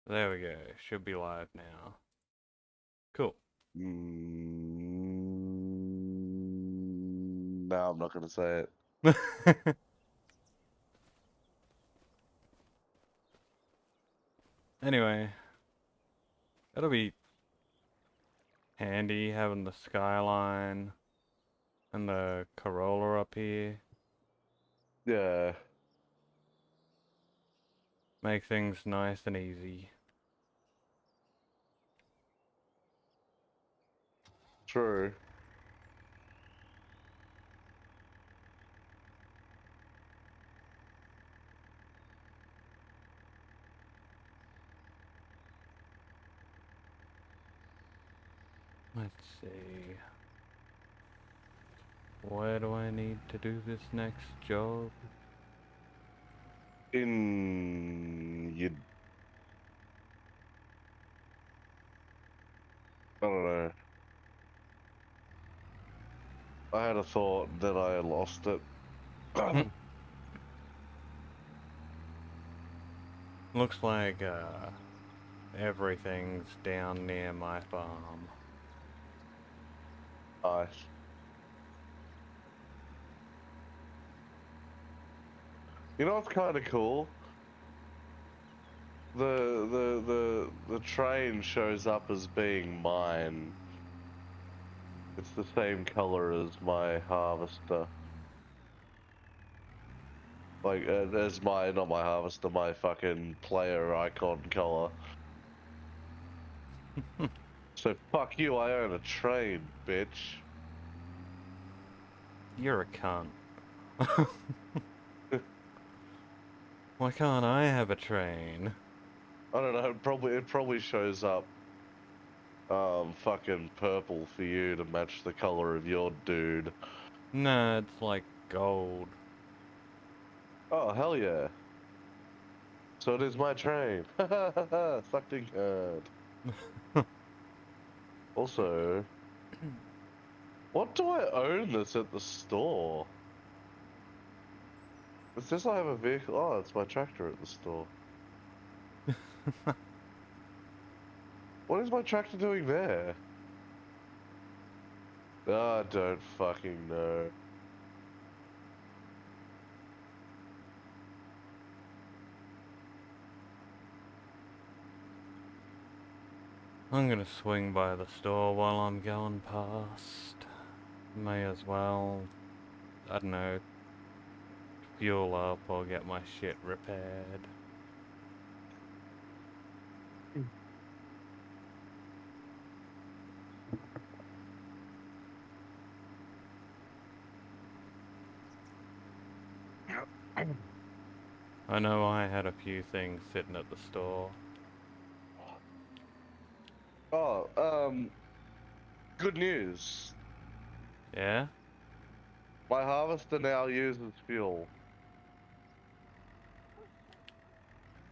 There we go. Should be live now. Cool. No, I'm not going to say it. Anyway, it'll be handy having the skyline and the Corolla up here. Yeah, Make things nice and easy. true. Let's see. Where do I need to do this next job? I don't know. I had a thought that I lost it. Looks like everything's down near my farm. Nice. You know what's kind of cool? The train shows up as being mine. It's the same color as my harvester. Like, as my, not my harvester, my fucking player icon color. So fuck you, I own a train, bitch. You're a cunt. Why can't I have a train? I don't know, it probably shows up fucking purple for you to match the color of your dude. Nah, it's like gold. Oh hell yeah. So it is my train. Fucking hard. Also, what do I own that's at the store? It says I have a vehicle. Oh, it's my tractor at the store. What is my tractor doing there? I don't fucking know. I'm gonna swing by the store while I'm going past. May as well, I don't know, fuel up or get my shit repaired. I know I had a few things sitting at the store. Oh, good news. Yeah? My harvester now uses fuel.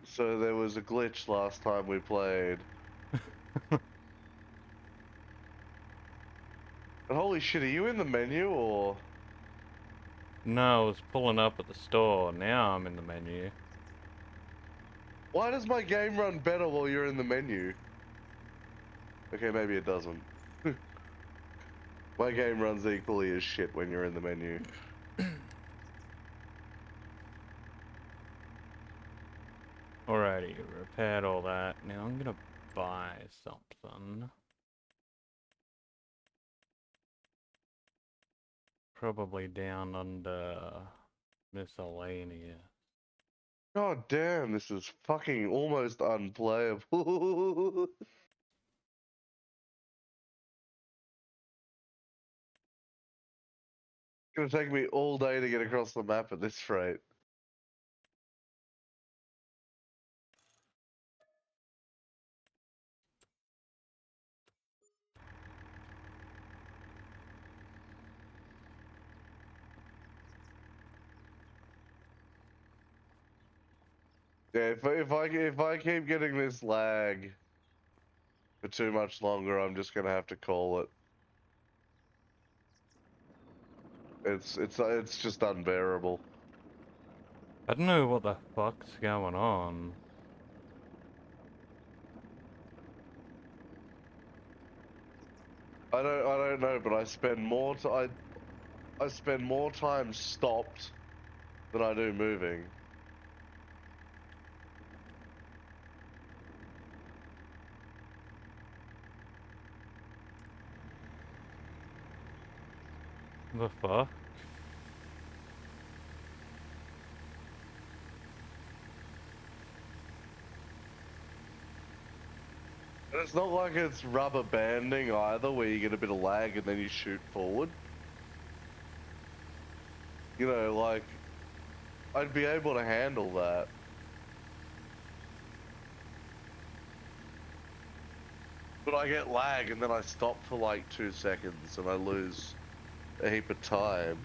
So there was a glitch last time we played. And holy shit, are you in the menu or? No, I was pulling up at the store. Now I'm in the menu. Why does my game run better while you're in the menu? Okay, maybe it doesn't. My game runs equally as shit when you're in the menu. Alrighty, repaired all that. Now I'm gonna buy something. Probably down under miscellaneous. God damn, this is fucking almost unplayable. It's gonna take me all day to get across the map at this rate. Yeah, if I keep getting this lag for too much longer, I'm just gonna have to call it. It's just unbearable. I don't know what the fuck's going on. I don't know, but I spend more I spend more time stopped than I do moving. The fuck? And it's not like it's rubber banding either, where you get a bit of lag and then you shoot forward. You know, like, I'd be able to handle that. But I get lag and then I stop for like 2 seconds and I lose a heap of time.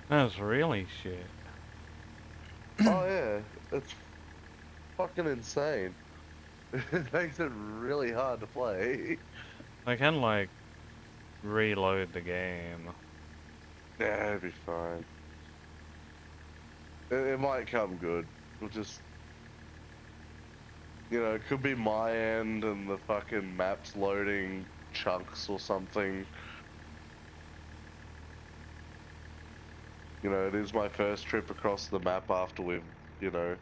That's really shit. Oh yeah, it's fucking insane. It makes it really hard to play. I can like reload the game. Yeah, it'd be fine. It might come good. We'll just, it could be my end and the fucking map's loading chunks or something. It is my first trip across the map after we've, you know,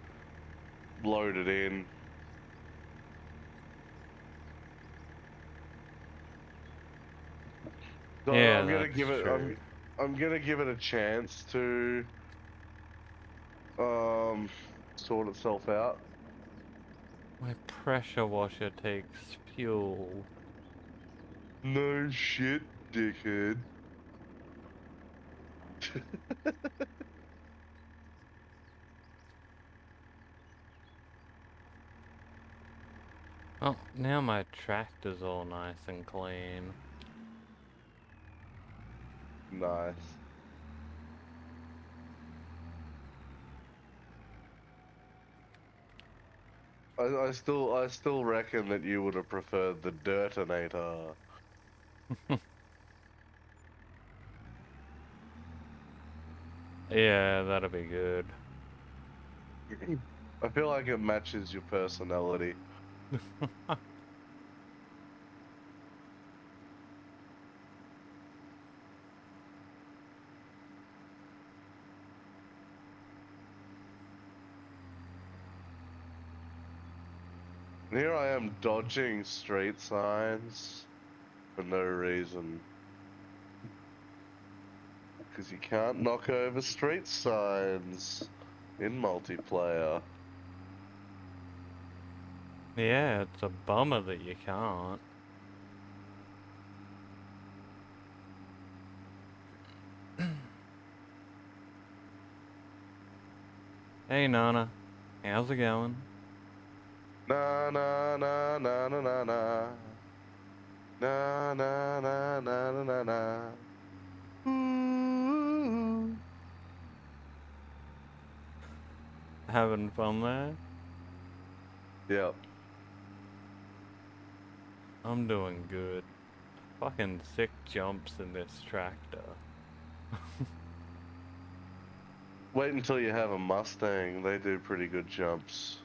loaded in. So Yeah, I'm gonna that's give it true. I'm gonna give it a chance to um sort itself out. My pressure washer takes fuel. No shit, dickhead. Oh, now my tractor's all nice and clean. Nice. I still reckon that you would have preferred the Dirtinator. Yeah, that'll be good. I feel like it matches your personality. And here I am dodging street signs for no reason. Because you can't knock over street signs in multiplayer. Yeah, it's a bummer that you can't. Hey Nana, how's it going? Na na na na na na na. Na na na na na na na. Ooh. Having fun there? Yep. I'm doing good. Fucking sick jumps in this tractor. Wait until you have a Mustang. They do pretty good jumps.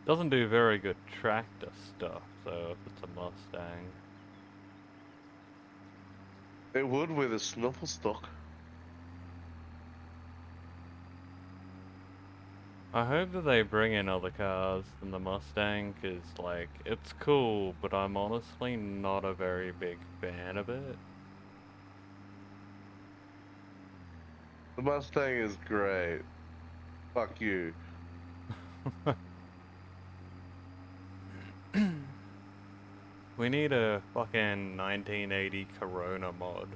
Doesn't do very good tractor stuff, though, if it's a Mustang. It would with a snuffle stock. I hope that they bring in other cars than the Mustang, cause like, it's cool, but I'm honestly not a very big fan of it. The Mustang is great. Fuck you. We need a fucking 1980 Corona mod.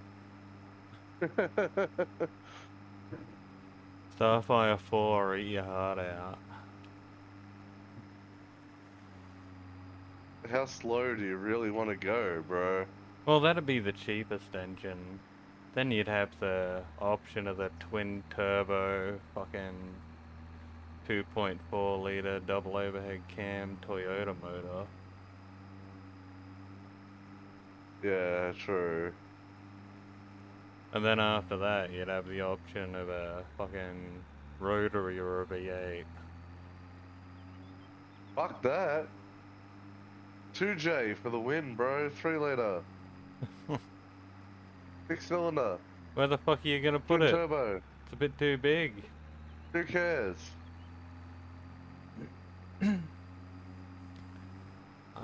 Starfire 4, eat your heart out. How slow do you really want to go, bro? Well, that'd be the cheapest engine. Then you'd have the option of the twin turbo fucking 2.4 liter double overhead cam Toyota motor. Yeah, true. And then after that, you'd have the option of a fucking rotary or a V8. Fuck that. 2J for the win, bro. 3 liter. 6 cylinder. Where the fuck are you gonna put Twin it? turbo. It's a bit too big. Who cares? I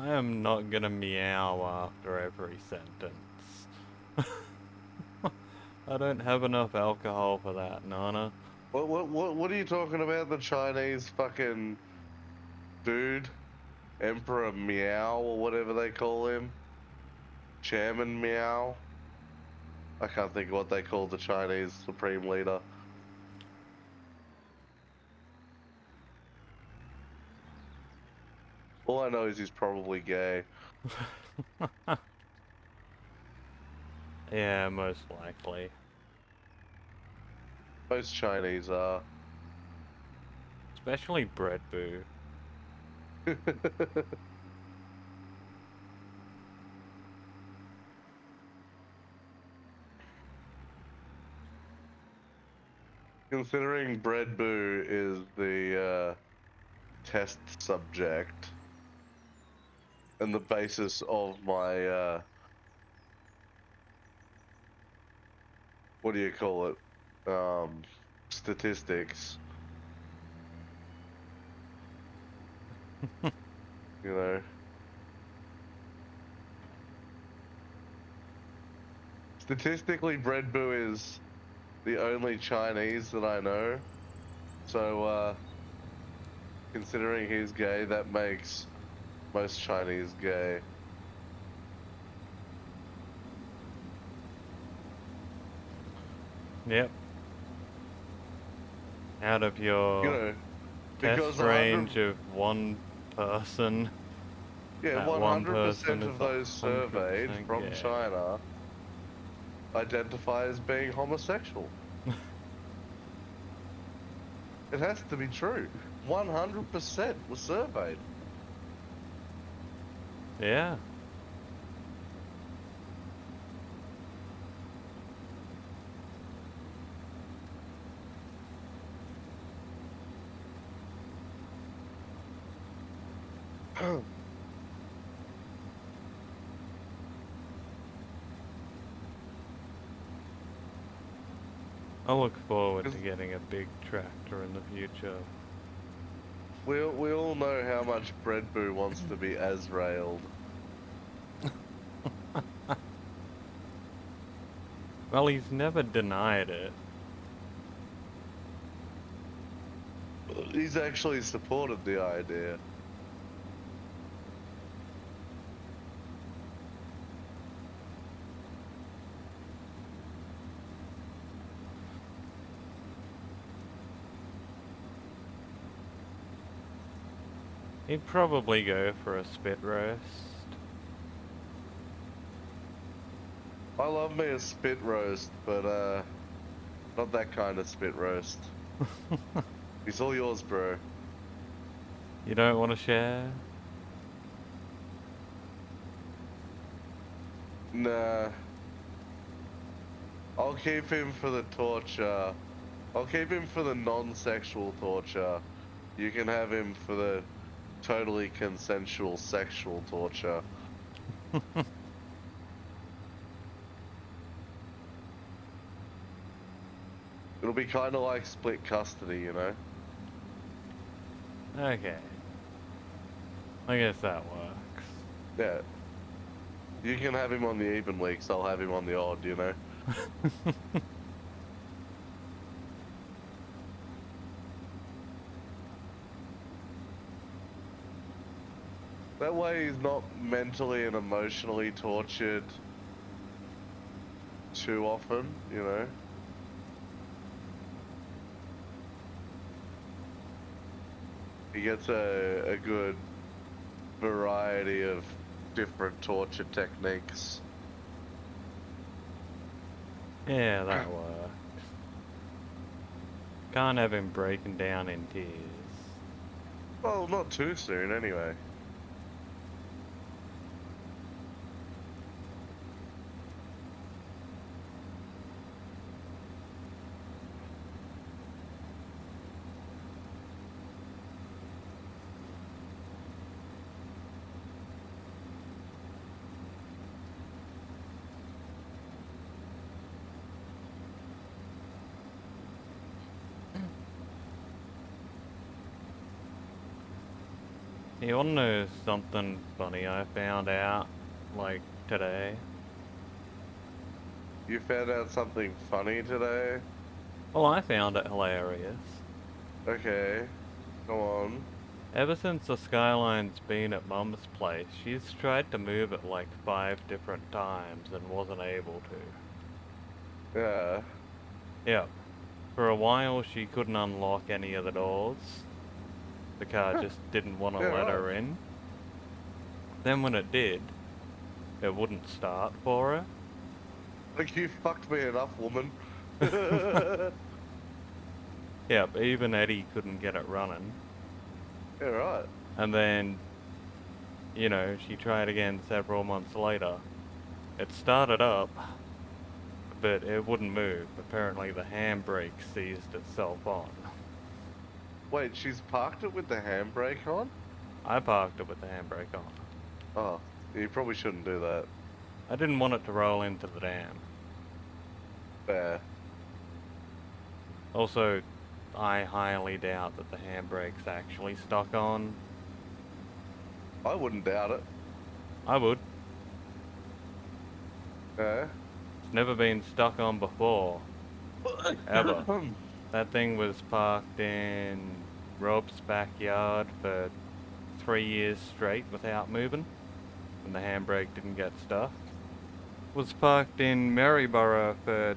am not gonna meow after every sentence. I don't have enough alcohol for that, Nana. What are you talking about? The Chinese fucking dude? Emperor Meow or whatever they call him? Chairman Meow? I can't think of what they call the Chinese supreme leader. All I know is he's probably gay. Yeah, most likely. Most Chinese are. Especially Bread Boo. Considering Bread Boo is the test subject and the basis of my what do you call it? Statistics. You know. Statistically, Bread Boo is the only Chinese that I know. So, considering he's gay, that makes most Chinese gay. Yep. Out of your You know, test because range of one person, yeah, that one 100% person is of those surveyed 100% from gay. China identify as being homosexual. It has to be true. 100% was surveyed. Yeah. I look forward to getting a big tractor in the future. We all know how much Bread Boo wants to be Azraeled. Well, he's never denied it. He's actually supported the idea. He'd probably go for a spit roast. I love me a spit roast, but not that kind of spit roast. It's all yours, bro. You don't want to share? Nah. I'll keep him for the torture. I'll keep him for the non-sexual torture. You can have him for the totally consensual sexual torture. It'll be kind of like split custody, you know? Okay. I guess that works. Yeah. You can have him on the even weeks, I'll have him on the odd, you know? That way he's not mentally and emotionally tortured too often, you know? He gets a good variety of different torture techniques. Yeah, that works. Can't have him breaking down in tears. Well, not too soon anyway. You wanna know something funny I found out, like, today? You found out something funny today? Well, I found it hilarious. Okay, go on. Ever since the Skyline's been at Mum's place, she's tried to move it like 5 different times and wasn't able to. Yeah. Yep. For a while, she couldn't unlock any of the doors. The car just didn't want to Yeah, let right. her in. Then when it did, it wouldn't start for her. Like, you fucked me enough, woman. Yep, even Eddie couldn't get it running. Yeah, right. And then, you know, she tried again several months later. It started up, but it wouldn't move. Apparently the handbrake seized itself on. Wait, she's parked it with the handbrake on? I parked it with the handbrake on. Oh, you probably shouldn't do that. I didn't want it to roll into the dam. Fair. Also, I highly doubt that the handbrake's actually stuck on. I wouldn't doubt it. I would. Yeah. It's never been stuck on before. Ever. That thing was parked in Rob's backyard for 3 years straight without moving, and the handbrake didn't get stuck. Was parked in Maryborough for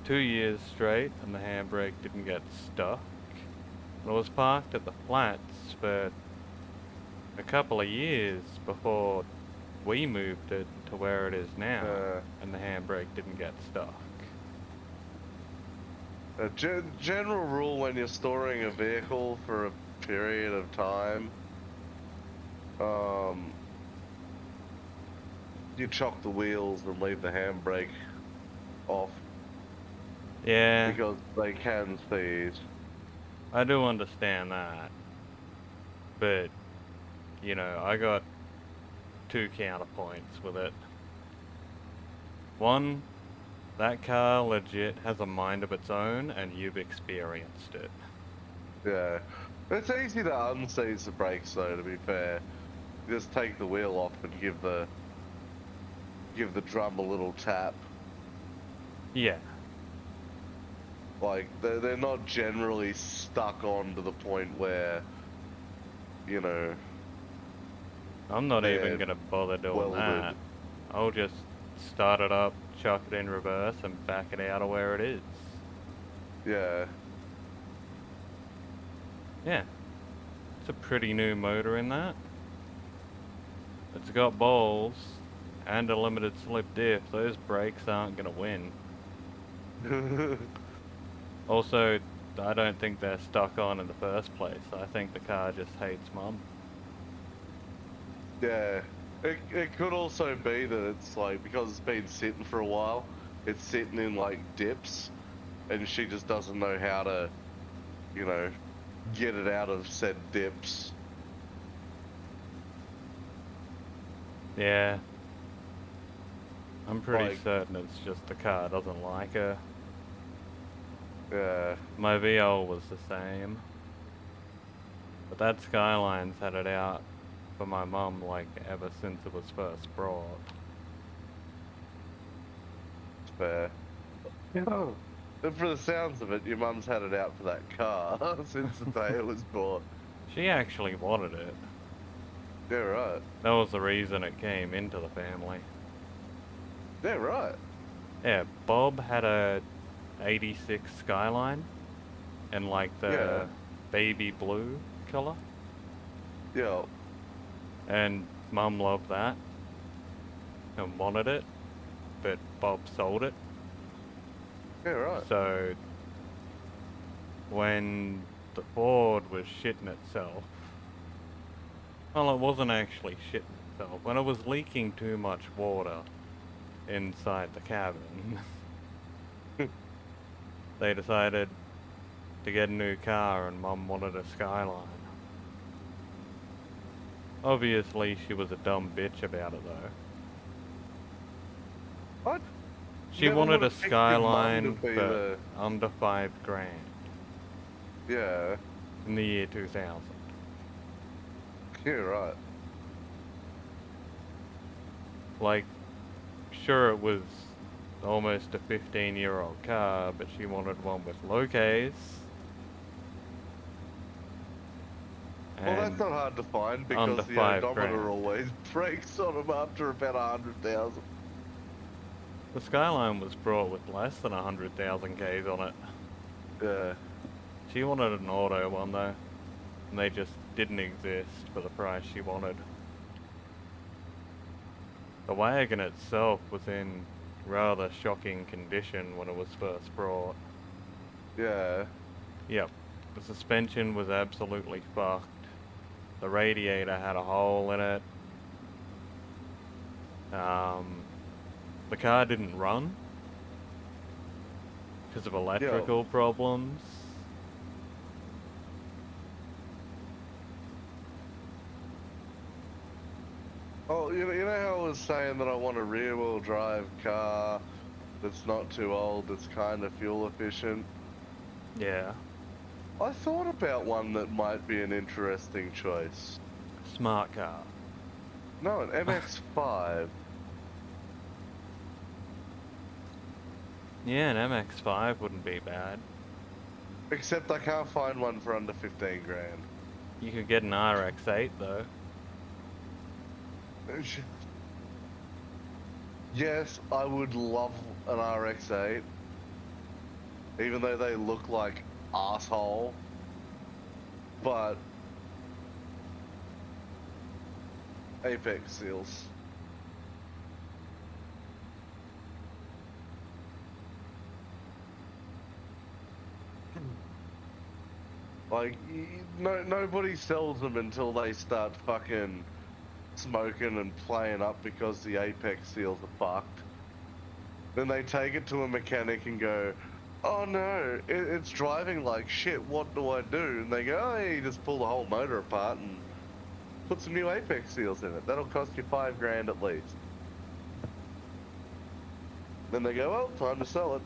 2 years straight, and the handbrake didn't get stuck. And it was parked at the flats for a couple of years before we moved it to where it is now, and the handbrake didn't get stuck. A general rule when you're storing a vehicle for a period of time, you chock the wheels and leave the handbrake off Yeah, because they can seize. I do understand that. But, you know, I got 2 counterpoints with it. One, that car legit has a mind of its own, and you've experienced it. Yeah. It's easy to unseize the brakes though, to be fair. You just take the wheel off and give the drum a little tap. Yeah, Like, they're not generally stuck on to the point where, you know, I'm not they're even gonna bother doing welded. that. I'll just start it up, chuck it in reverse, and back it out of where it is. Yeah. Yeah. It's a pretty new motor in that. It's got balls and a limited slip diff. Those brakes aren't gonna win. Also, I don't think they're stuck on in the first place. I think the car just hates Mum. Yeah. It could also be that it's like, because it's been sitting for a while, it's sitting in like dips, and she just doesn't know how to, you know, get it out of said dips. Yeah. I'm pretty Like- certain it's just the car doesn't like her. Yeah. My VL was the same. But that Skyline's had it out for my mum like ever since it was first brought. It's fair. Oh. But for the sounds of it, your mum's had it out for that car since the day it was bought. She actually wanted it. Yeah, right. That was the reason it came into the family. Yeah, right. Yeah, Bob had a 86 Skyline in like the Yeah. baby blue color, Yeah. and Mum loved that and wanted it, but Bob sold it. Yeah, right. So when the Ford was shitting itself, well, it wasn't actually shitting itself. When it was leaking too much water inside the cabin, they decided to get a new car, and Mum wanted a Skyline. Obviously, she was a dumb bitch about it though. What? She Never wanted a would've picked your mum Skyline to be for under $5 grand Yeah. in the year 2000. Yeah, right. Like, sure, it was almost a 15-year-old car, but she wanted one with low Ks. Well, that's And not hard to find under because the 5 grand. odometer always breaks on them after about 100,000. The Skyline was brought with less than 100,000 Ks on it. Yeah. She wanted an auto one though, and they just didn't exist for the price she wanted. The wagon itself was in rather shocking condition when it was first brought. Yeah. Yep, the suspension was absolutely fucked. The radiator had a hole in it. The car didn't run because of electrical problems. Oh, you know how I was saying that I want a rear-wheel drive car that's not too old, that's kind of fuel efficient? Yeah, I thought about one that might be an interesting choice. smart car. No, an MX-5. Yeah, an MX-5 wouldn't be bad. Except I can't find one for under 15 grand. You could get an RX-8 though. Yes, I would love an RX-8. Even though they look like asshole. But Apex seals. Like, nobody sells them until they start fucking smoking and playing up because the Apex seals are fucked. Then they take it to a mechanic and go, oh no, it's driving like shit, what do I do? And they go, oh yeah, you just pull the whole motor apart and put some new Apex seals in it. That'll cost you 5 grand at least. Then they go, well, time to sell it.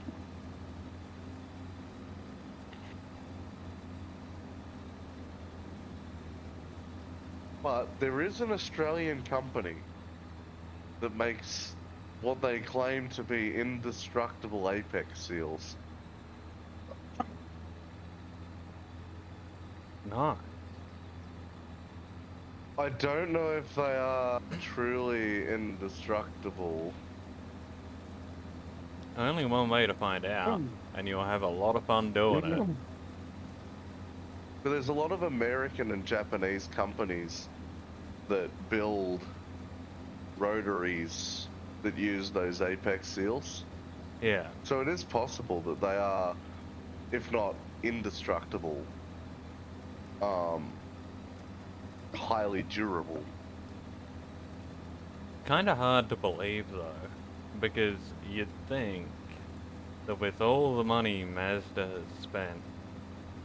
But there is an Australian company that makes what they claim to be indestructible Apex seals. No. I don't know if they are truly indestructible. Only one way to find out, and you'll have a lot of fun doing it. But there's a lot of American and Japanese companies that build rotaries that use those Apex seals. Yeah. So it is possible that they are, if not indestructible, highly durable. Kinda hard to believe though, because you'd think that with all the money Mazda has spent,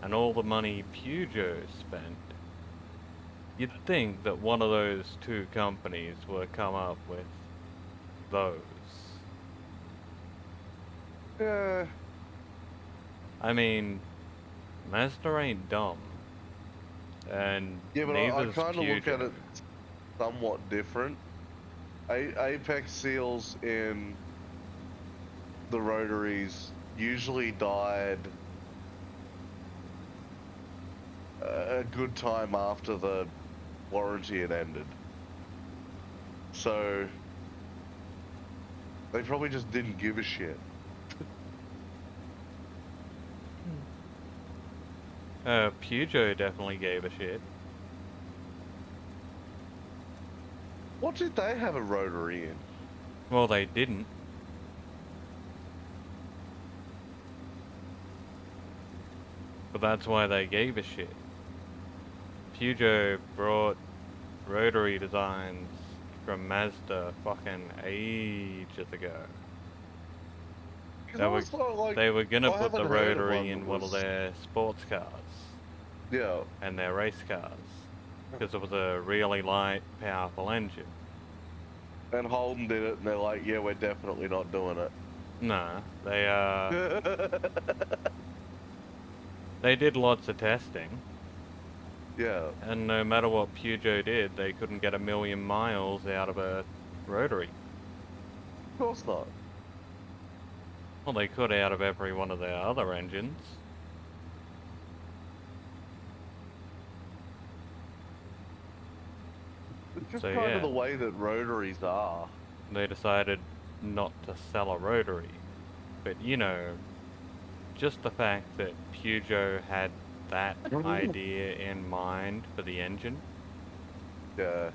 and all the money Peugeot spent, you'd think that one of those two companies would come up with those. Yeah. I mean, Mazda ain't dumb. And Yeah, but I neither's kind of look at Peugeot. it somewhat different. Apex seals in the rotaries usually died a good time after the warranty had ended. So they probably just didn't give a shit. Peugeot definitely gave a shit. What did they have a rotary in? Well, they didn't. But that's why they gave a shit. Peugeot brought rotary designs from Mazda fucking ages ago. They were gonna put the rotary in one of their sports cars. Yeah. And their race cars. Because it was a really light, powerful engine. And Holden did it, and they're like, yeah, we're definitely not doing it. Nah, they did lots of testing. Yeah, And no matter what Peugeot did, they couldn't get 1,000,000 miles out of a rotary. of course not. Well, they could out of every one of their other engines. It's just So kind of yeah, the way that rotaries are. they decided not to sell a rotary. But you know, just the fact that Peugeot had that idea in mind for the engine, Yeah,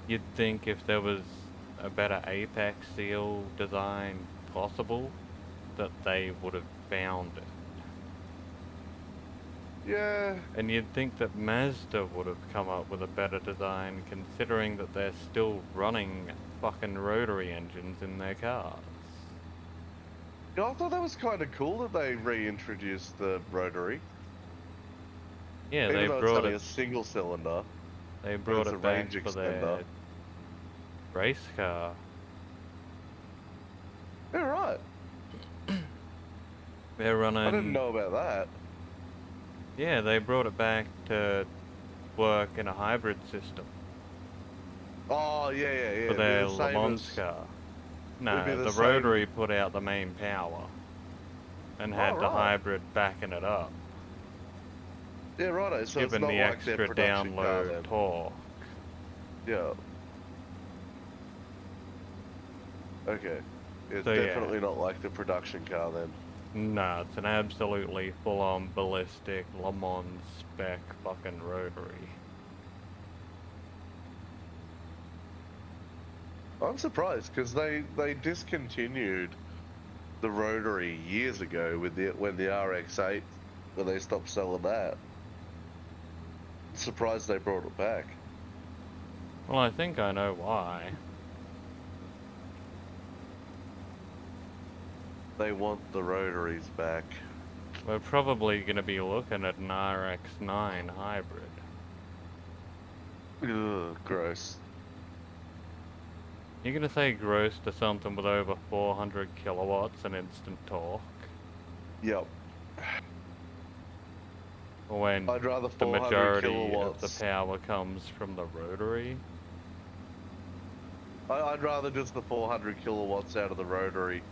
you'd think if there was a better apex seal design possible, that they would have found it. yeah. And you'd think that Mazda would have come up with a better design considering that they're still running fucking rotary engines in their cars. Yeah, I thought that was kind of cool that they reintroduced the rotary, Yeah, even though it's only a single cylinder, they but brought it's a it back range for extender. their race car. Yeah, right. They're I didn't running, know about that. yeah, they brought it back to work in a hybrid system Oh, yeah, yeah, yeah. for It'd be their the Le same Mans as. car. It'd be No, the the same. rotary put out the main power and Oh, had the right. hybrid backing it up, Yeah, righto. So it's giving not the like their extra production car download then. torque. Yeah. Okay. It's So yeah, definitely not like the production car then. no, it's an absolutely full-on ballistic Le Mans spec fucking rotary. I'm surprised because they discontinued the rotary years ago with the RX-8 when they stopped selling that. Surprised they brought it back. Well, I think I know why. They want the rotaries back. We're probably going to be looking at an RX-9 hybrid. Ugh, gross. You're going to say gross to something with over 400 kilowatts and instant torque? Yep. When I'd rather the 400 majority of the kilowatts. power comes from the rotary? I'd rather just the 400 kilowatts out of the rotary.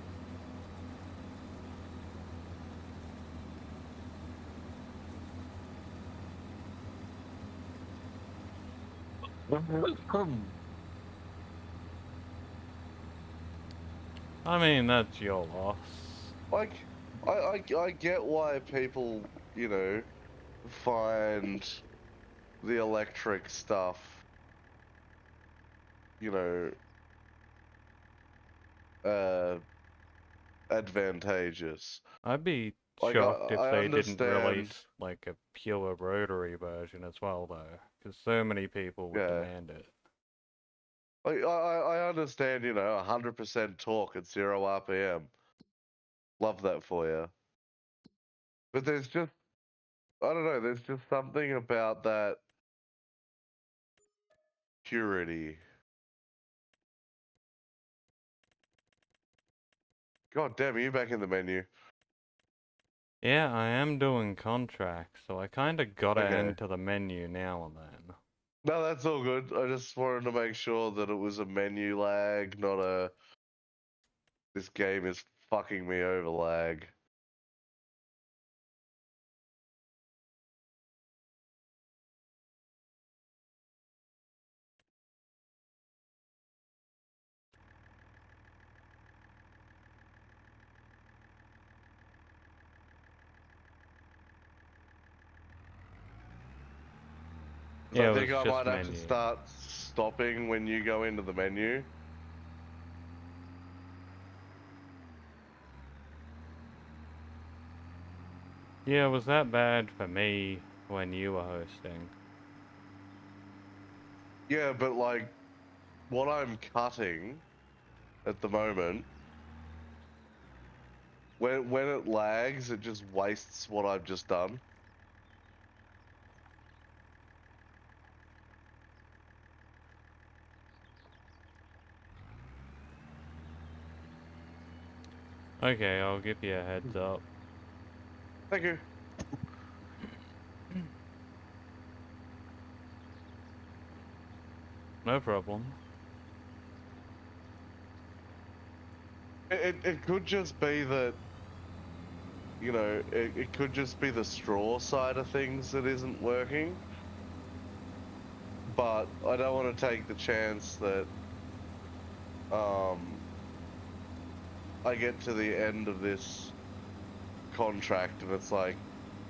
I mean, that's your loss. Like, I get why people, you know, find the electric stuff, you know, uh, advantageous. I'd be Like, shocked if I they didn't understand, release like a pure rotary version as well, though, because so many people would yeah. demand it. Like, I understand, you know, 100% torque at 0 RPM. Love that for you. But there's just, I don't know, there's just something about that purity. God damn, are you back in the menu? Yeah, I am doing contracts, so I kinda gotta Okay. enter the menu now and then. No, that's all good. I just wanted to make sure that it was a menu lag, not a this game is fucking me over lag. Yeah, I it think was I just might have to menu. start stopping when you go into the menu. Yeah, it was that bad for me when you were hosting. Yeah, but like what I'm cutting at the moment, when it lags, it just wastes what I've just done. Okay, I'll give you a heads up. Thank you. No problem. It could just be that, you know, it could just be the straw side of things that isn't working. But I don't want to take the chance that I get to the end of this contract and it's like,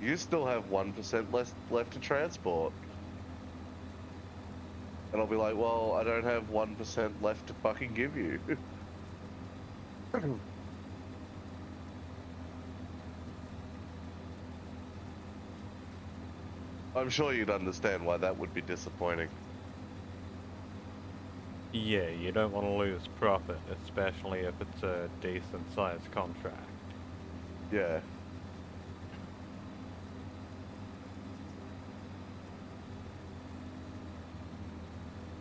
you still have 1% left to transport. And I'll be like, well, I don't have 1% left to fucking give you. I'm sure you'd understand why that would be disappointing. Yeah, you don't want to lose profit, especially if it's a decent sized contract. Yeah.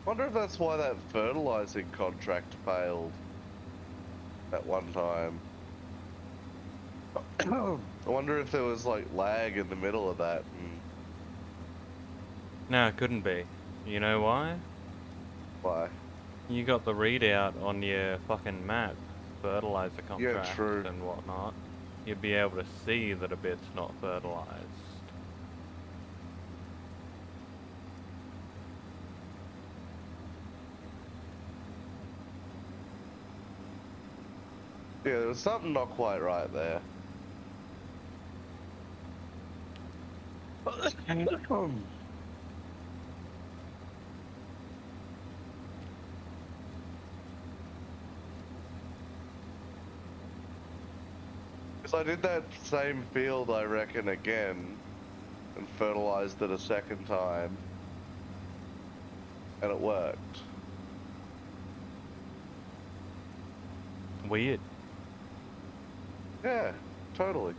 Wonder if that's why that fertilizing contract failed at one time. I wonder if there was like lag in the middle of that. And No, it couldn't be. You know why? why? You got the readout on your fucking map, fertilizer Yeah, contracts true. and whatnot. You'd be able to see that a bit's not fertilized. Yeah, there was something not quite right there. Because I did that same field, I reckon, again, and fertilized it a second time, and it worked. Weird. Yeah, totally.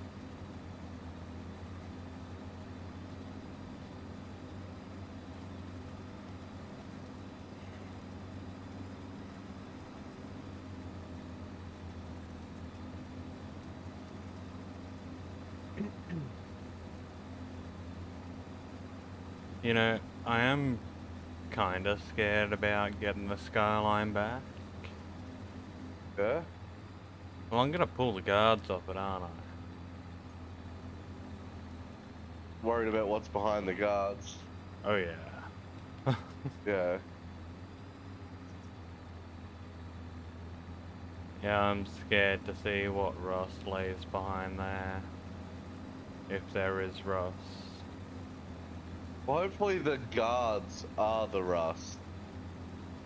You know, I am kinda scared about getting the skyline back. Yeah? Well, I'm gonna pull the guards off it, aren't I? Worried about what's behind the guards. Oh yeah. Yeah. Yeah, I'm scared to see what rust lays behind there. If there is rust. Well, hopefully the guards are the rust.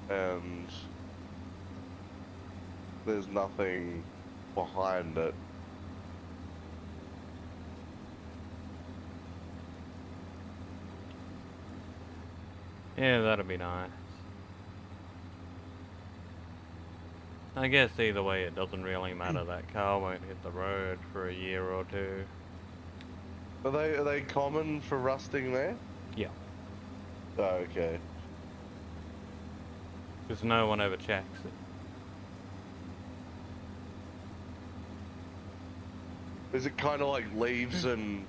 And there's nothing behind it. Yeah, that'd be nice. I guess either way it doesn't really matter. That car won't hit the road for a year or two. Are they common for rusting there? Yeah. Oh, okay. Because no one ever checks it. Is it kind of like leaves and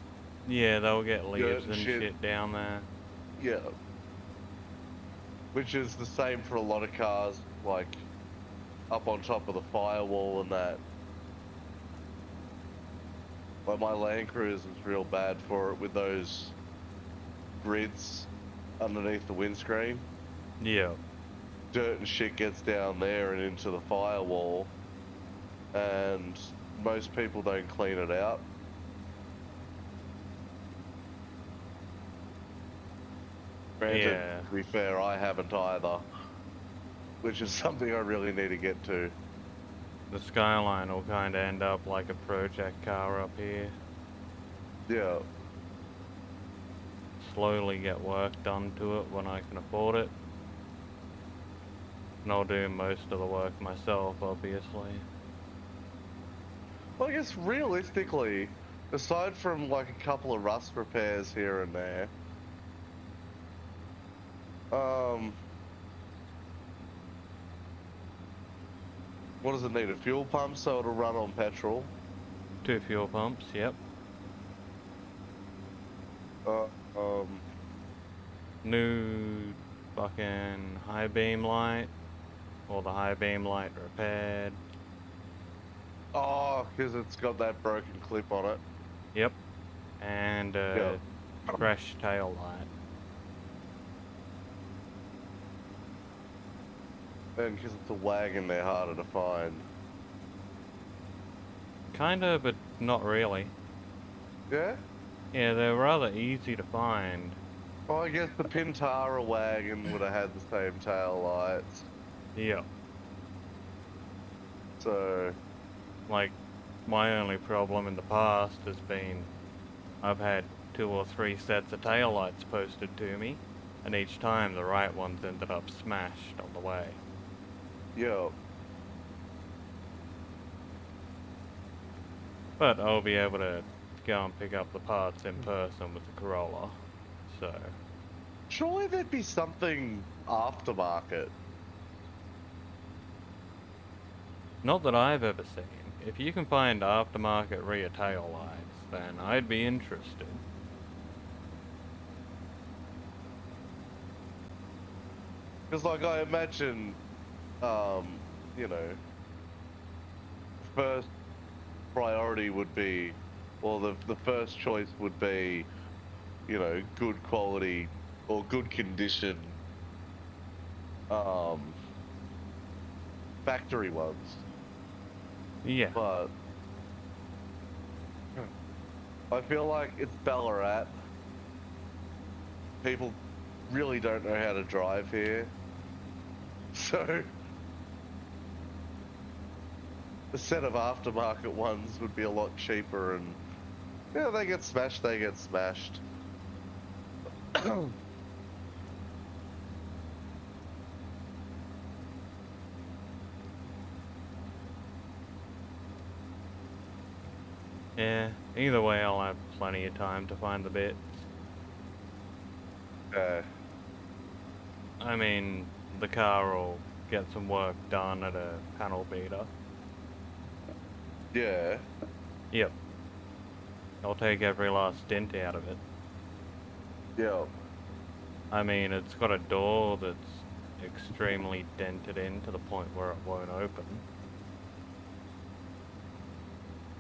Yeah, they'll get leaves and and shit. shit down there. Yeah. Which is the same for a lot of cars, like up on top of the firewall and that. Like my Land Cruiser is real bad for it with those grids underneath the windscreen. Yeah. Dirt and shit gets down there and into the firewall, and most people don't clean it out. Granted, Yeah. to be fair, I haven't either, which is something I really need to get to. The skyline will kind of end up like a project car up here. Yeah. Slowly get work done to it when I can afford it. And I'll do most of the work myself, obviously. Well, I guess realistically, aside from like a couple of rust repairs here and there, what does it need? A fuel pump so it'll run on petrol? 2 fuel pumps, yep. Uh, New fucking high beam light, or the high beam light repaired. Oh, because it's got that broken clip on it. Yep. And Yep. fresh tail light. And because it's a wagon, they're harder to find. Kinda, but not really. Yeah? Yeah, they're rather easy to find. Well, I guess the Pintara wagon would have had the same tail lights. Yep. So, Like, my only problem in the past has been I've had 2 or 3 sets of tail lights posted to me, and each time the right ones ended up smashed on the way. yeah. But I'll be able to go and pick up the parts in person with the Corolla, so... Surely there'd be something aftermarket. Not that I've ever seen. If you can find aftermarket rear tail lights, then I'd be interested. Because, like, I imagine, you know, first priority would be, or the first choice would be, you know, good quality or good condition, factory ones. Yeah. But I feel like it's Ballarat. People really don't know how to drive here. So a set of aftermarket ones would be a lot cheaper, and yeah, they get smashed, they get smashed. Yeah, either way I'll have plenty of time to find the bits. I mean, the car will get some work done at a panel beater. Yeah. Yep. I'll take every last dent out of it. Yeah. I mean, it's got a door that's extremely dented in to the point where it won't open.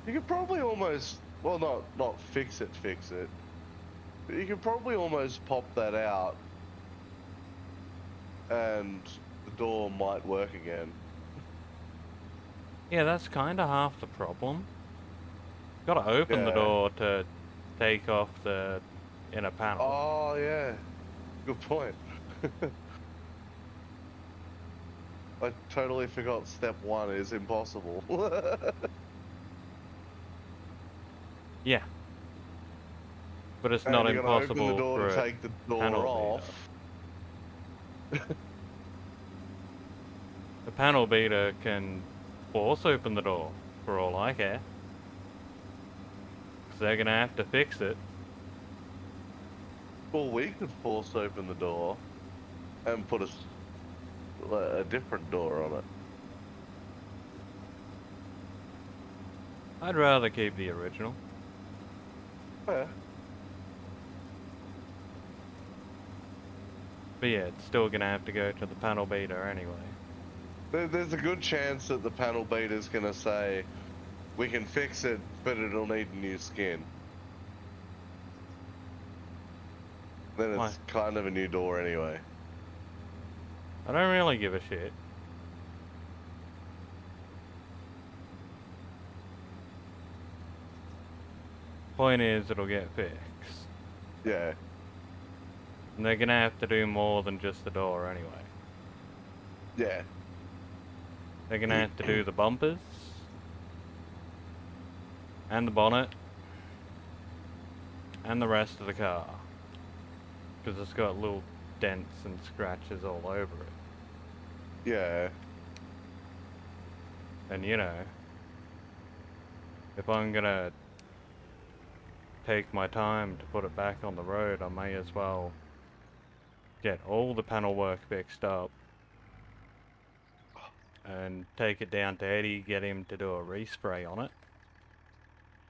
You could probably almost, well, not fix it, but you could probably almost pop that out, and the door might work again. Yeah, that's kinda half the problem. Gotta open the Yeah. door to take off the inner panel. Oh yeah, good point. I totally forgot step 1 is impossible. Yeah. But it's And not you gotta open the impossible door for to a take the door panel off. The panel beater can force open the door, for all I care. 'Cause they're gonna have to fix it. Well, we could force open the door and put a different door on it. I'd rather keep the original. Yeah. But yeah, it's still gonna have to go to the panel beater anyway. There's a good chance that the panel beater's gonna say, we can fix it, but it'll need a new skin. Then Why? it's kind of a new door anyway. I don't really give a shit. Point is, it'll get fixed. Yeah. And they're gonna have to do more than just the door anyway. Yeah. They're gonna have to do the bumpers, and the bonnet, and the rest of the car. Because it's got little dents and scratches all over it. Yeah. And you know, if I'm gonna take my time to put it back on the road, I may as well get all the panel work fixed up and take it down to Eddie, get him to do a respray on it.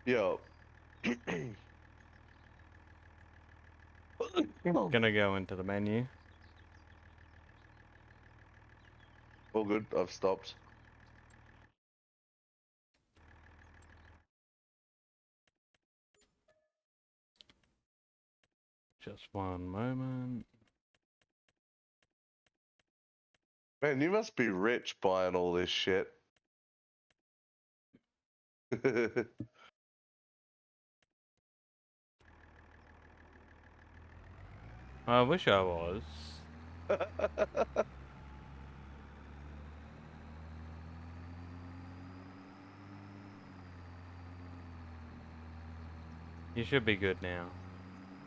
Yo. Gonna go into the menu. All good. I've stopped. Just one moment. Man, you must be rich buying all this shit. I wish I was. You should be good now.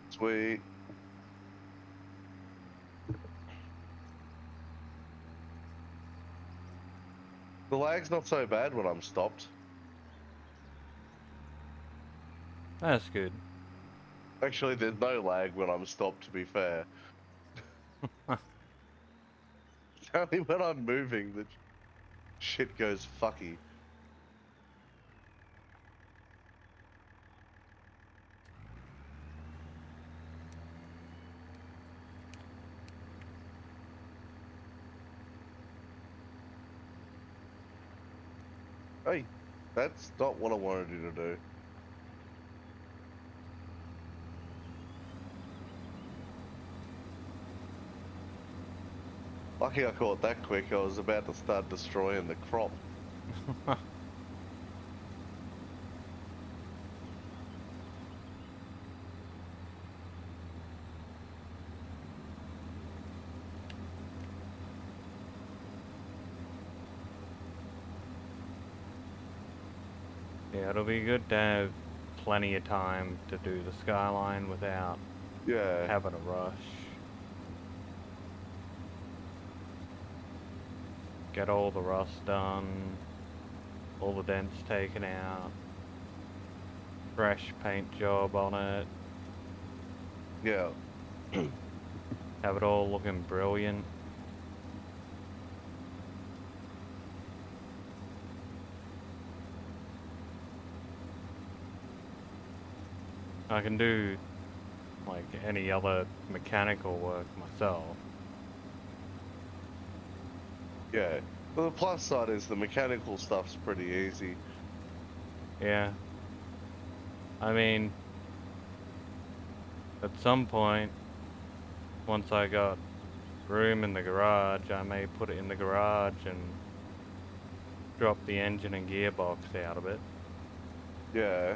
Sweet. The lag's not so bad when I'm stopped. That's good. Actually, there's no lag when I'm stopped, to be fair. It's only when I'm moving that shit goes fucky. Hey, that's not what I wanted you to do. Lucky I caught that quick. I was about to start destroying the crop. Yeah, it'll be good to have plenty of time to do the skyline without Yeah. having a rush. Get all the rust done, all the dents taken out, fresh paint job on it, Yeah. have it all looking brilliant. I can do like any other mechanical work myself. Yeah. Well, the plus side is the mechanical stuff's pretty easy. Yeah. I mean, at some point, once I got room in the garage, I may put it in the garage and drop the engine and gearbox out of it. Yeah.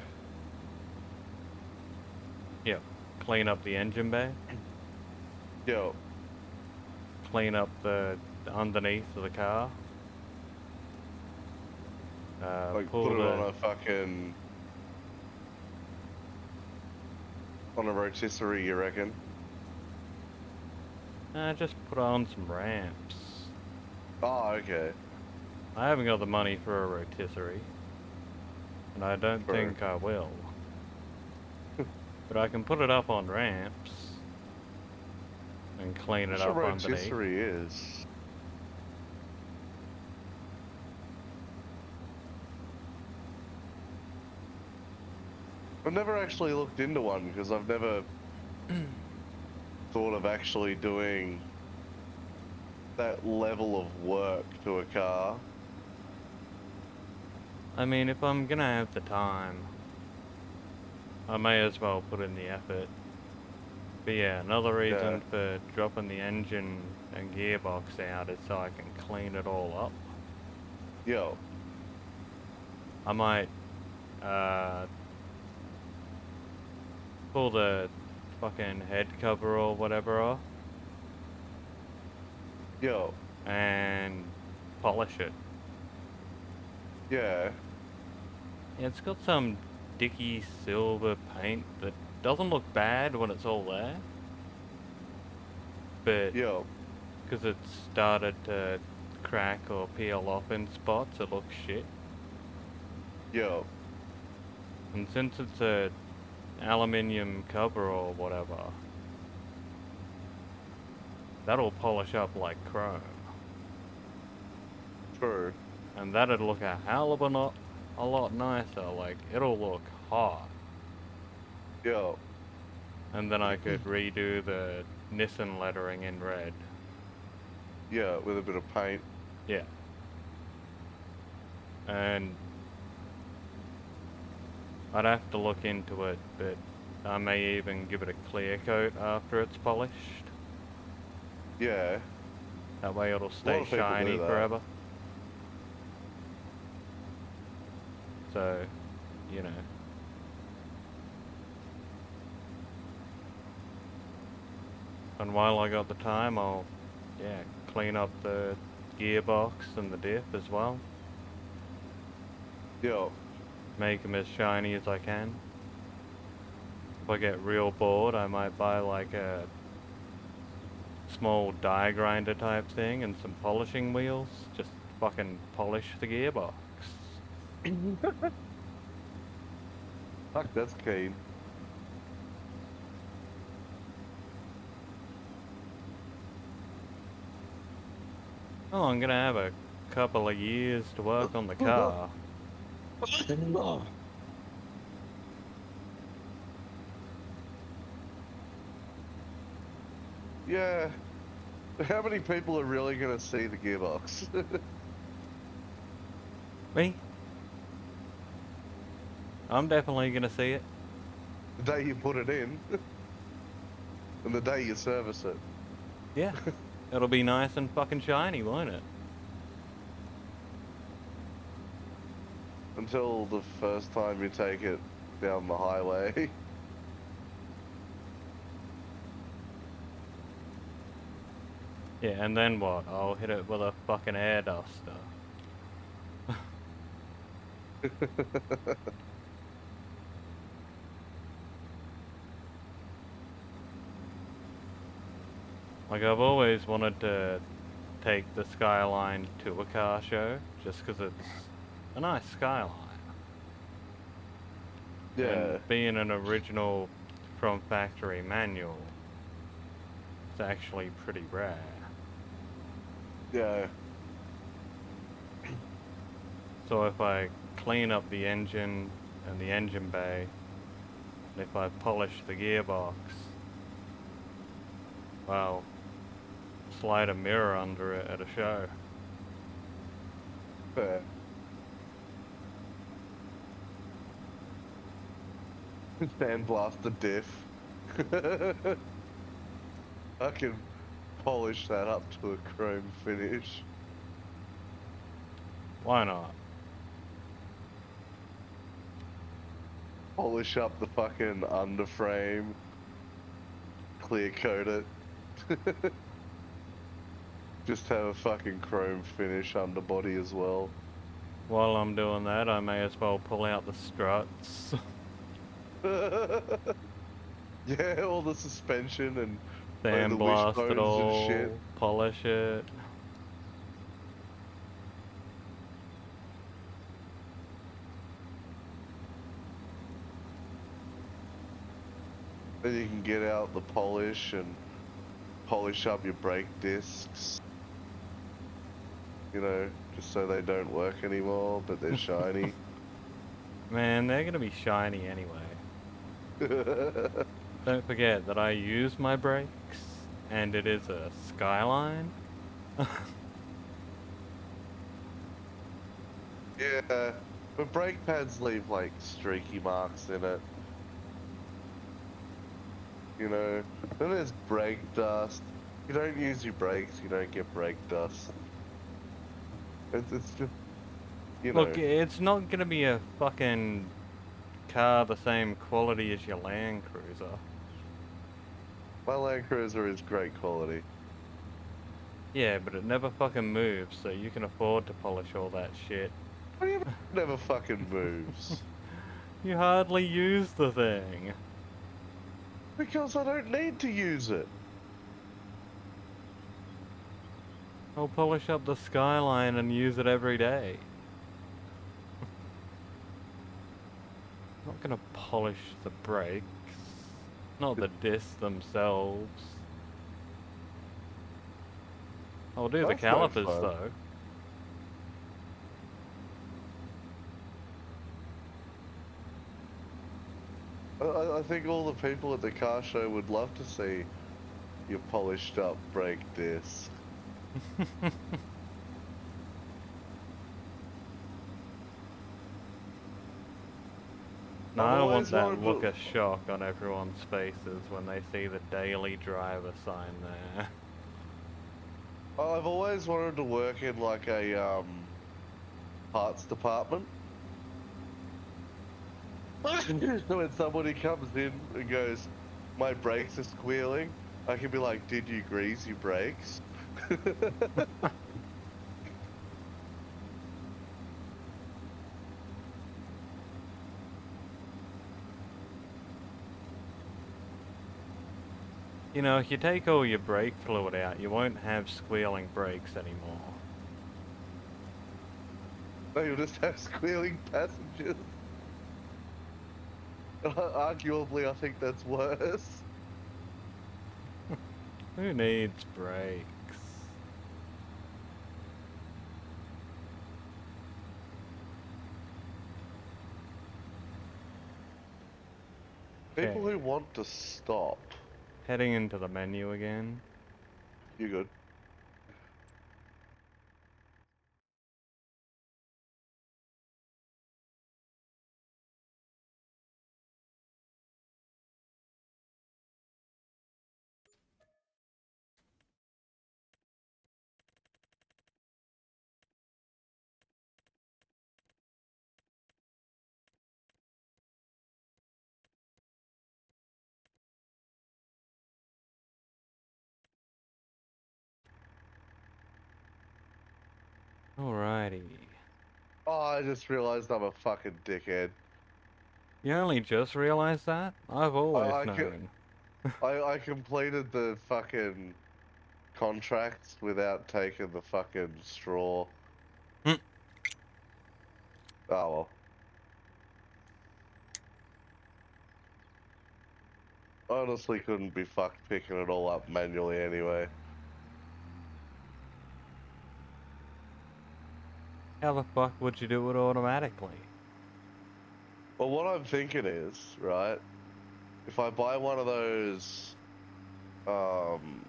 Yep. Clean up the engine bay, Yeah. clean up the underneath of the car. Like Pull put it on the a fucking on a rotisserie, you reckon? just put on some ramps. Oh, okay. I haven't got the money for a rotisserie, and I don't True. think I will. But I can put it up on ramps and clean it What's a up underneath. rotisserie is? I've never actually looked into one because I've never thought of actually doing that level of work to a car. I mean, if I'm gonna have the time, I may as well put in the effort. But yeah, another reason for dropping the engine and gearbox out is so I can clean it all up. Yo. I might pull the fucking head cover or whatever off Yo. and polish it. Yeah. Yeah, it's got some dicky silver paint that doesn't look bad when it's all there, but Yo. because it's started to crack or peel off in spots, it looks shit. Yo. And since it's a aluminium cover or whatever, that'll polish up like chrome. True. And that'd look a hell of a lot nicer, like it'll look hot. Yo. And then I could redo the Nissan lettering in red. Yeah, with a bit of paint. Yeah. And I'd have to look into it, but I may even give it a clear coat after it's polished. Yeah. That way it'll A lot stay of people shiny do that. forever. So, you know. And while I got the time, I'll, yeah, clean up the gearbox and the diff as well. Yeah. Make them as shiny as I can. If I get real bored, I might buy like a small die grinder type thing and some polishing wheels. Just fucking polish the gearbox. Fuck, that's keen. Oh, I'm gonna have a couple of years to work on the car. Yeah. How many people are really going to see the gearbox? Me? I'm definitely gonna see it. The day you put it in and the day you service it. Yeah. It'll be nice and fucking shiny, won't it? Until the first time you take it down the highway. Yeah, and then what? I'll hit it with a fucking air duster. Like, I've always wanted to take the Skyline to a car show, just 'cause it's a nice Skyline. Yeah. And being an original from factory manual, it's actually pretty rare. Yeah. So if I clean up the engine and the engine bay, and if I polish the gearbox, well, slide a mirror under it at a show. Fair. Sandblast the diff. I can polish that up to a chrome finish. Why not? Polish up the fucking underframe. Clear coat it. Just have a fucking chrome finish underbody as well. While I'm doing that, I may as well pull out the struts. Yeah, all the suspension and the Sandblast it wishbones and shit. all, polish it. Then you can get out the polish and polish up your brake discs. You know, just so they don't work anymore, but they're shiny. Man, they're gonna be shiny anyway. Don't forget that I use my brakes, and it is a Skyline. Yeah, but brake pads leave like streaky marks in it. You know, then there's brake dust. You don't use your brakes, you don't get brake dust. It's just, you know. Look, it's not gonna be a fucking car the same quality as your Land Cruiser. My Land Cruiser is great quality. Yeah, but it never fucking moves, so you can afford to polish all that shit. What do you mean it never fucking moves? You hardly use the thing. Because I don't need to use it. I'll polish up the Skyline and use it every day. I'm not gonna polish the brakes. Not the discs themselves. I'll do the That's no calipers fun. though. I think all the people at the car show would love to see your polished up brake disc. No, I've I want always that wanted look to. of shock on everyone's faces when they see the daily driver sign there. I've always wanted to work in like a parts department. So when somebody comes in and goes, "My brakes are squealing," I can be like, "Did you grease your brakes?" You know, if you take all your brake fluid out, you won't have squealing brakes anymore. No, you'll just have squealing passengers. Arguably, I think that's worse. Who needs brakes? People Okay, who want to stop. heading into the menu again. You good? Alrighty. Oh, I just realized I'm a fucking dickhead. You only just realized that? I've always I, I, co- known. I completed the fucking contracts without taking the fucking straw. Hmm. Oh well. Honestly, couldn't be fucked picking it all up manually anyway. How the fuck would you do it automatically? Well, what I'm thinking is, right, if I buy one of those um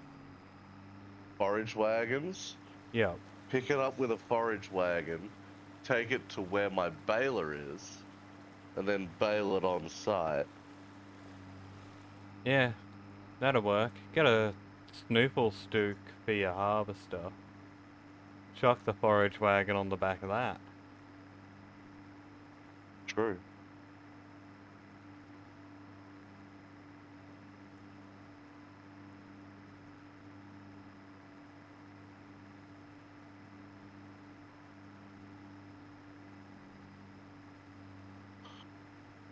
forage wagons, Yep. pick it up with a forage wagon, take it to where my baler is, and then bale it on site. Yeah, that'll work. Get a Snoofle Stook for your harvester. Chuck the forage wagon on the back of that. True.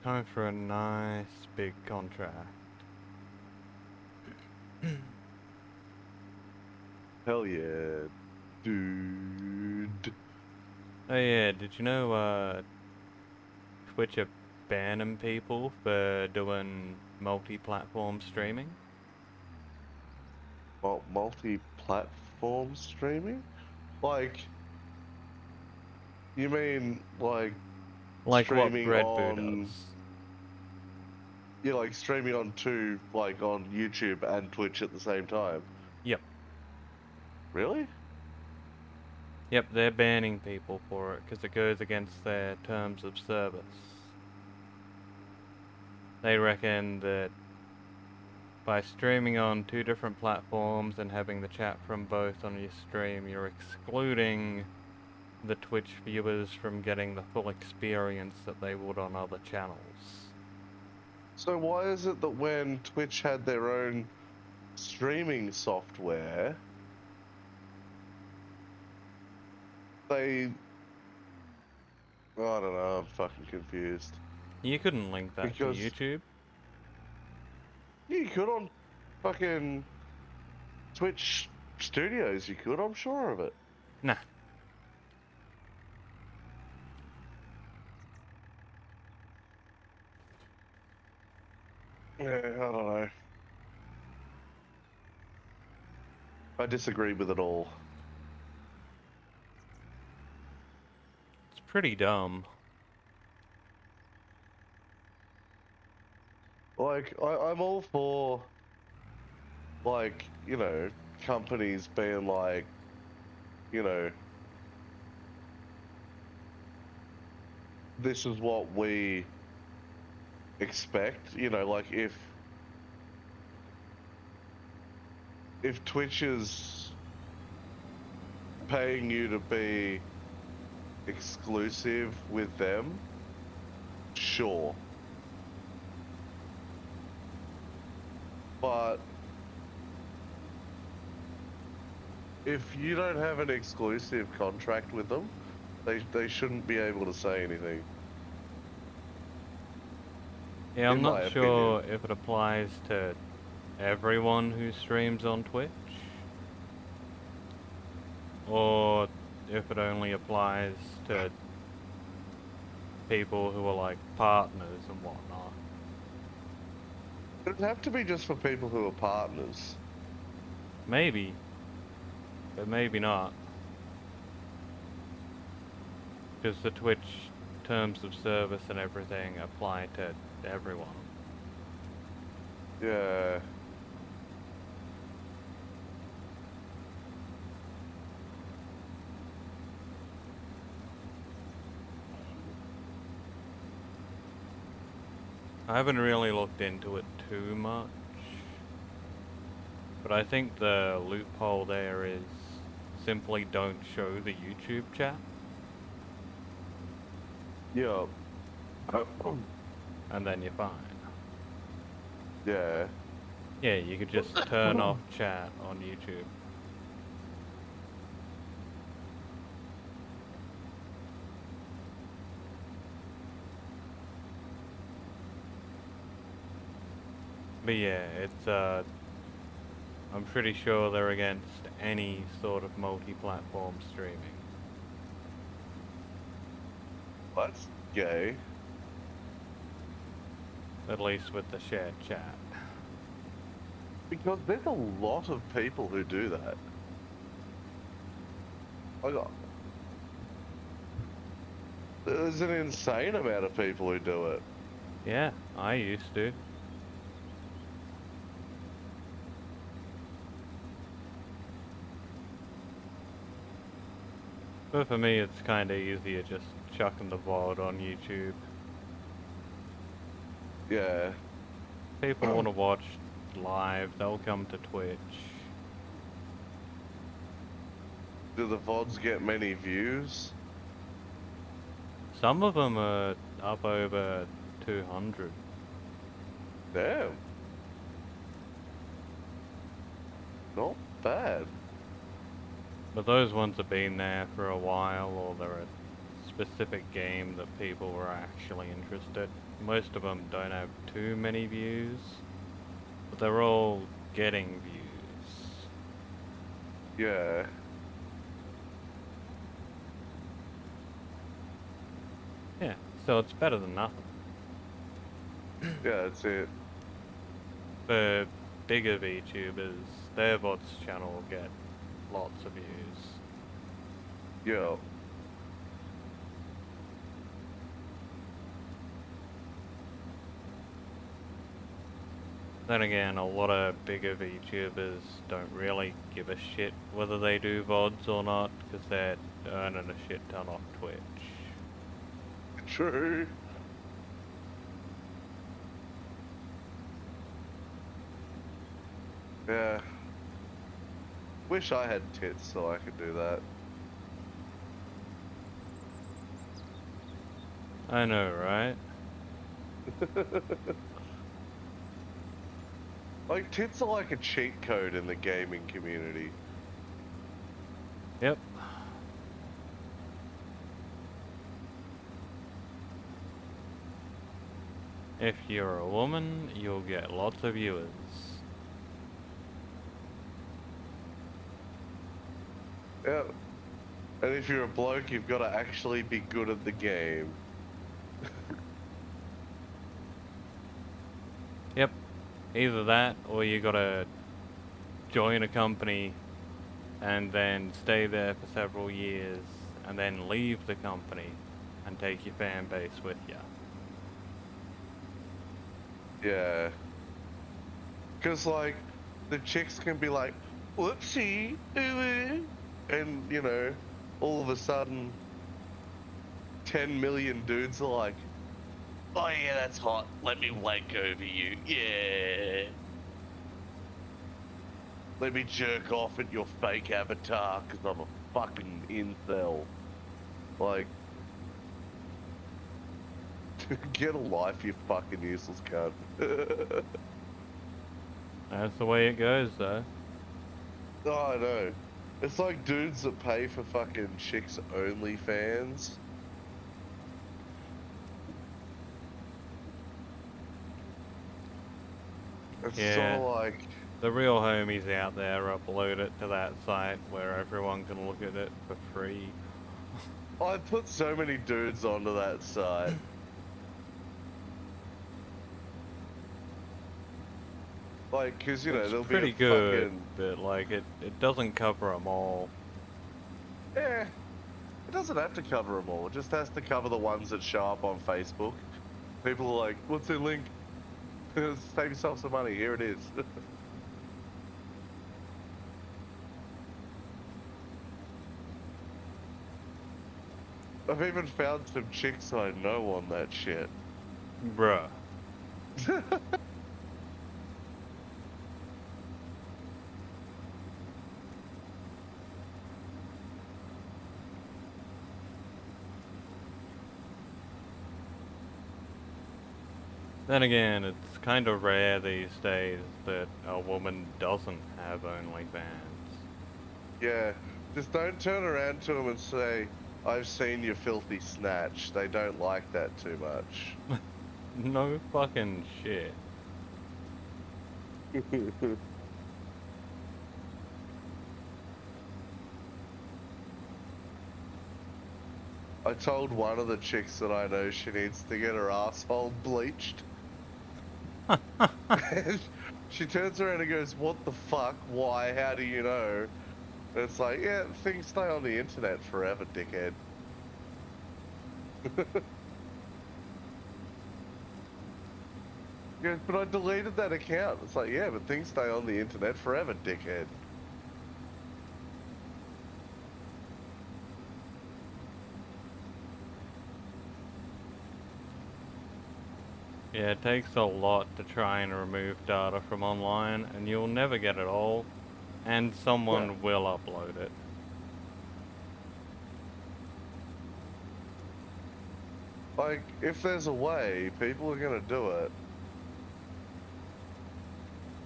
Time for a nice big contract. Hell yeah, dude. Oh yeah, did you know Twitch are banning people for doing multi-platform streaming? Multi-platform streaming? Like, you mean like Like what streaming Red Boo on, does. like streaming on two, like on YouTube and Twitch at the same time? Yep. Really? Yep, they're banning people for it because it goes against their terms of service. They reckon that by streaming on two different platforms and having the chat from both on your stream, you're excluding the Twitch viewers from getting the full experience that they would on other channels. So why is it that when Twitch had their own streaming software, they, I don't know, I'm fucking confused. You couldn't link that to Because YouTube. you could on fucking Twitch Studios, you could, I'm sure of it. Nah. Yeah, I don't know. I disagree with it all. It's pretty dumb. Like, I'm all for, like, companies being like, you know, this is what we expect. You know, like if Twitch is paying you to be exclusive with them, sure. But if you don't have an exclusive contract with them, they shouldn't be able to say anything. Yeah, I'm In my not sure if it applies to everyone who streams on Twitch, or if it only applies to people who are like partners and whatnot. It'd have to be just for people who are partners. Maybe, but maybe not. Because the Twitch terms of service and everything apply to everyone. Yeah. I haven't really looked into it too much, but I think the loophole there is simply don't show the YouTube chat, Yeah. and then you're fine. Yeah. Yeah, you could just turn off chat on YouTube. But yeah, it's I'm pretty sure they're against any sort of multi-platform streaming. That's gay. At least with the shared chat. Because there's a lot of people who do that. There's an insane amount of people who do it. Yeah, I used to. But for me, it's kind of easier just chucking the VOD on YouTube. Yeah. People want to watch live, they'll come to Twitch. Do the VODs get many views? Some of them are up over 200. Damn. Not bad. But those ones have been there for a while, or they're a specific game that people were actually interested. Most of them don't have too many views, but they're all getting views. Yeah. Yeah, so it's better than nothing. Yeah, that's it. For bigger VTubers, their VODs channel will get lots of views. Yeah. Then again, a lot of bigger VTubers don't really give a shit whether they do VODs or not, because they're earning a shit ton off Twitch. True. Yeah. Wish I had tits so I could do that. I know, right? Like, tits are like a cheat code in the gaming community. Yep. If you're a woman, you'll get lots of viewers. Yeah. And if you're a bloke, you've got to actually be good at the game. Yep. Either that, or you gotta join a company and then stay there for several years and then leave the company and take your fan base with you. Yeah. Because, like, the chicks can be like, whoopsie, and, you know, all of a sudden, 10 million dudes are like, Oh yeah, that's hot. Let me wank over you. Yeah. Let me jerk off at your fake avatar because I'm a fucking incel. Like, get a life, you fucking useless cunt. That's the way it goes, though. Oh, I know. It's like dudes that pay for fucking chicks only fans. It's sort Yeah. of like, The real homies out there upload it to that site where everyone can look at it for free. I put so many dudes onto that site. Like, cause you know, It's there'll be a pretty good, fucking, but like it doesn't cover them all. eh, it doesn't have to cover them all. It just has to cover the ones that show up on Facebook. People are like, what's their link? Save yourself some money. Here it is. I've even found some chicks I know on that shit. Bruh. Then again, it's kind of rare these days that a woman doesn't have OnlyFans. Yeah, just don't turn around to them and say, I've seen your filthy snatch. They don't like that too much. No fucking shit. I told one of the chicks that I know she needs to get her asshole bleached. And she turns around and goes, what the fuck? Why? How do you know? And it's like, yeah, things stay on the internet forever, dickhead. He goes, but I deleted that account. It's like, yeah, but things stay on the internet forever, dickhead. Yeah, it takes a lot to try and remove data from online, and you'll never get it all, and someone Yeah. will upload it. Like, if there's a way, people are gonna do it.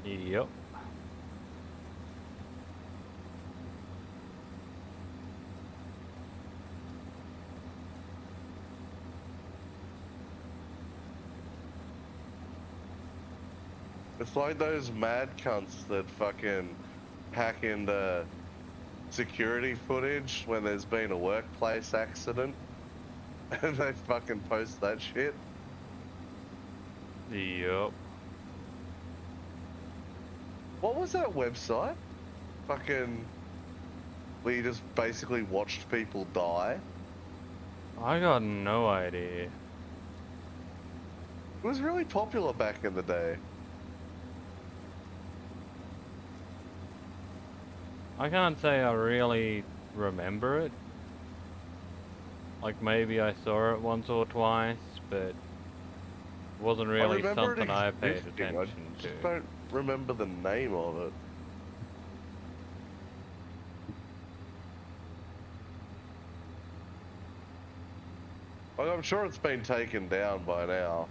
Yep. It's like those mad cunts that fucking hack into security footage when there's been a workplace accident and they fucking post that shit. Yep. What was that website? Fucking, where you just basically watched people die? I got no idea. It was really popular back in the day. I can't say I really remember it. Like, maybe I saw it once or twice, but it wasn't I really remember something I paid existing, attention I to. just don't remember the name of it. Like, I'm sure it's been taken down by now.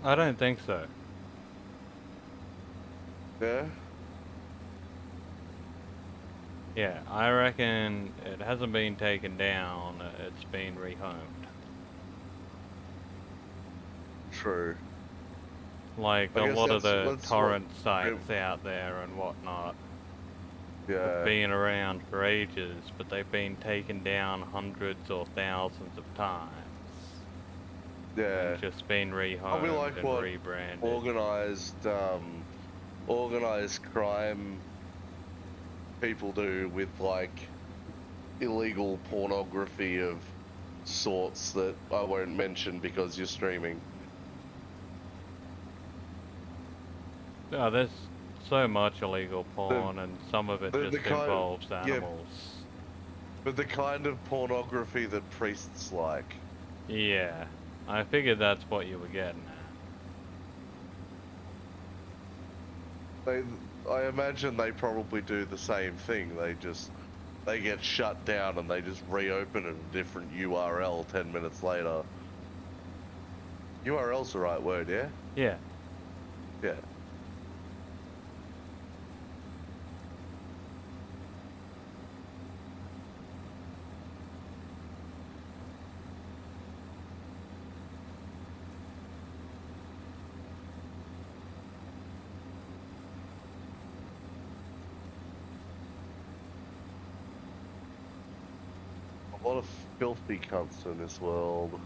I don't think so. Yeah? Yeah, I reckon it hasn't been taken down, it's been rehomed. True. Like, I a guess lot of the that's torrent what- sites out there and whatnot Yeah. have been around for ages, but they've been taken down hundreds or thousands of times. Yeah. And just been rehomed Probably like and what rebranded. organized crime people do with like illegal pornography of sorts that I won't mention because you're streaming. Oh, there's so much illegal The porn, and some of it the just kind, involves yeah, animals. but the kind of pornography that priests like. Yeah, I figured that's what you were getting at. They, I imagine they probably do the same thing. They get shut down and they just reopen at a different URL 10 minutes later. URL's the right word, yeah? Yeah. Yeah. A lot of filthy cunts in this world.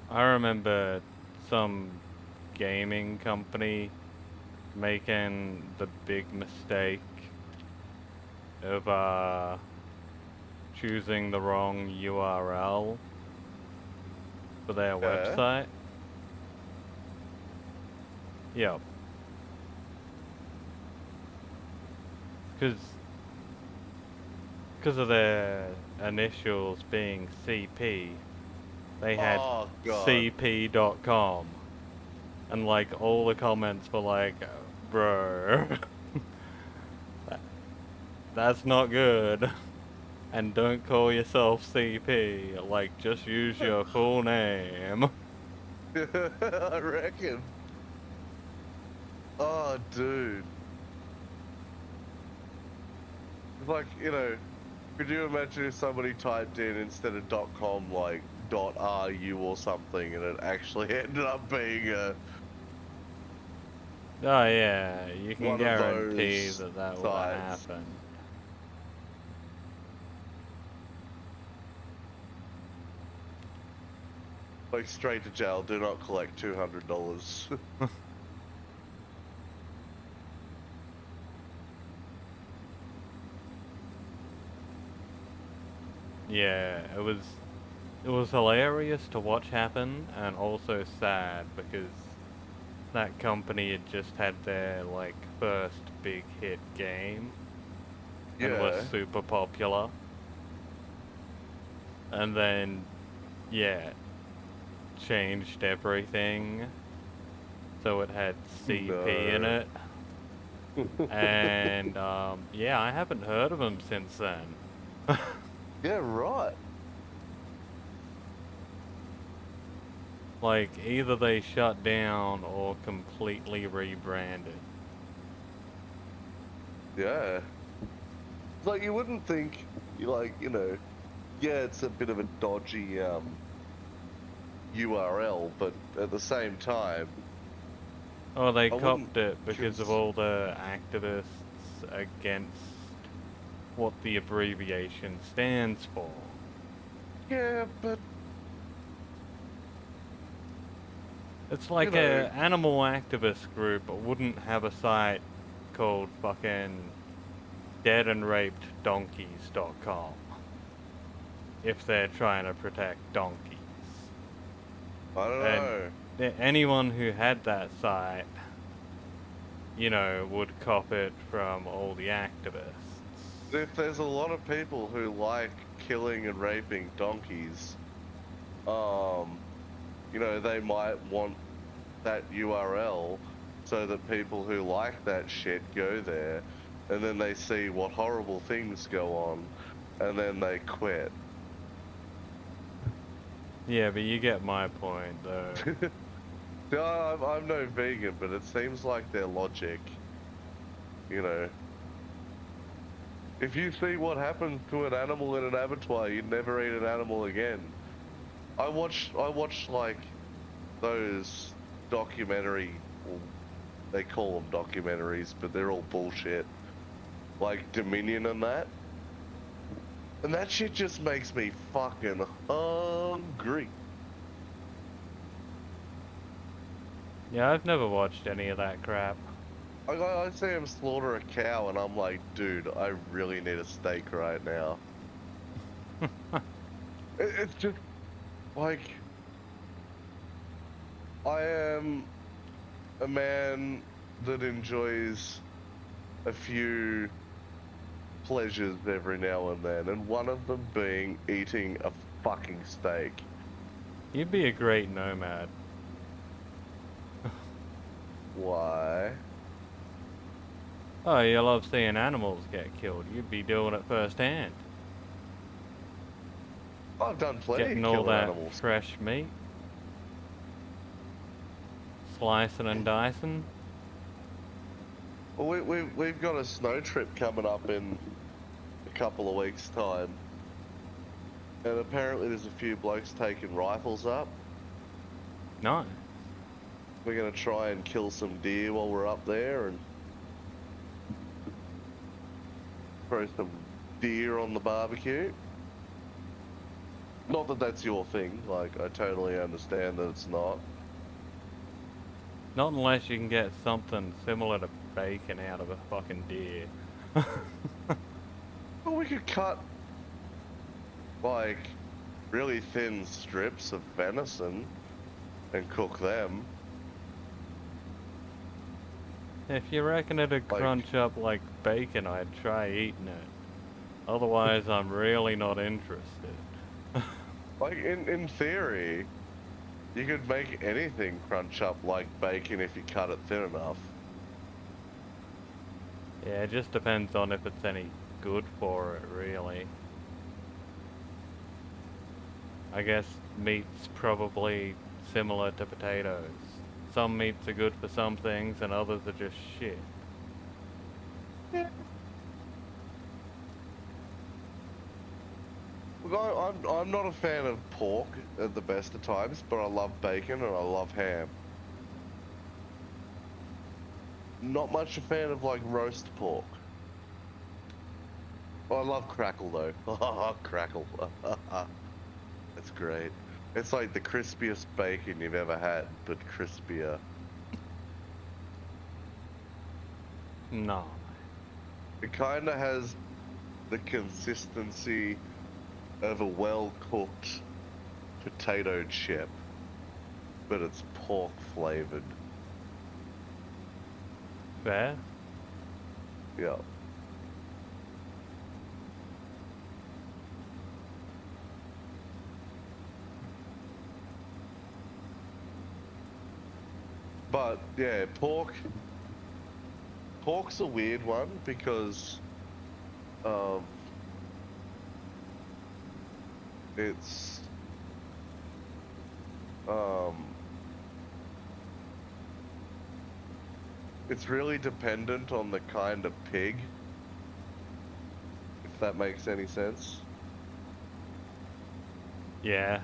I remember some gaming company making the big mistake of choosing the wrong URL for their Yeah. website. Yep. Because of their initials being CP, they had Oh, God. cp.com. And like all the comments were like, bro, that's not good. And don't call yourself CP. Like, just use your full name. I reckon. Oh, dude. Like, could you imagine if somebody typed in instead of .com like .ru or something and it actually ended up being Oh yeah, you can one of guarantee those that that would have sites? happened. Like straight to jail, do not collect $200. Yeah, it was hilarious to watch happen and also sad because that company had just had their like first big hit game and was Yeah. super popular. And then yeah, changed everything so it had CP in No. it. And yeah, I haven't heard of them since then. Yeah, right. Like either they shut down or completely rebranded. Yeah. It's like you wouldn't think yeah, it's a bit of a dodgy URL, but at the same time, Oh, they I wouldn't copped it because of cons- all the activists against what the abbreviation stands for. yeah, but It's you like know, a animal activist group wouldn't have a site called fucking deadandrapeddonkeys.com if they're trying to protect donkeys. I don't And know. anyone who had that site, you know, would cop it from all the activists. If there's a lot of people who like killing and raping donkeys, um, they might want that URL so that people who like that shit go there and then they see what horrible things go on and then they quit. Yeah, but you get my point, though. Yeah, I'm no vegan, but it seems like their logic, you know. If you see what happens to an animal in an abattoir, you'd never eat an animal again. I watch like those documentary, well, they call them documentaries, but they're all bullshit. Like Dominion and that. And that shit just makes me fucking hungry. Yeah, I've never watched any of that crap. I see him slaughter a cow and I'm like, dude, I really need a steak right now. It's just like I am a man that enjoys a few pleasures every now and then, and one of them being eating a fucking steak. You'd be a great nomad. Why? Oh, you love seeing animals get killed. You'd be doing it firsthand. I've done plenty Getting of all killing that animals. fresh meat. Slicing and dicing. Well, we've got a snow trip coming up in a couple of weeks' time, and apparently there's a few blokes taking rifles up. Nice. We're gonna try and kill some deer while we're up there and throw some deer on the barbecue. Not that that's your thing, like, I totally understand that it's not. Not unless you can get something similar to bacon out of a fucking deer. Well, we could cut, like, really thin strips of venison and cook them. If you reckon it'd Like- crunch up like bacon, I'd try eating it. Otherwise, I'm really not interested. Like, in theory, you could make anything crunch up like bacon if you cut it thin enough. Yeah, it just depends on if it's any good for it, really. I guess meat's probably similar to potatoes. Some meats are good for some things and others are just shit. Yeah. Look, I'm not a fan of pork at the best of times, but I love bacon and I love ham. Not much a fan of, like, roast pork. Oh, I love crackle though. Oh, crackle. That's great. It's like the crispiest bacon you've ever had, but crispier. No. It kind of has the consistency of a well-cooked potato chip, but it's pork flavored. Fair? Yeah. But yeah, pork's a weird one because it's it's really dependent on the kind of pig, if that makes any sense. Yeah.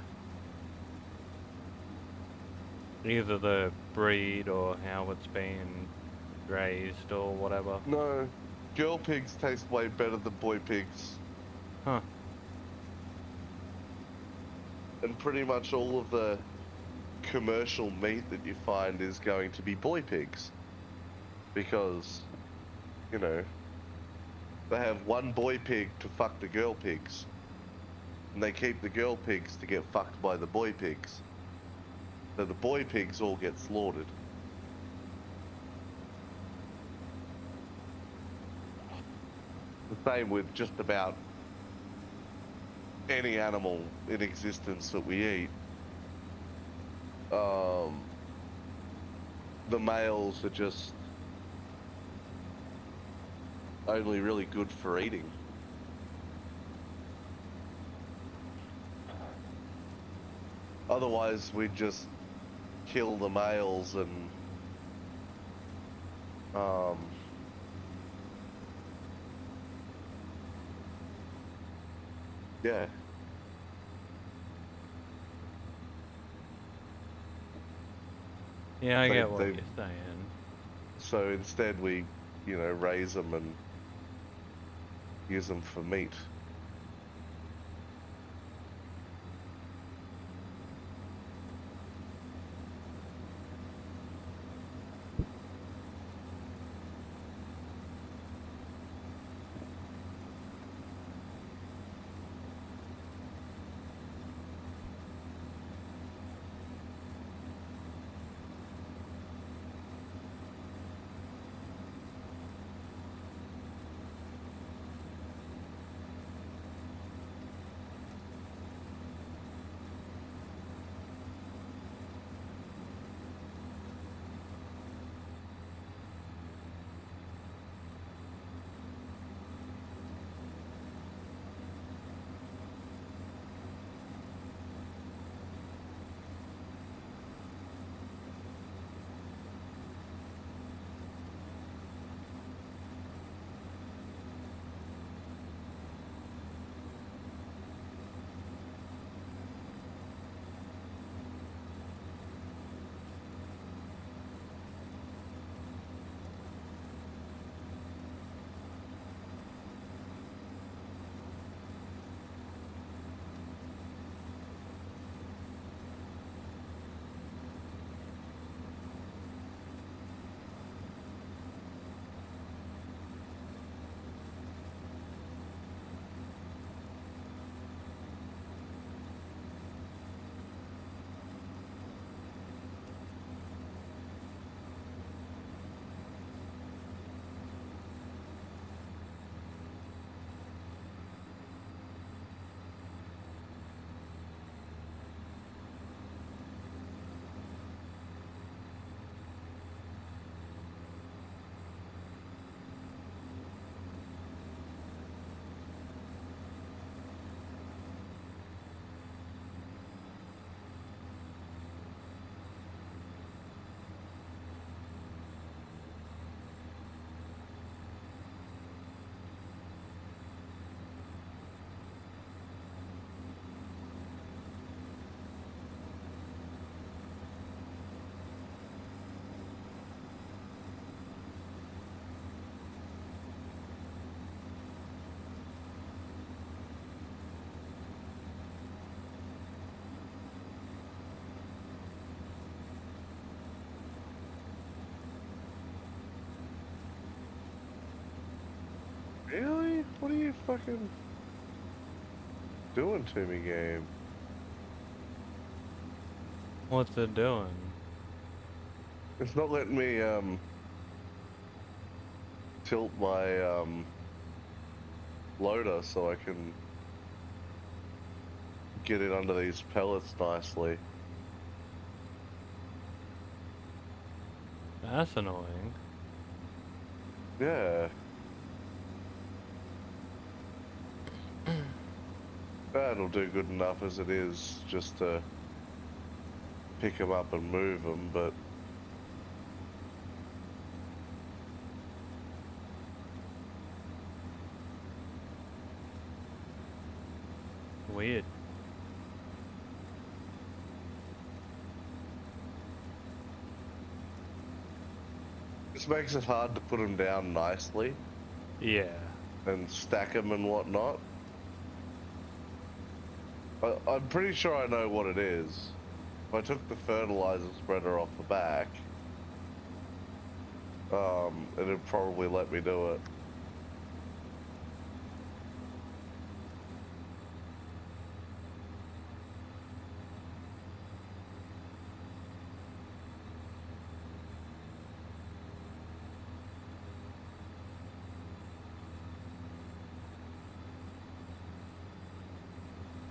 Either the breed or how it's been raised or whatever. No, girl pigs taste way better than boy pigs. Huh. And pretty much all of the commercial meat that you find is going to be boy pigs. Because, you know, they have one boy pig to fuck the girl pigs. And they keep the girl pigs to get fucked by the boy pigs. So the boy pigs all get slaughtered. The same with just about any animal in existence that we eat. The males are just only really good for eating. Otherwise, we'd just kill the males and yeah. Yeah, I They- get what they- you're saying. So instead we, you know, raise them and use them for meat. Really? What are you fucking doing to me, game? What's it doing? It's not letting me tilt my loader so I can get it under these pellets nicely. That's annoying. Yeah. That'll do good enough as it is, just to pick them up and move them, but Weird. this makes it hard to put them down nicely Yeah. and stack them and whatnot. I'm pretty sure I know what it is. If I took the fertilizer spreader off the back, it'd probably let me do it.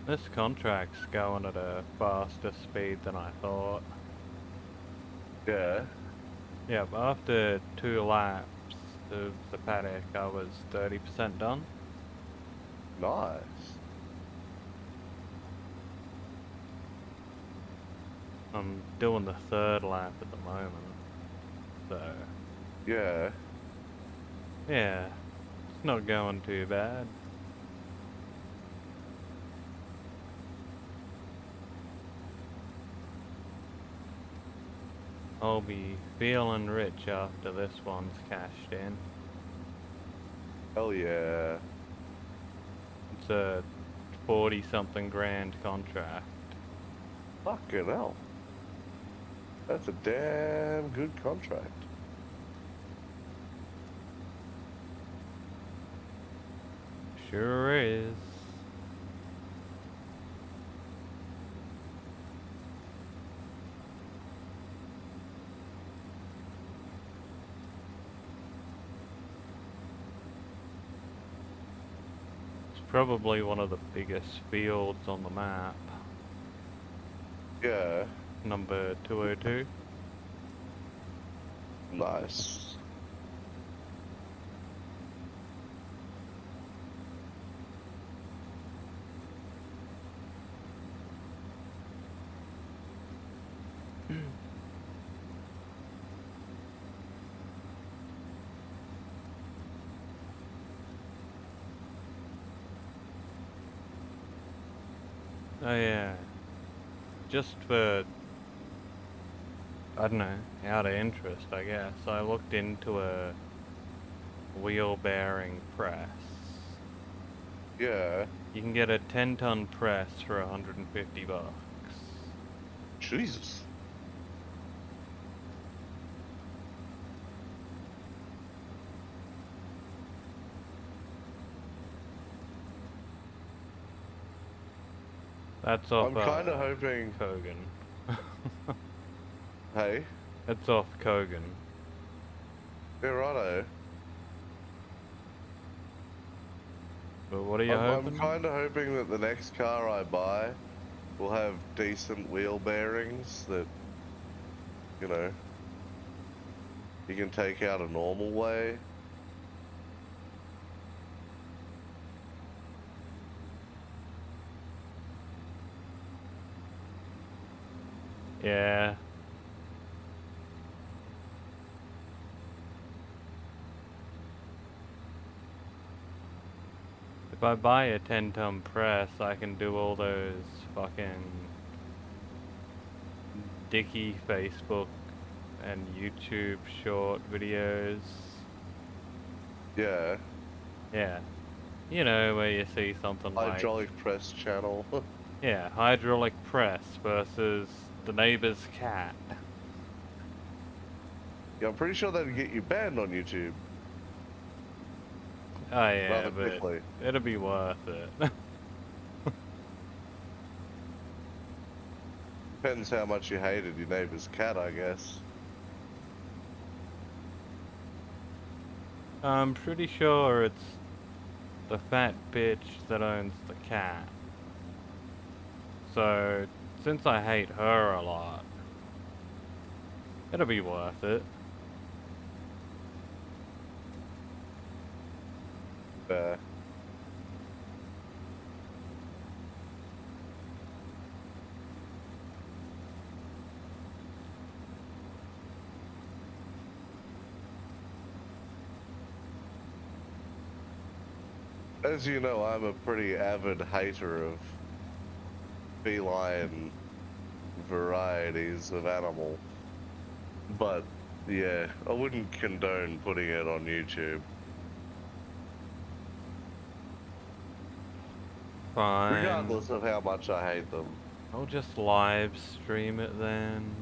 This contract's going at a faster speed than I thought. Yeah. Yep, after 2 laps of the paddock, I was 30% done. Nice. I'm doing the 3rd lap at the moment. So, Yeah. yeah, it's not going too bad. I'll be feeling rich after this one's cashed in. Hell yeah. It's a 40-something grand contract. Fucking hell. That's a damn good contract. Sure is. It's probably one of the biggest fields on the map. Yeah. Number 202. Nice. Oh yeah. Just for, I don't know, out of interest, I guess, I looked into a wheel bearing press. Yeah. You can get a 10-ton press for $150. Jesus. That's off I'm kind of hoping. Kogan. Hey. That's off Kogan. Yeah, righto. But what are you I'm hoping? kind of hoping that the next car I buy will have decent wheel bearings that, you know, you can take out a normal way. Yeah. If I buy a 10-ton press, I can do all those fucking dicky Facebook and YouTube short videos. Yeah. Yeah. You know, where you see something like... Hydraulic press channel. Yeah, hydraulic press versus the neighbor's cat. Yeah, I'm pretty sure that'd get you banned on YouTube. Oh yeah, rather but quickly. it'll be worth it. Depends how much you hated your neighbor's cat, I guess. I'm pretty sure it's the fat bitch that owns the cat. So, since I hate her a lot, it'll be worth it. Uh, as you know, I'm a pretty avid hater of feline varieties of animal. But yeah, I wouldn't condone putting it on YouTube. Fine. Regardless of how much I hate them. I'll just live stream it then.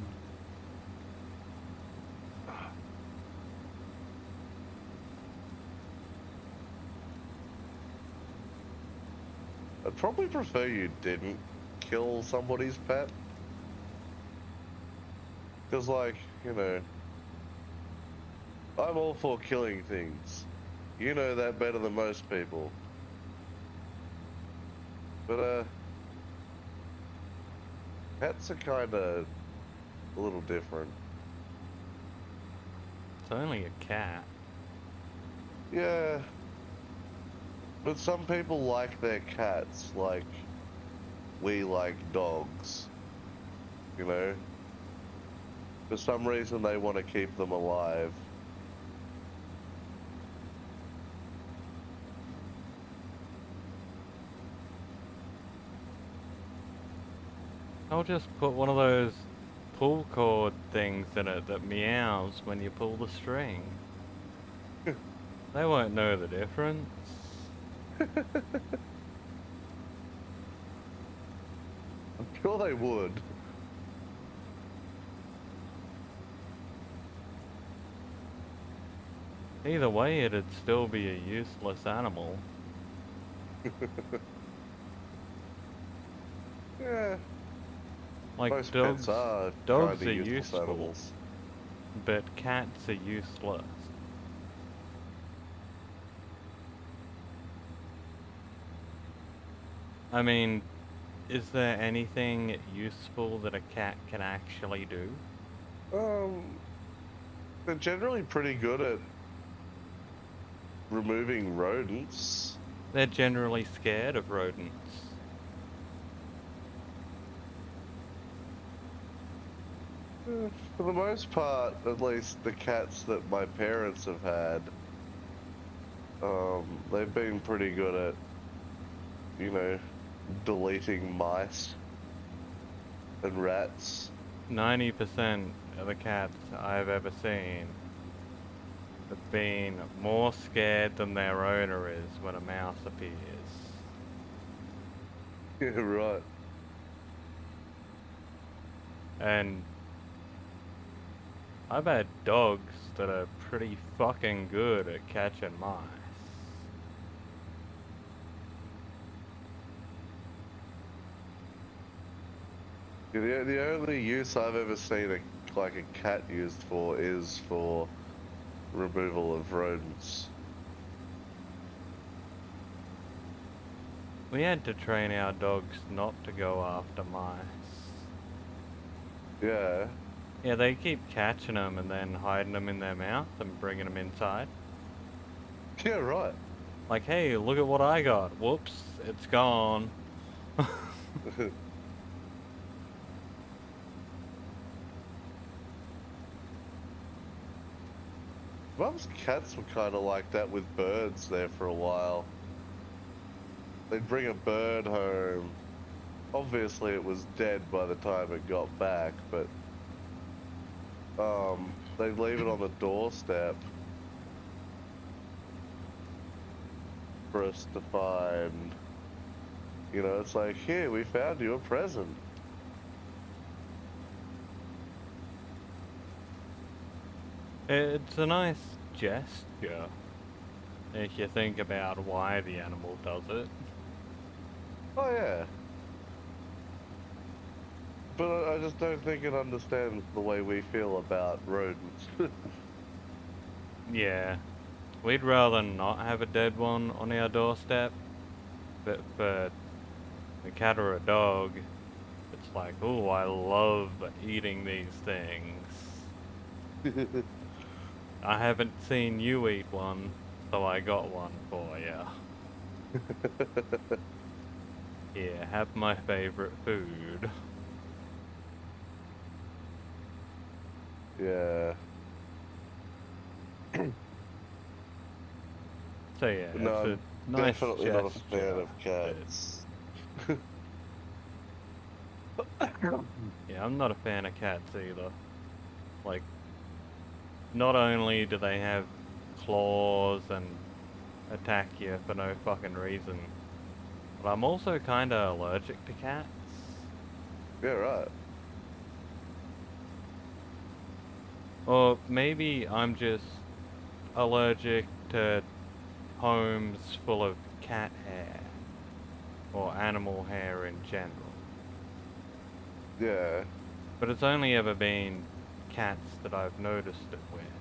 I'd probably prefer you didn't kill somebody's pet. Because, like, you know, I'm all for killing things. You know that better than most people. But, pets are kinda a little different. It's only a cat. Yeah. But some people like their cats like we like dogs. You know? For some reason they want to keep them alive. I'll just put one of those pull cord things in it that meows when you pull the string. They won't know the difference. I'm sure they would. Either way, it'd still be a useless animal. Yeah. Like Most dogs, pets are dogs kinda are useless useful, animals. but cats are useless. I mean, is there anything useful that a cat can actually do? They're generally pretty good at removing rodents. They're generally scared of rodents. For the most part, at least the cats that my parents have had, they've been pretty good at, you know, deleting mice and rats. 90% of the cats I've ever seen have been more scared than their owner is when a mouse appears. Yeah, right. And I've had dogs that are pretty fucking good at catching mice. Yeah, the only use I've ever seen like a cat used for is for removal of rodents. We had to train our dogs not to go after mice. Yeah. Yeah, they keep catching them and then hiding them in their mouth and bringing them inside. Yeah, right. Like, hey, look at what I got. Whoops, it's gone. Mum's cats were kind of like that with birds there for a while. They'd bring a bird home. Obviously, it was dead by the time it got back, but they'd leave it on the doorstep for us to find. You know, it's like, here, we found you a present. It's a nice gesture. if you think about why the animal does it. Oh yeah. But I just don't think it understands the way we feel about rodents. Yeah, we'd rather not have a dead one on our doorstep, but for a cat or a dog, it's like, oh, I love eating these things. I haven't seen you eat one, so I got one for you. Yeah, have my favorite food. Yeah. So yeah, No, it's I'm a nice definitely not a fan gesture, of but cats. yeah, I'm not a fan of cats either. Like, not only do they have claws and attack you for no fucking reason, but I'm also kinda allergic to cats. Yeah, right. Or maybe I'm just allergic to homes full of cat hair, or animal hair in general. Yeah. But it's only ever been cats that I've noticed it with.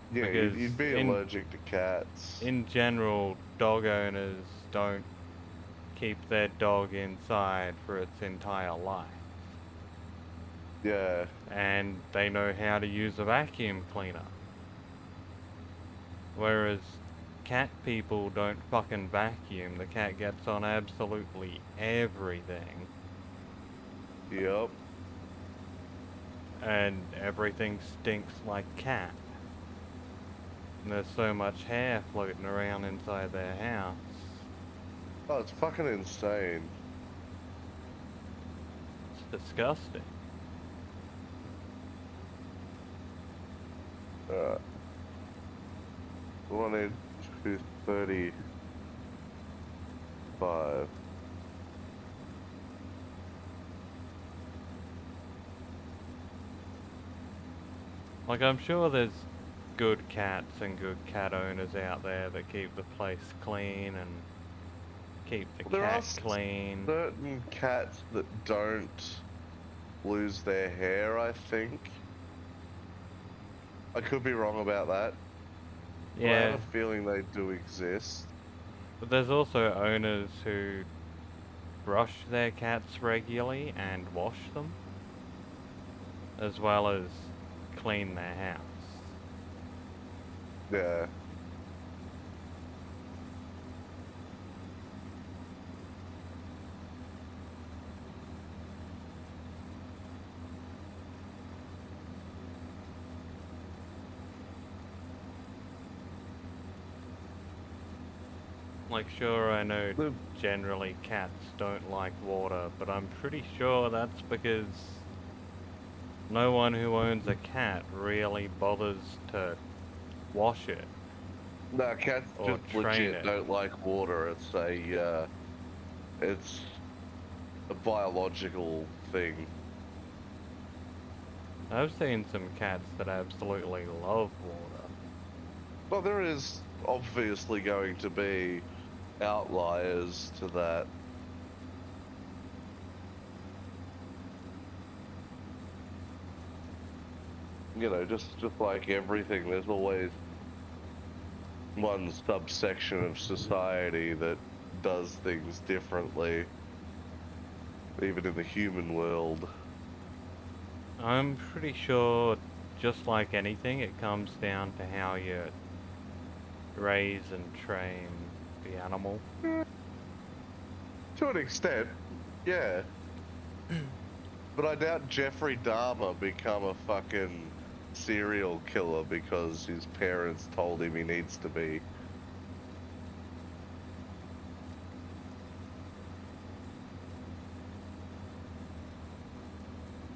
Yeah, Because you'd be allergic to cats. in general, dog owners don't keep their dog inside for its entire life. Yeah. And they know how to use a vacuum cleaner. Whereas cat people don't fucking vacuum. The cat gets on absolutely everything. Yep. And everything stinks like cat. And there's so much hair floating around inside their house. Oh, it's fucking insane. It's disgusting. Alright. One inch to 35. Like, I'm sure there's good cats and good cat owners out there that keep the place clean and keep the There are cat clean. certain cats that don't lose their hair, I think. I could be wrong about that. But I Yeah, have a feeling they do exist. but there's also owners who brush their cats regularly and wash them, as well as clean their house. Yeah. Like, sure, I know The- generally cats don't like water, but I'm pretty sure that's because no one who owns a cat really bothers to wash it No, cats or just train legit it. don't like water. It's a biological thing. I've seen some cats that absolutely love water. Well, there is obviously going to be outliers to that. You know, just like everything, there's always one subsection of society that does things differently, even in the human world. I'm pretty sure, just like anything, it comes down to how you raise and train the animal. To an extent, yeah. But I doubt Jeffrey Dahmer become a fucking serial killer because his parents told him he needs to be.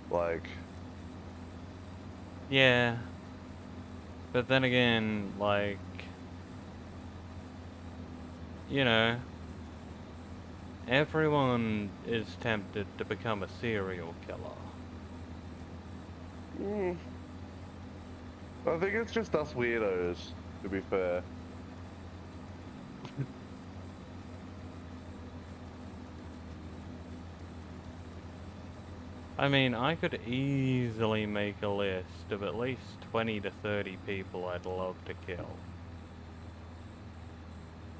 Like, Yeah, but then again, like, you know, everyone is tempted to become a serial killer. I think it's just us weirdos, to be fair. I mean, I could easily make a list of at least 20 to 30 people I'd love to kill.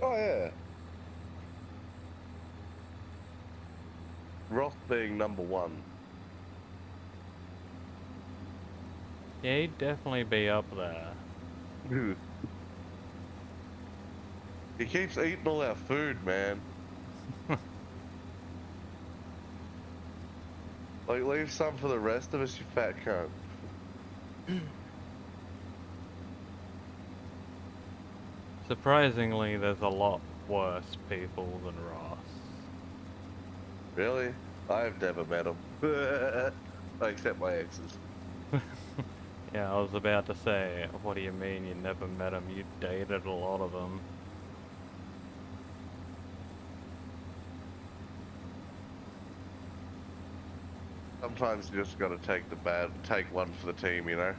Oh yeah. Roth being number one. Yeah, he'd definitely be up there. He keeps eating all our food, man. Like, leave some for the rest of us, you fat cunt. Surprisingly, there's a lot worse people than Ross. Really? I've never met him. Except my exes. Yeah, I was about to say, what do you mean you never met him? You dated a lot of them. Sometimes you just gotta take one for the team, you know?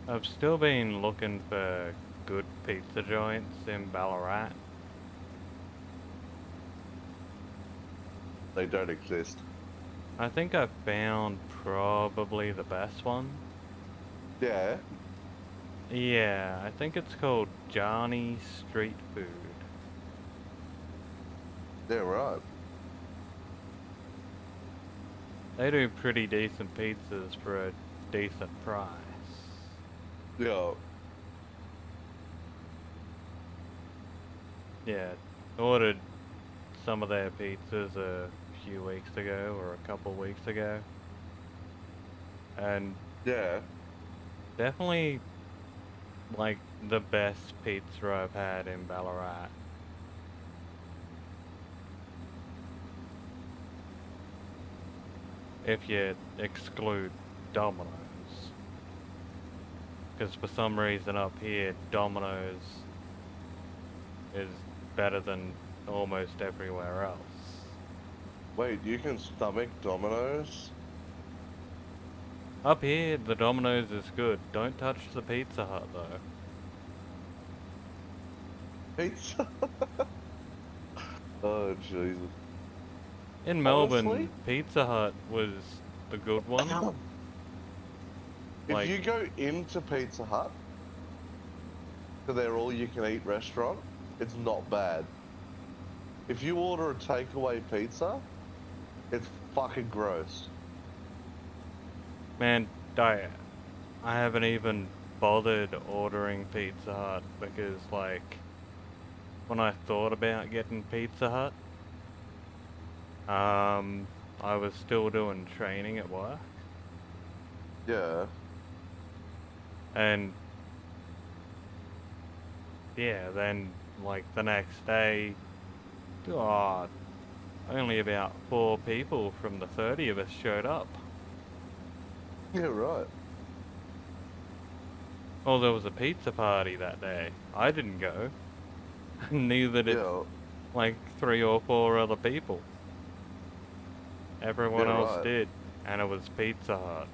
I've still been looking for good pizza joints in Ballarat. They don't exist. I think I found probably the best one. Yeah. Yeah, I think it's called Johnny Street Food. Yeah, right. They do pretty decent pizzas for a decent price. Yeah. Yeah, ordered some of their pizzas a few weeks ago or a couple weeks ago. And Yeah. definitely like the best pizza I've had in Ballarat. If you exclude Domino's. Because for some reason up here, Domino's is better than almost everywhere else. Wait, you can stomach Domino's? Up here, the Domino's is good. Don't touch the Pizza Hut though. Pizza? Oh, Jesus. In Melbourne, Pizza Hut was the good one. If Like, you go into Pizza Hut, to their all-you-can-eat restaurant, it's not bad. If you order a takeaway pizza, it's fucking gross. man, I haven't even bothered ordering Pizza Hut because, like, when I thought about getting Pizza Hut, I was still doing training at work, Yeah. and yeah, then like the next day, oh, only about 4 people from the 30 of us showed up. Yeah, right. Well, there was a pizza party that day. I didn't go. Neither did Yeah. like 3 or 4 other people. Everyone Yeah, else right. did, and it was Pizza Hut.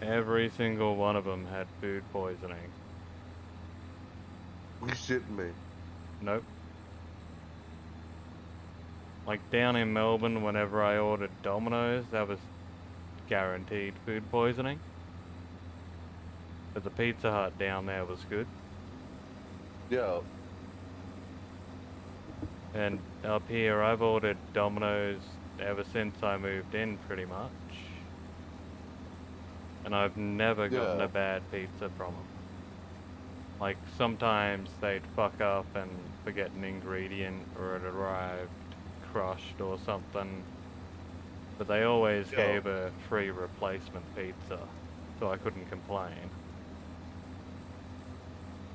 Every single one of them had food poisoning. You shitting me? Nope. Like down in Melbourne, whenever I ordered Domino's, that was guaranteed food poisoning. But the Pizza Hut down there was good. Yeah. And up here, I've ordered Domino's ever since I moved in, pretty much. And I've never gotten Yeah. a bad pizza from them. Like, sometimes they'd fuck up and forget an ingredient, or it arrived crushed or something. But they always Yeah. gave a free replacement pizza, so I couldn't complain.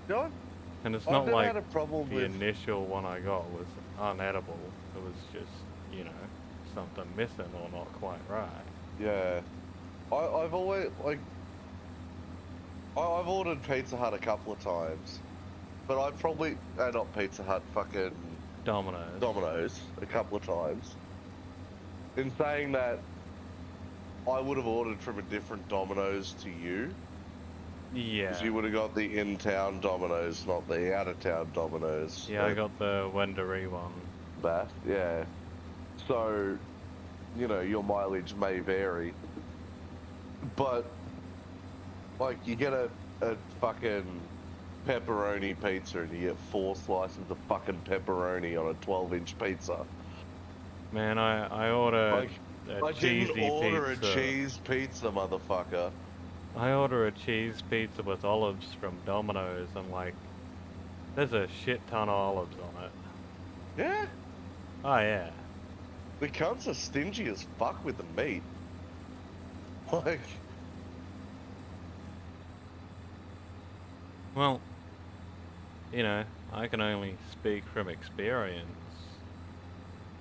God, And it's I've not never like had a problem the with. initial one I got was unedible. It was just, you know, something missing or not quite right. Yeah, I've always like I've ordered Pizza Hut a couple of times, but I've probably not Pizza Hut, fucking Domino's. Domino's a couple of times. In saying that, I would have ordered from a different Domino's to you, because Yeah. you would have got the in-town Domino's, not the out-of-town Domino's. Yeah, I got the Wendouree one. that. Yeah. So, you know, your mileage may vary, but like you get a fucking pepperoni pizza and you get 4 slices of fucking pepperoni on a 12-inch pizza. Man, I ordered Like, a I cheesy didn't order pizza. a cheese pizza, motherfucker. I order a cheese pizza with olives from Domino's. I'm like, there's a shit ton of olives on it. Yeah, Oh yeah. the cunts are stingy as fuck with the meat. Like, Well, you know, I can only speak from experience.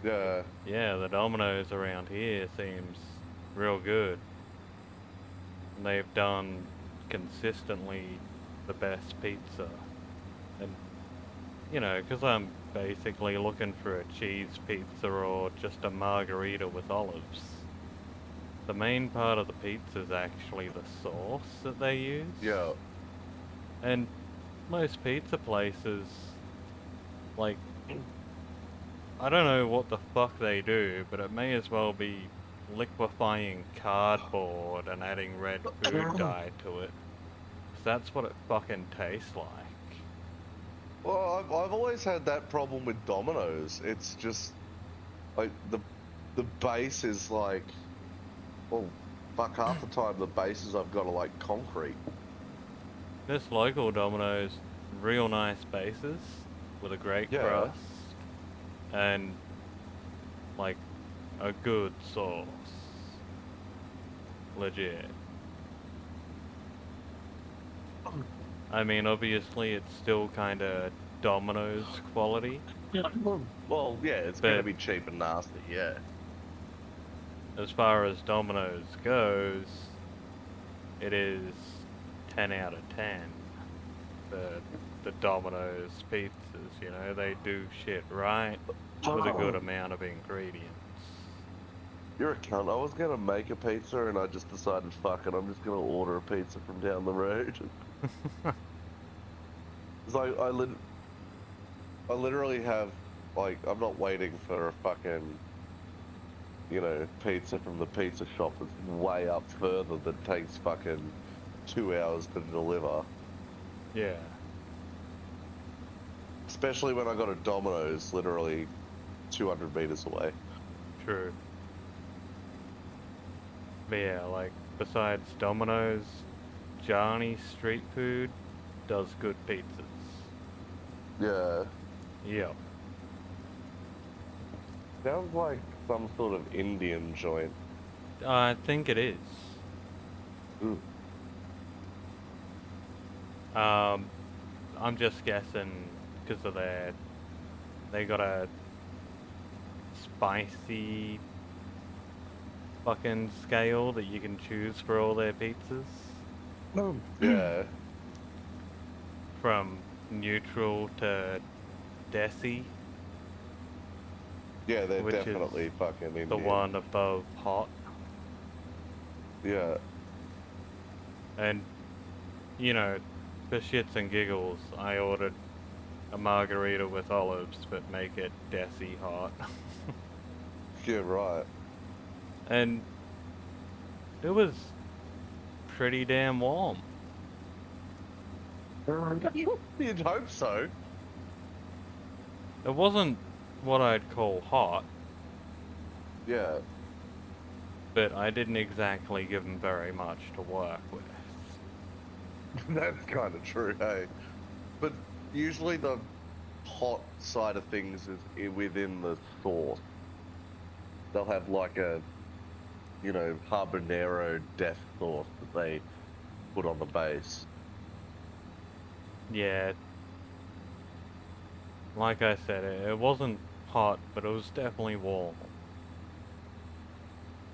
yeah, Yeah, the Domino's around here seems real good. And they've done consistently the best pizza. And, you know, because I'm basically looking for a cheese pizza or just a margarita with olives. The main part of the pizza is actually the sauce that they use. yeah. And most pizza places, like, I don't know what the fuck they do, but it may as well be liquefying cardboard and adding red food dye to it. 'Cause that's what it fucking tastes like. Well, I've always had that problem with Domino's. It's just like the base is like, well, fuck, half the time the bases I've got are like concrete. This local Domino's, real nice bases with a great Yeah. crust and like a good sauce. Legit. I mean, obviously it's still kind of Domino's quality. Well, yeah, it's gonna be cheap and nasty. Yeah. As far as Domino's goes, it is 10 out of 10. The Domino's pizzas, you know, they do shit right with a good amount of ingredients. You're a cunt. I was gonna make a pizza and I just decided, fuck it, I'm just gonna order a pizza from down the road. It's like I literally have, like, I'm not waiting for a fucking, you know, pizza from the pizza shop that's way up further that takes fucking 2 hours to deliver. Yeah. Especially when I got a Domino's literally 200 meters away. True. But yeah, like, besides Domino's, Johnny Street Food does good pizzas. Yeah. Yep. Sounds like some sort of Indian joint. I think it is. Ooh. I'm just guessing because of they got a spicy fucking scale that you can choose for all their pizzas. Yeah. From neutral to desi, Yeah, they're which is definitely fucking Indian. the one above hot. Yeah. And, you know, for shits and giggles, I ordered a margarita with olives, but make it desi hot. Yeah, right. And it was pretty damn warm. You'd hope so. It wasn't what I'd call hot, Yeah. but I didn't exactly give them very much to work with. That's kind of true, hey. But usually the hot side of things is within the sauce. They'll have like a, you know, habanero death sauce that they put on the base. Yeah, like I said, it wasn't hot, but it was definitely warm.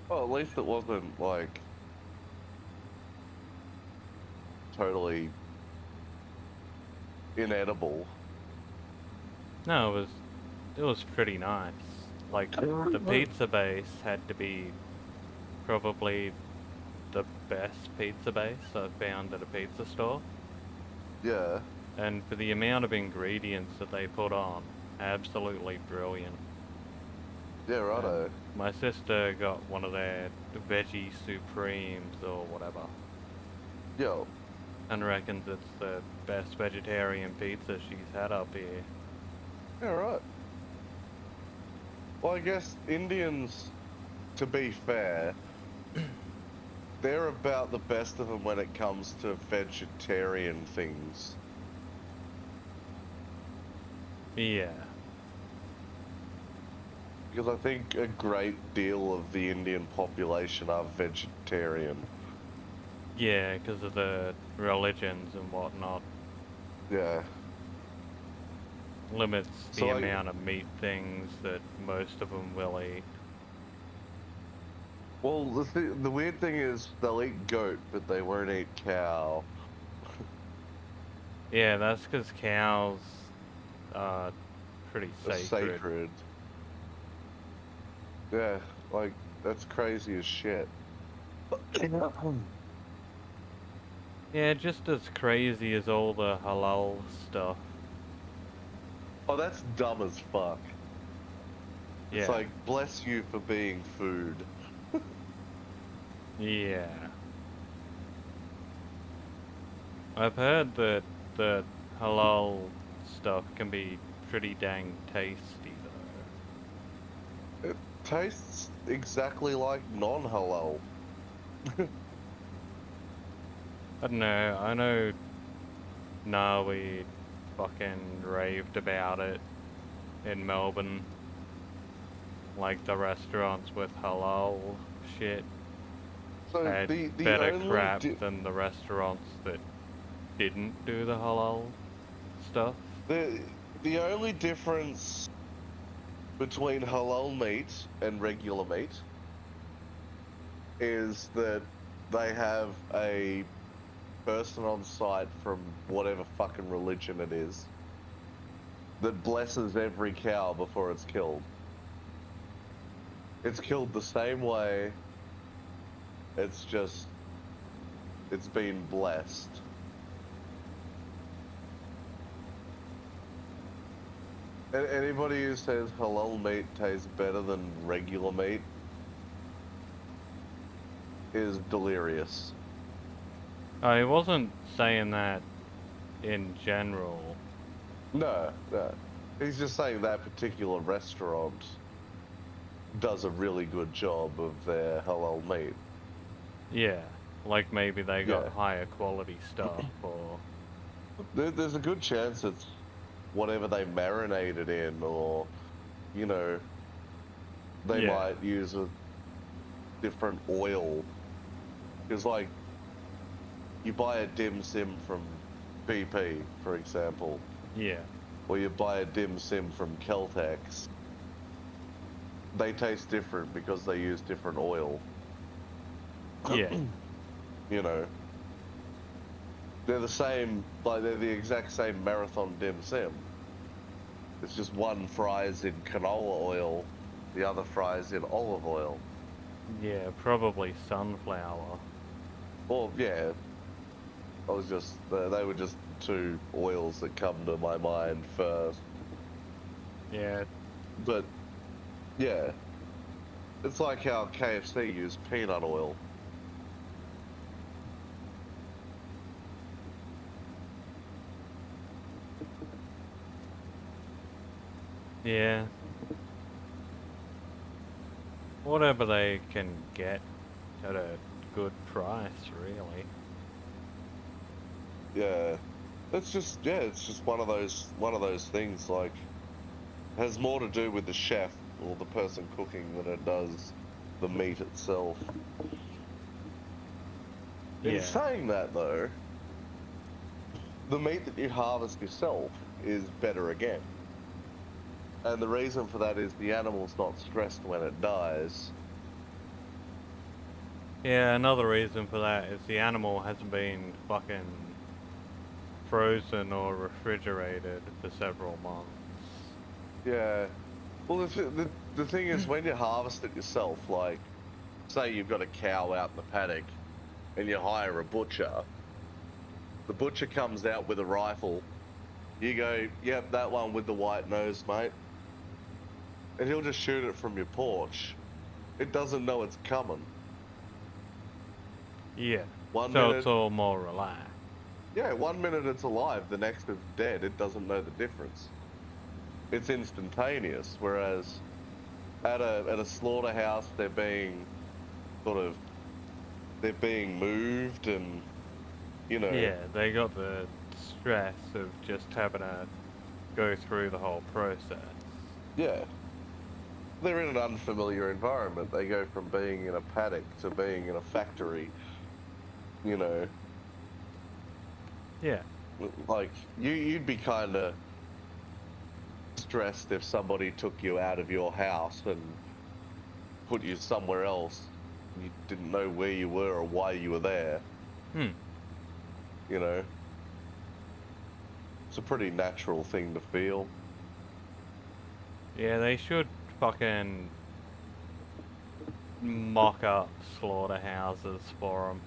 Well, at least it wasn't like totally inedible. No, it was pretty nice. Like the pizza base had to be probably the best pizza base I've found at a pizza store. Yeah, And for the amount of ingredients that they put on, absolutely brilliant. yeah, And righto. my sister got one of their veggie supremes or whatever, Yo, and reckons it's the best vegetarian pizza she's had up here. yeah, right. Well, I guess Indians, to be fair, they're about the best of them when it comes to vegetarian things. Yeah. Because I think a great deal of the Indian population are vegetarian. Yeah, because of the religions and whatnot. Yeah. Limits So the like, amount of meat things that most of them will eat. well, the weird thing is they'll eat goat, but they won't eat cow. Yeah, that's because cows are pretty It's sacred. sacred. Yeah, like that's crazy as shit. Yeah, just as crazy as all the halal stuff. Oh, that's dumb as fuck. It's Yeah. like, bless you for being food. Yeah. I've heard that the halal stuff can be pretty dang tasty though. It tastes exactly like non-halal. I don't know, I know Nawi fucking raved about it in Melbourne. Like the restaurants with halal shit So had the better only crap than the restaurants that didn't do the halal stuff. the the only difference between halal meat and regular meat is that they have a person on site from whatever fucking religion it is that blesses every cow before it's killed. It's killed the same way. It's just, it's been blessed. And anybody who says halal meat tastes better than regular meat is delirious. I wasn't saying that in general. No, no. He's just saying that particular restaurant does a really good job of their halal meat. Yeah, like maybe they got Yeah. higher quality stuff or There's a good chance it's whatever they marinate it in, or, you know, they yeah, might use a different oil. Because, like, you buy a dim sim from BP, for example, yeah, or you buy a dim sim from Celtex, they taste different because they use different oil. yeah, You know, they're the same, like, they're the exact same marathon dim sim. It's just one fries in canola oil, the other fries in olive oil. yeah, probably sunflower. Well, yeah, I was just, they were just two oils that come to my mind first. Yeah, But, yeah, it's like how KFC use peanut oil. yeah. Whatever they can get at a good price, really. Yeah, it's just one of those things. Like, has more to do with the chef or the person cooking than it does the meat itself. In Yeah, saying that, though, the meat that you harvest yourself is better again. And the reason for that is the animal's not stressed when it dies. Yeah, another reason for that is the animal hasn't been fucking frozen or refrigerated for several months. Yeah. Well, the thing is, when you harvest it yourself, like, say you've got a cow out in the paddock and you hire a butcher, the butcher comes out with a rifle. You go, yep, that one with the white nose, mate. And he'll just shoot it from your porch. It doesn't know it's coming. Yeah. One So it's minute, all more relaxed. yeah, 1 minute it's alive, the next it's dead. It doesn't know the difference. It's instantaneous. Whereas at a slaughterhouse, they're being moved, and Yeah, they got the stress of just having to go through the whole process. yeah, they're in an unfamiliar environment. They go from being in a paddock to being in a factory. You know, Yeah. like you'd be kind of stressed if somebody took you out of your house and put you somewhere else. You didn't know where you were or why you were there. Hmm. You know, it's a pretty natural thing to feel. Yeah, they should fucking mock up slaughterhouses for them,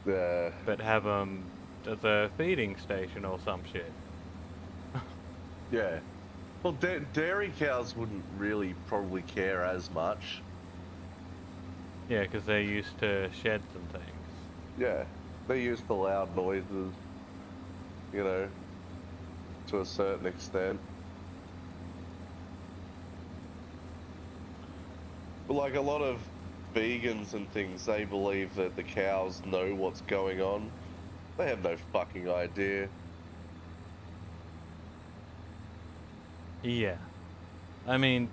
Yeah. but have them as a feeding station or some shit. Yeah. Well, dairy cows wouldn't really probably care as much. Yeah, because they're used to sheds and things. Yeah. They use the loud noises, you know, to a certain extent. But like a lot of vegans and things, they believe that the cows know what's going on. They have no fucking idea. Yeah. I mean,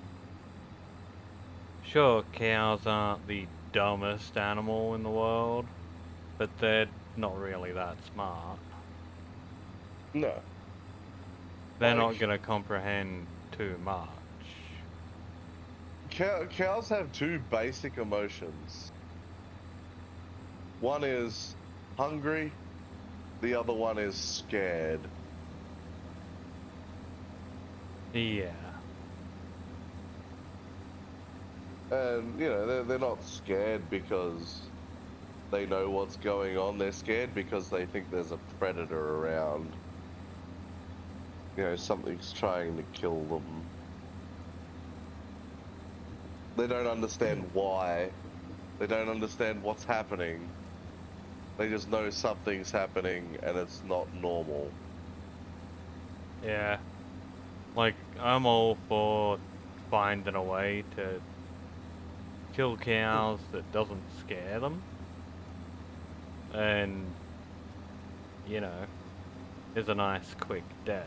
sure, cows aren't the dumbest animal in the world, but they're not really that smart. No. They're Like, not gonna comprehend too much. cows have two basic emotions. One is hungry, the other one is scared. Yeah. And, you know, they're not scared because they know what's going on. They're scared because they think there's a predator around. You know, something's trying to kill them. They don't understand why. They don't understand what's happening. They just know something's happening and it's not normal. Yeah. Like, I'm all for finding a way to kill cows that doesn't scare them. And, you know, is a nice quick death.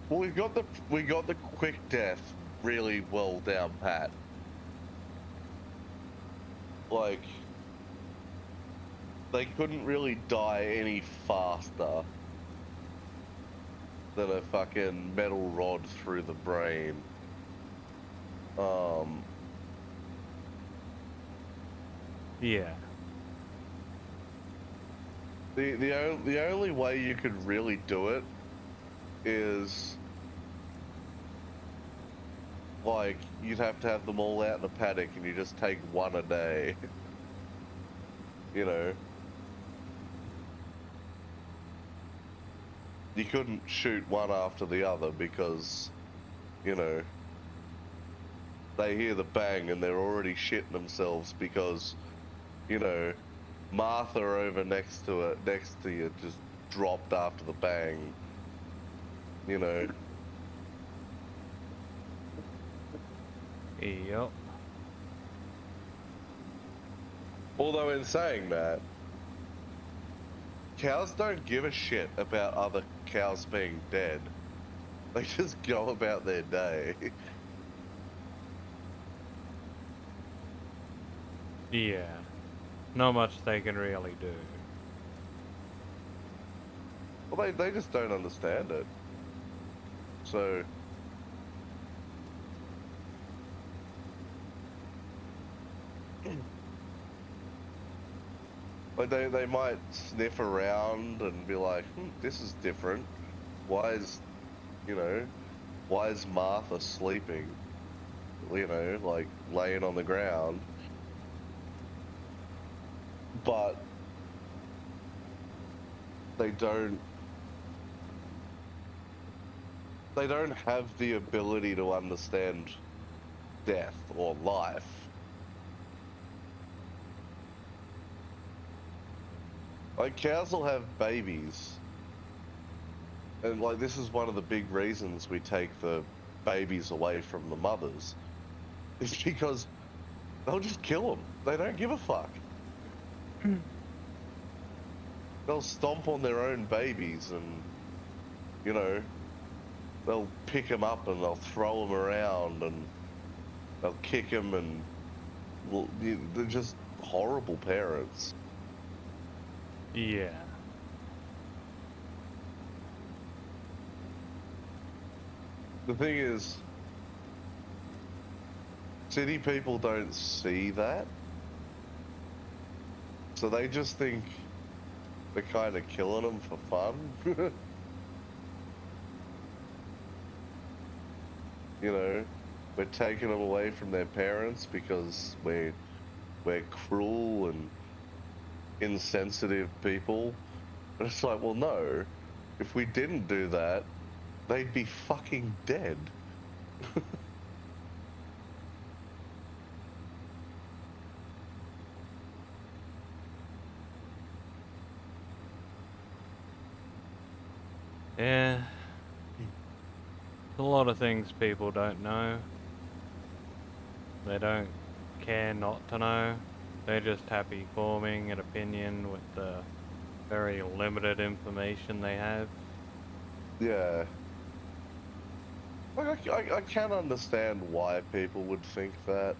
Well, we got the quick death really well down pat. Like, they couldn't really die any faster than a fucking metal rod through the brain. Yeah. The only way you could really do it is like you'd have to have them all out in a paddock and you just take one a day. You know. You couldn't shoot one after the other because, you know, they hear the bang and they're already shitting themselves because, you know, Martha over next to you just dropped after the bang. You know. Yep. Although in saying that, cows don't give a shit about other cows being dead. They just go about their day. Yeah. Not much they can really do. Well, they just don't understand it. So, like they might sniff around and be like, this is different. Why is, you know, why is Martha sleeping? You know, like laying on the ground. But they don't have the ability to understand death or life. Like cows will have babies, and like this is one of the big reasons we take the babies away from the mothers, is because they'll just kill them. They don't give a fuck. They'll stomp on their own babies, and you know, they'll pick them up and they'll throw them around and they'll kick them, and well, they're just horrible parents. Yeah. The thing is, city people don't see that, so they just think they're kind of killing them for fun. You know, we're taking them away from their parents because we're cruel and insensitive people. And it's like, well, no. If we didn't do that, they'd be fucking dead. Yeah. A lot of things people don't know. They don't care not to know. They're just happy forming an opinion with the very limited information they have. Yeah. Like, I can understand why people would think that,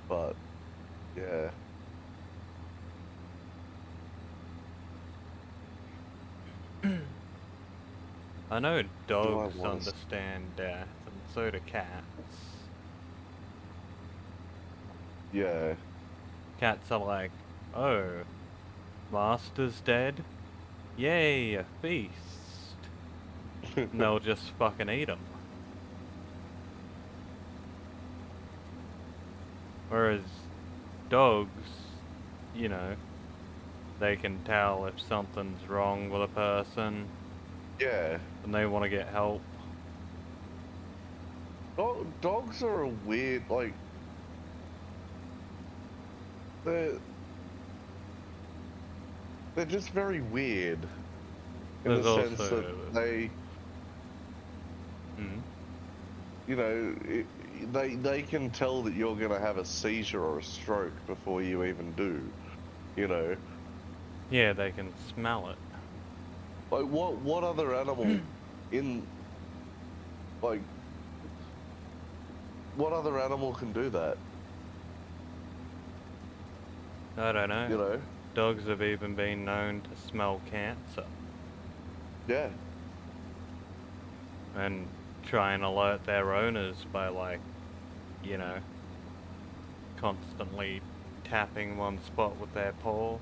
but yeah. I know dogs wanna understand death, and so do cats. Yeah. Cats are like, oh, master's dead? Yay, a feast. And they'll just fucking eat them. Whereas dogs, you know, they can tell if something's wrong with a person Yeah. and they want to get help. Dogs are a weird, like, they're just very weird in There's the sense also... that they, Mm. you know, they can tell that you're gonna have a seizure or a stroke before you even do, you know. Yeah, they can smell it. Like, what other animal in, like, what other animal can do that, I don't know. you know? Dogs have even been known to smell cancer Yeah. and try and alert their owners by, like, you know, constantly tapping one spot with their paw.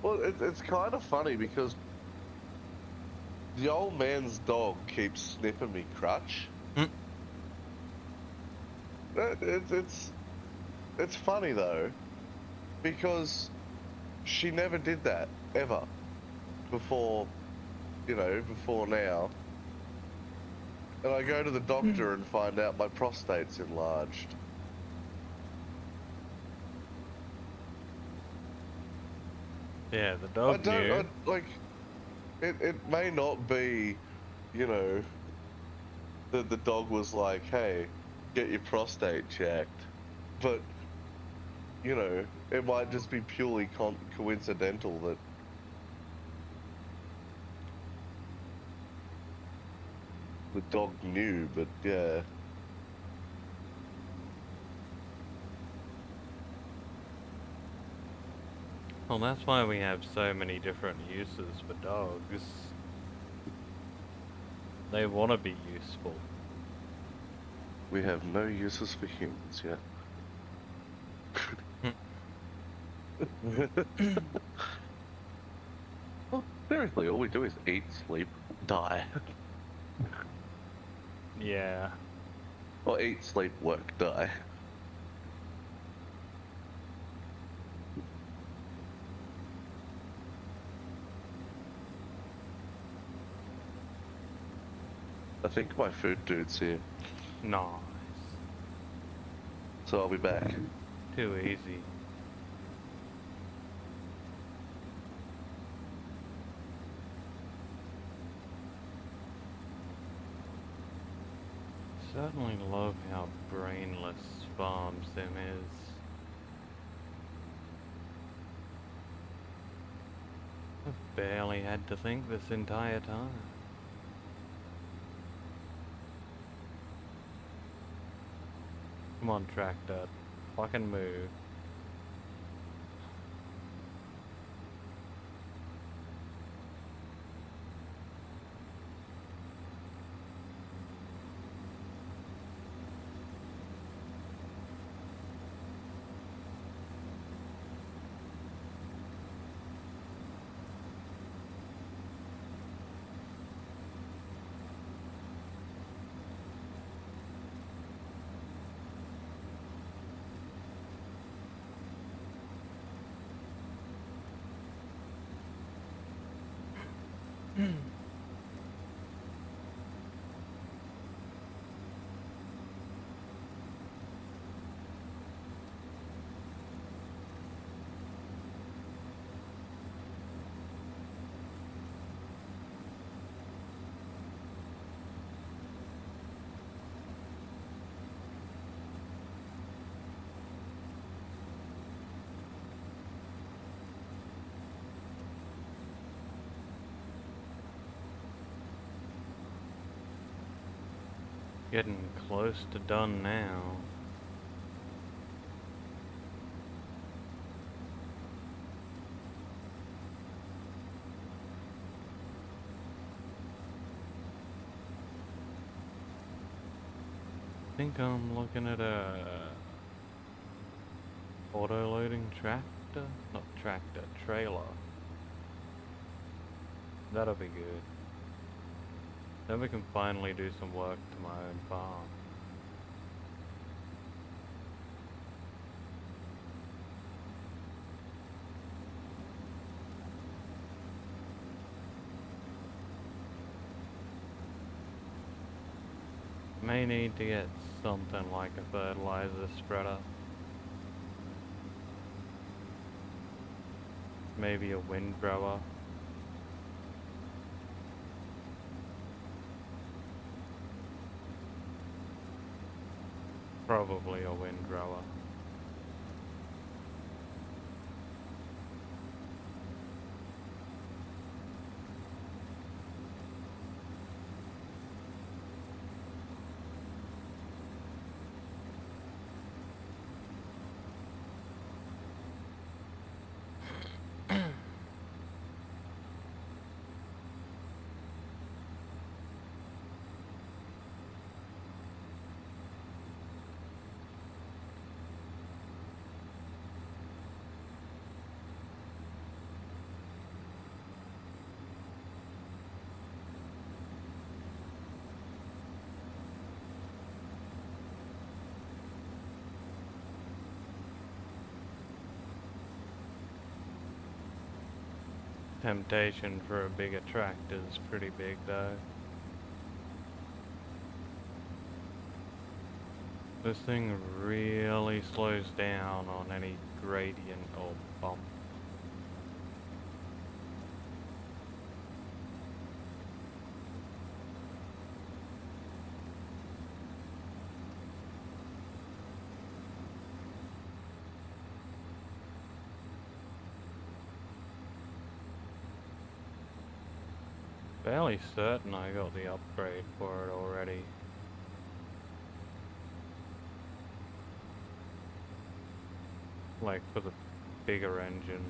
Well, it's kind of funny because the old man's dog keeps sniffing me crutch. Mm. It's funny though, because she never did that ever before, you know, before now. And I go to the doctor and find out my prostate's enlarged. Yeah, the dog knew. Like, it may not be, you know, that the dog was like, hey, get your prostate checked. But, you know, it might just be purely coincidental that the dog knew, but yeah. Well, that's why we have so many different uses for dogs. They want to be useful. We have no uses for humans yet. Well, seriously, all we do is eat, sleep, die. Yeah. Or eat, sleep, work, die. I think my food dude's here, Nice. so I'll be back. Too easy. Certainly love how brainless Farm Sim is. I've barely had to think this entire time. Come on, tractor. Fucking move. Getting close to done now. I think I'm looking at a auto-loading tractor? Not tractor, trailer. That'll be good. Then we can finally do some work to my own farm. May need to get something like a fertilizer spreader. Maybe a windrower. Probably a windrower. Temptation for a bigger tractor is pretty big though. This thing really slows down on any gradient or bump. Fairly certain I got the upgrade for it already. Like for the bigger engine.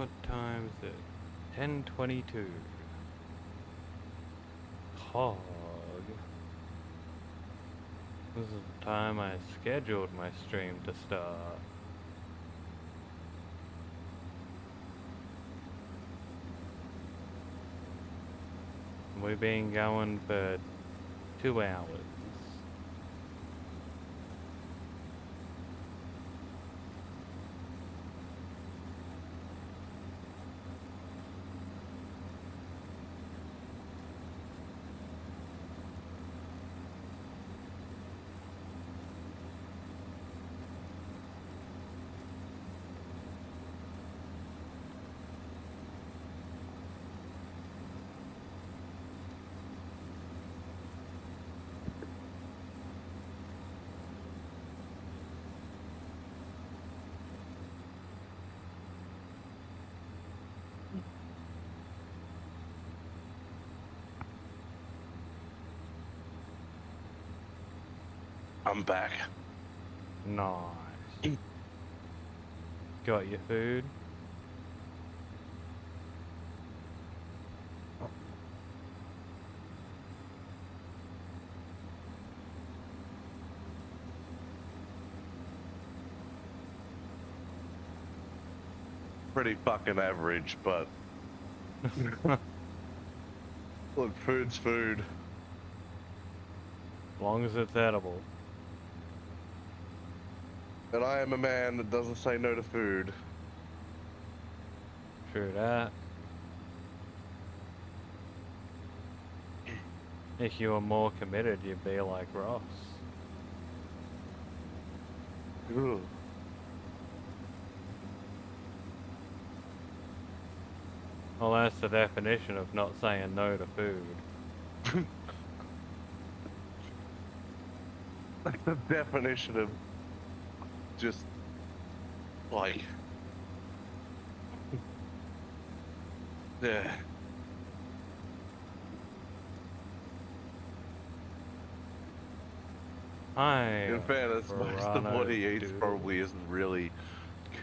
What time is it? 10:22. Hog. This is the time I scheduled my stream to start. We've been going for 2 hours. I'm back. Nice. Got your food? Pretty fucking average, but look, food's food. As long as it's edible. And I am a man that doesn't say no to food. True that. If you were more committed, you'd be like Ross. Ugh. Well, that's the definition of not saying no to food. Like the definition of just like yeah. In fairness, most of what he eats probably isn't really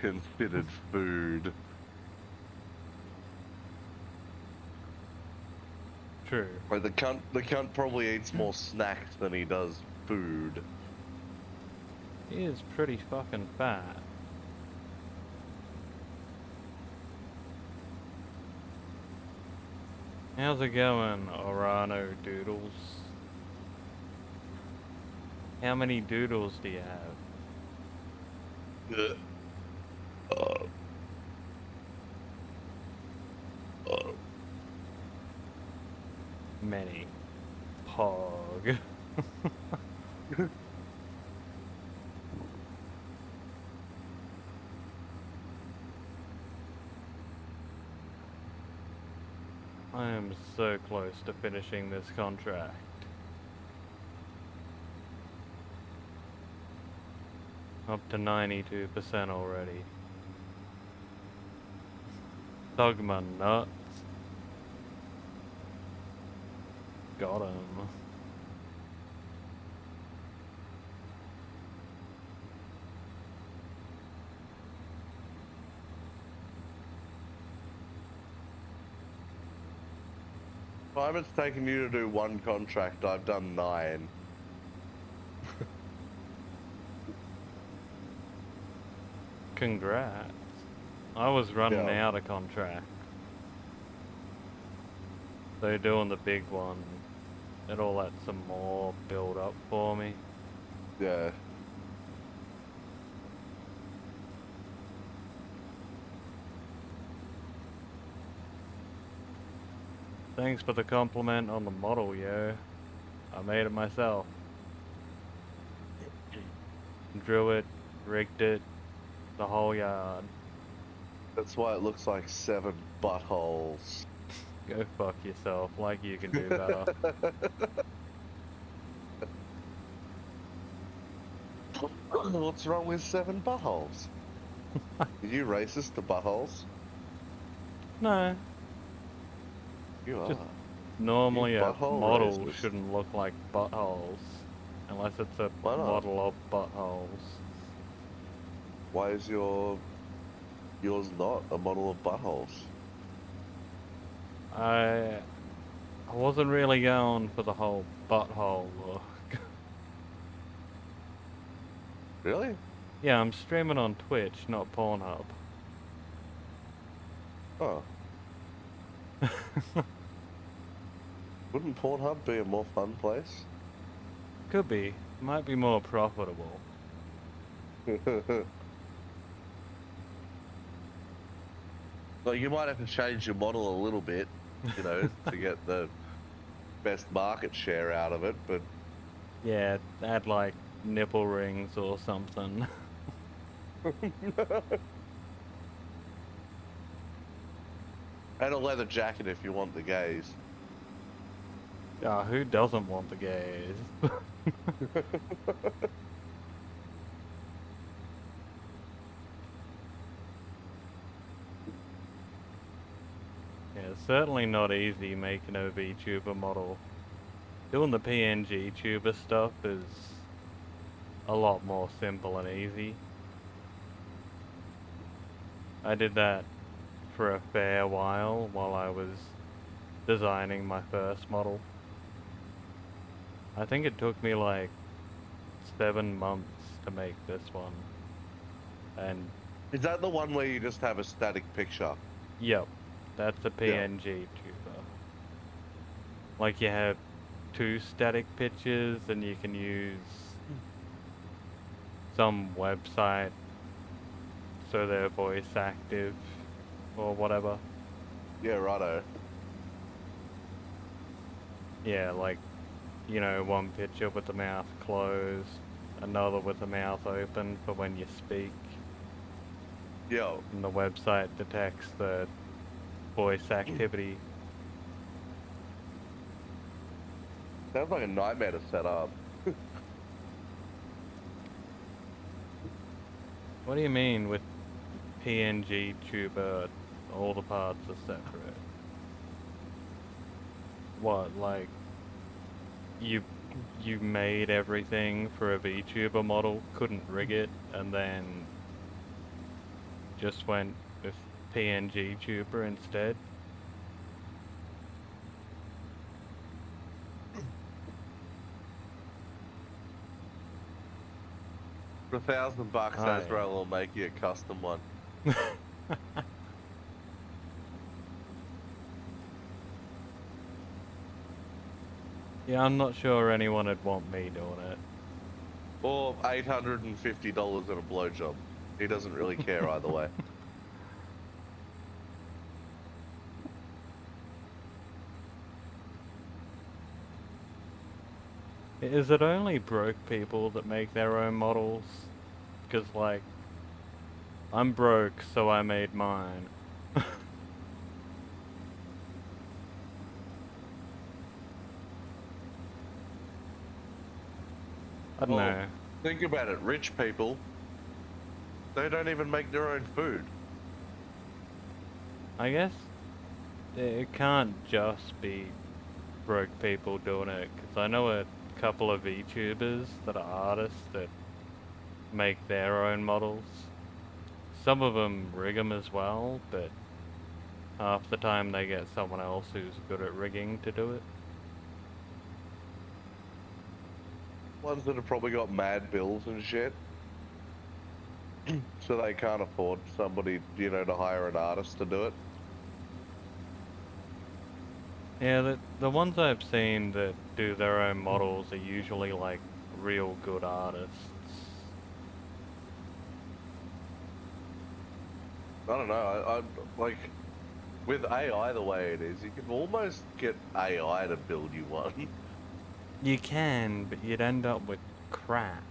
considered food. True. Like the cunt probably eats more snacks than he does food. He is pretty fucking fat. How's it going, Orano Doodles? How many doodles do you have? Many. Pog. I am so close to finishing this contract. Up to 92% already. Dogma nuts. Got him. Time it's taken you to do one contract, I've done 9. Congrats. I was running Yeah. out of contracts. They're doing the big one. It'll let some more build up for me. Yeah. Thanks for the compliment on the model, yo. I made it myself. Drew it, rigged it, the whole yard. That's why it looks like 7 buttholes. Go fuck yourself, like you can do better. What's wrong with 7 buttholes? Are you racist to buttholes? No, You Just- are. normally a butthole model racist. shouldn't look like buttholes. Unless it's a Why not? model of buttholes. Why is your Yours not a model of buttholes. I wasn't really going for the whole butthole look. Really? Yeah, I'm streaming on Twitch, not Pornhub. Oh. Wouldn't Pornhub be a more fun place? Could be. Might be more profitable. Well, you might have to change your model a little bit, you know, to get the best market share out of it, but Yeah, add like nipple rings or something. and a leather jacket if you want the gays. Ah, who doesn't want the gays? Yeah, it's certainly not easy making a VTuber model. Doing the PNG tuber stuff is a lot more simple and easy. I did that for a fair while I was designing my first model. I think it took me like 7 months to make this one. And Is that the one where you just have a static picture? yep, that's a PNG tuber. Like you have 2 static pictures and you can use some website so they're voice active or whatever. Yeah, righto. Yeah, like, you know, one picture with the mouth closed, another with the mouth open for when you speak. Yo, And the website detects the voice activity. sounds like a nightmare to set up. What do you mean with PNG tuber, all the parts are separate? What, like, you made everything for a VTuber model, couldn't rig it, and then just went with PNG tuber instead? For $1,000, Aye. Azrael will make you a custom one. Yeah, I'm not sure anyone would want me doing it. Or $850 and a blowjob. He doesn't really care either way. Is it only broke people that make their own models? Because, like, I'm broke, so I made mine. I don't Well, know. think about it. Rich people, they don't even make their own food. I guess it can't just be broke people doing it, because I know a couple of VTubers that are artists that make their own models. Some of them rig them as well, but half the time they get someone else who's good at rigging to do it. Ones that have probably got mad bills and shit. So they can't afford somebody, you know, to hire an artist to do it. Yeah, the ones I've seen that do their own models are usually like real good artists. I don't know. I like with AI the way it is, you can almost get AI to build you one. You can, but you'd end up with crap.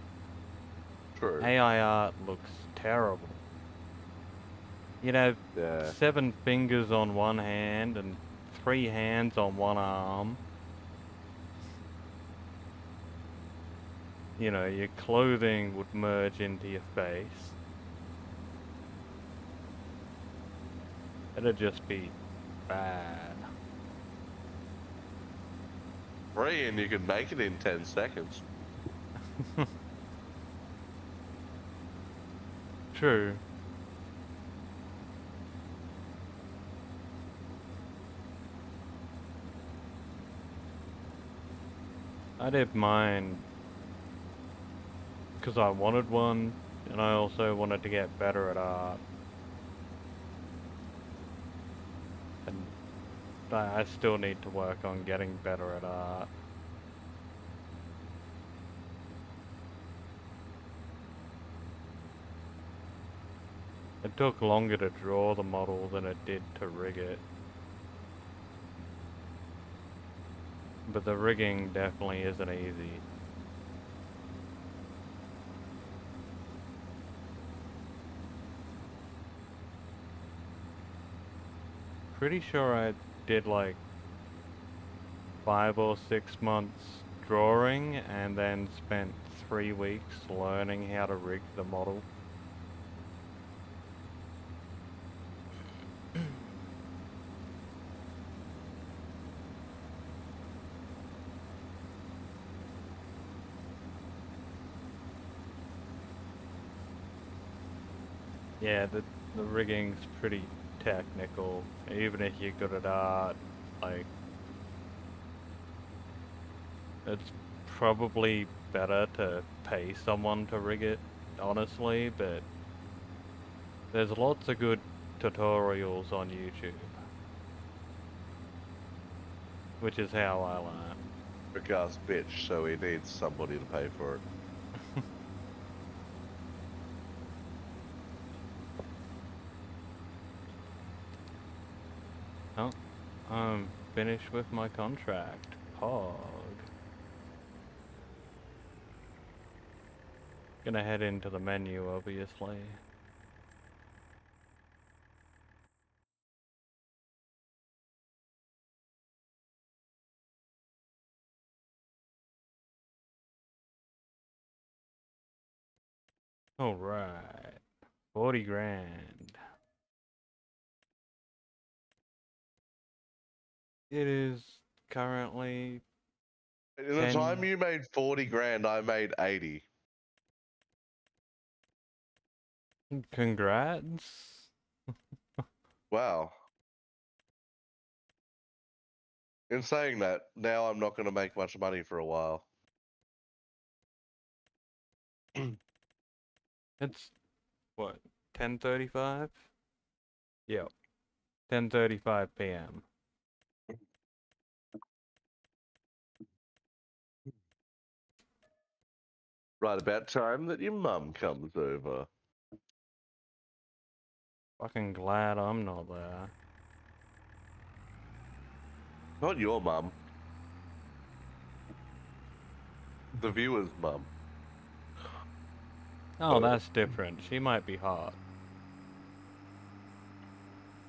True. AI art looks terrible. You'd have Yeah. 7 fingers on one hand and 3 hands on one arm. You know, your clothing would merge into your face. It'd just be bad. Free and you can make it in 10 seconds. True. I did mine because I wanted one, and I also wanted to get better at art. And I still need to work on getting better at art. It took longer to draw the model than it did to rig it. But the rigging definitely isn't easy. Pretty sure I did like 5 or 6 months drawing and then spent 3 weeks learning how to rig the model. Yeah, the rigging's pretty technical. Even if you're good at art, like, it's probably better to pay someone to rig it, honestly, but there's lots of good tutorials on YouTube, which is how I learn. Brick ass bitch, so he needs somebody to pay for it. Oh, I'm finished with my contract. Pog. Gonna head into the menu, obviously. Alright. 40 grand. It is currently In the 10. time you made 40 grand, I made 80. Congrats. Wow. In saying that, now I'm not going to make much money for a while. It's what? 10:35? Yep. 10:35 p.m. Right about time that your mum comes over. Fucking glad I'm not there. Not your mum. The viewer's mum. Oh, that's different. She might be hot.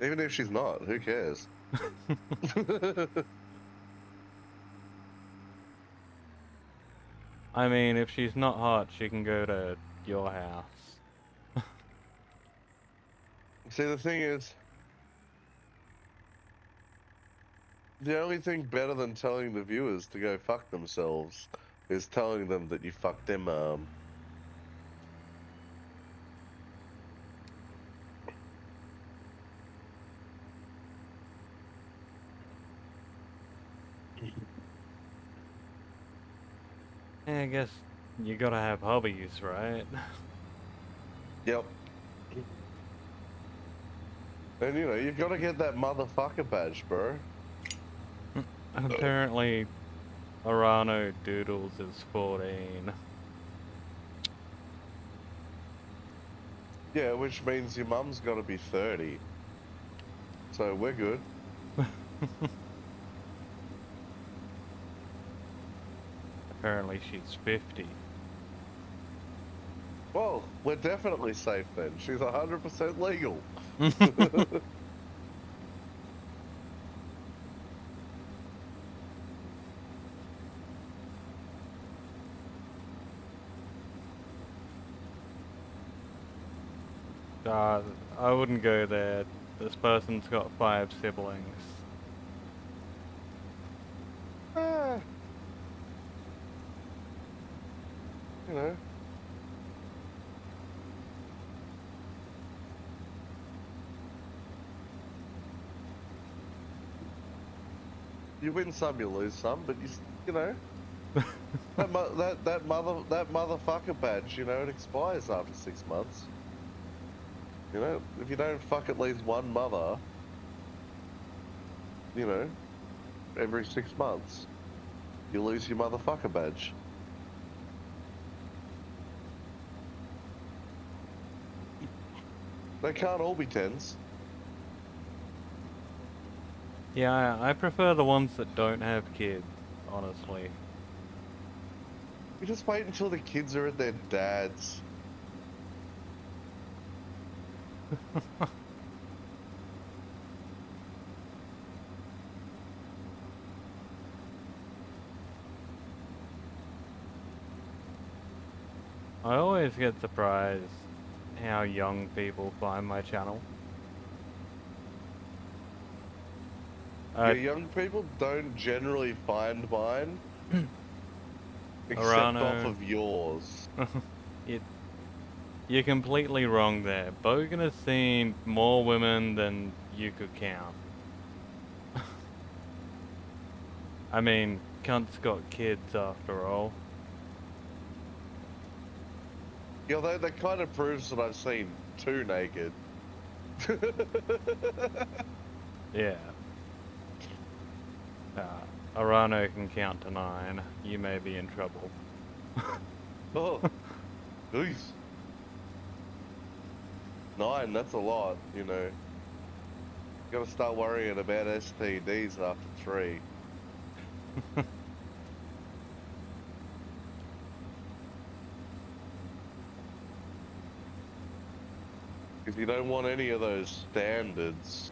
Even if she's not, who cares? I mean, if she's not hot, she can go to your house. See, the thing is, the only thing better than telling the viewers to go fuck themselves is telling them that you fucked their mum. Yeah, I guess you gotta have hobbies, right? Yep. And you know, you've got to get that motherfucker badge, bro. Apparently, Arano Doodles is 14. Yeah, which means your mum's got to be 30. So we're good. Apparently, she's 50. Well, we're definitely safe then. She's 100% legal. I wouldn't go there. This person's got 5 siblings. Ah, you know. You win some, you lose some, but you know. that motherfucker badge, you know, it expires after 6 months. You know, if you don't fuck at least one mother, you know, every 6 months, you lose your motherfucker badge. They can't all be 10s. Yeah, I prefer the ones that don't have kids, honestly. You just wait until the kids are at their dad's. I always get surprised how young people find my channel. Yeah, young people don't generally find mine, except off Arano, of yours. you're completely wrong there. Bogan has seen more women than you could count. I mean, cunt's got kids after all. Yeah, that kind of proves that I've seen 2 naked. Yeah. Arano can count to 9. You may be in trouble. Oh, jeez. 9, that's a lot, you know. You gotta start worrying about STDs after 3. If you don't want any of those standards.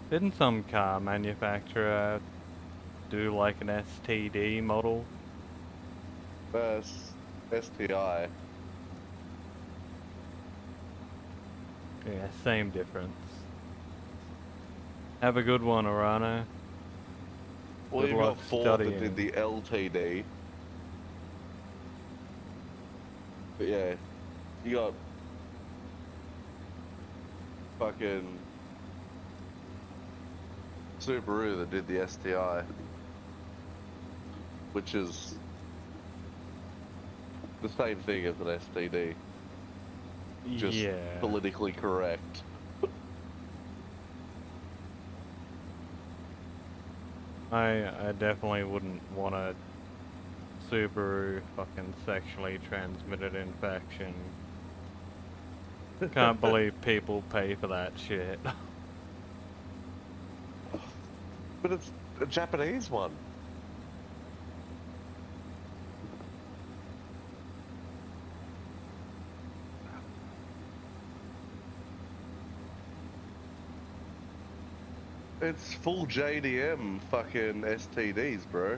Didn't some car manufacturer do like an STD model? STI. Yeah, same difference. Have a good one, Arano. Well, Good you've luck got Ford that studying. did the LTD. But yeah, you got fucking Subaru that did the STI, which is the same thing as an STD, just Yeah. politically correct. I definitely wouldn't want a Subaru fucking sexually transmitted infection. Can't believe people pay for that shit. But it's a Japanese one. It's full JDM fucking STDs, bro.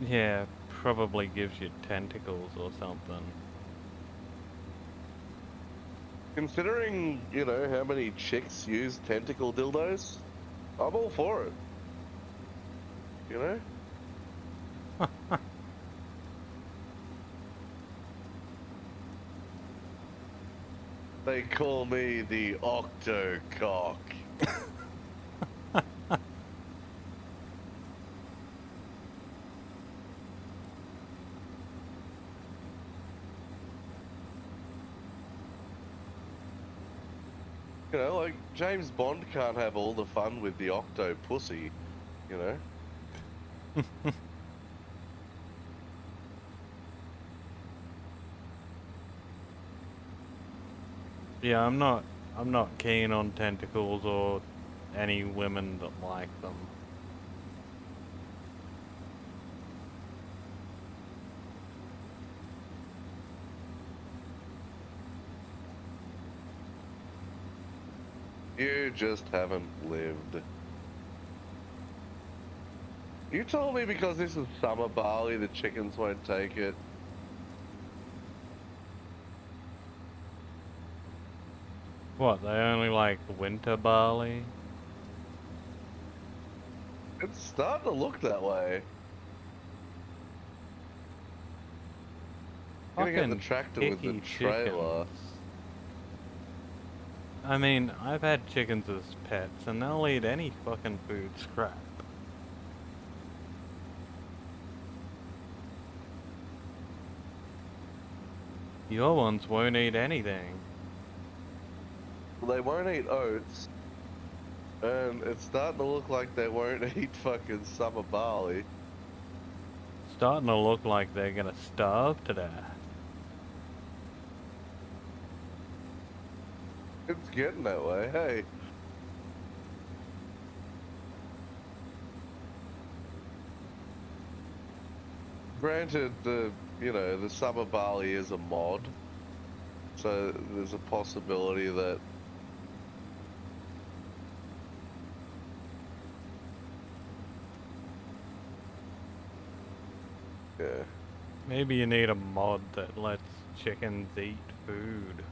Yeah, probably gives you tentacles or something. Considering, you know, how many chicks use tentacle dildos, I'm all for it. You know? They call me the Octocock. You know, like, James Bond can't have all the fun with the octo pussy, you know? Yeah, I'm not keen on tentacles or any women that like them. You just haven't lived. You told me because this is summer barley, the chickens won't take it. What, they only like winter barley? It's starting to look that way. Gonna get the Fucking tractor with the picky trailer. chickens. I mean, I've had chickens as pets, and they'll eat any fucking food scrap. Your ones won't eat anything. They won't eat oats, and it's starting to look like they won't eat fucking summer barley. Starting to look like they're gonna starve to death. It's getting that way, hey. Granted, the summer barley is a mod, so there's a possibility that yeah. Maybe you need a mod that lets chickens eat food.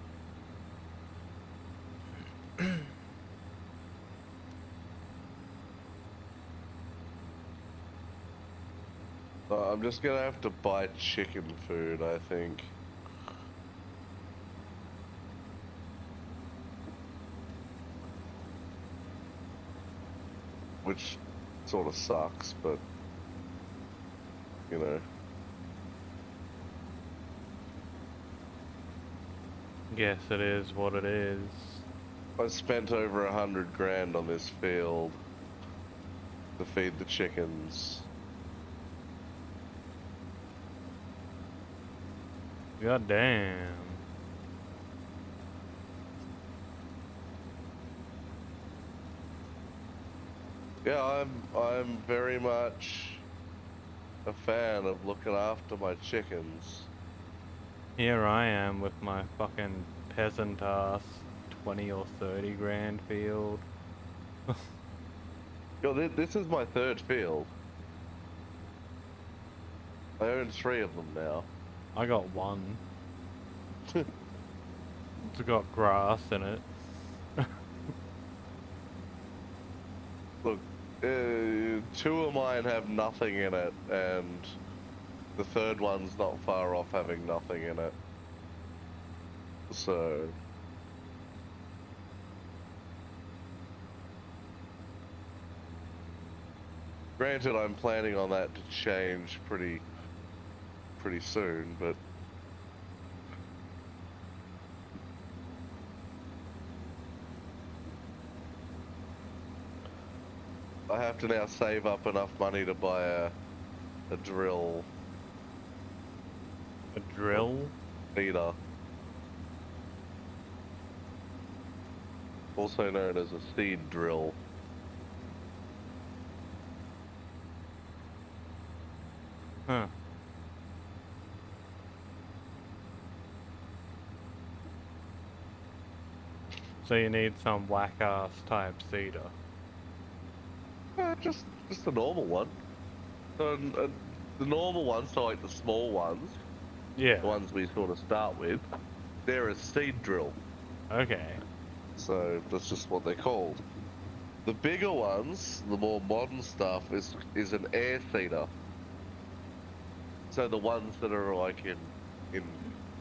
I'm just gonna have to buy chicken food, I think. Which sort of sucks, but you know. Guess it is what it is. I spent over 100 grand on this field to feed the chickens. God damn. Yeah, I'm very much a fan of looking after my chickens. Here I am with my fucking peasant ass 20 or 30 grand field. Yo, this is my third field. I own 3 of them now. I got one. It's got grass in it. Look, 2 of mine have nothing in it, and the third one's not far off having nothing in it. So... Granted, I'm planning on that to change pretty soon, but... I have to now save up enough money to buy a drill. A drill? Feeder. Also known as a seed drill. Huh. So you need some whack-ass type seeder. Just a normal one. The normal ones, so like the small ones, Yeah. the ones we sort of start with, they're a seed drill. Okay. So that's just what they're called. The bigger ones, the more modern stuff, is an air seeder. So the ones that are like in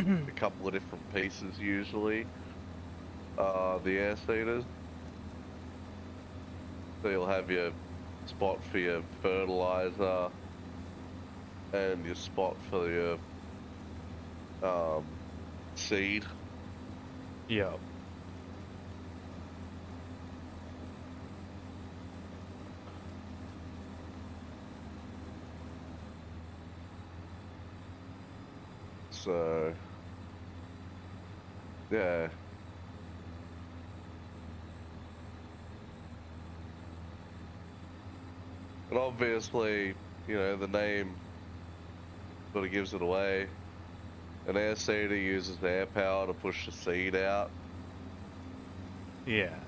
a couple of different pieces usually are the air seeders. So you'll have your spot for your fertilizer and your spot for your seed. Yep. So yeah. And obviously, the name sort of gives it away. An air seeder uses air power to push the seed out. Yeah.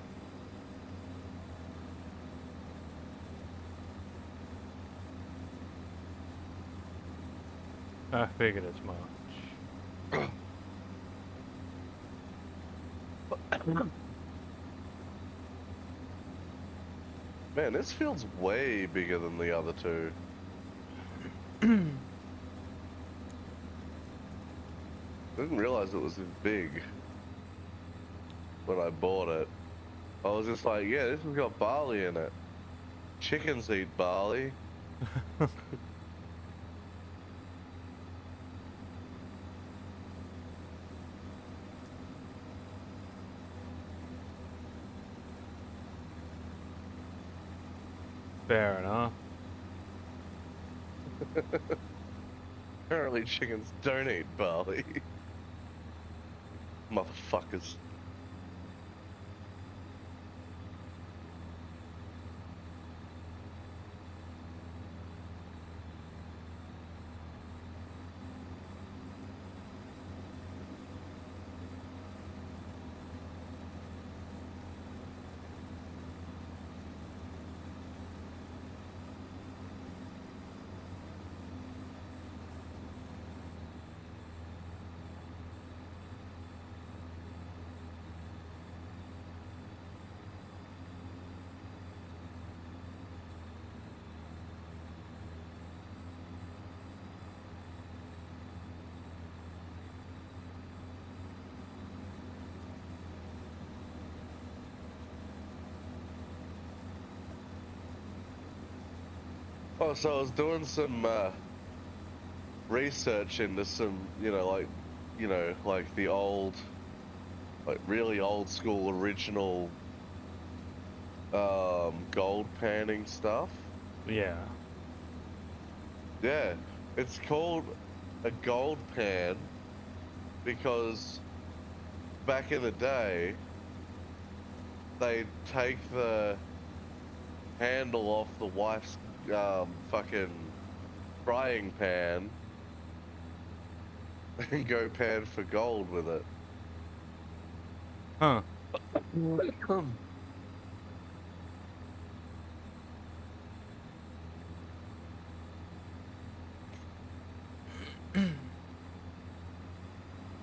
I figured as much. Man, this field's way bigger than the other 2. I didn't realize it was this big. when I bought it. I was just like, yeah, this has got barley in it. Chickens eat barley. Fair enough. Apparently chickens don't eat barley. Motherfuckers. Oh, so I was doing some research into some, like the old, like really old school original gold panning stuff. Yeah. Yeah, it's called a gold pan because back in the day, they'd take the handle off the wife's fucking frying pan and go pan for gold with it. Huh.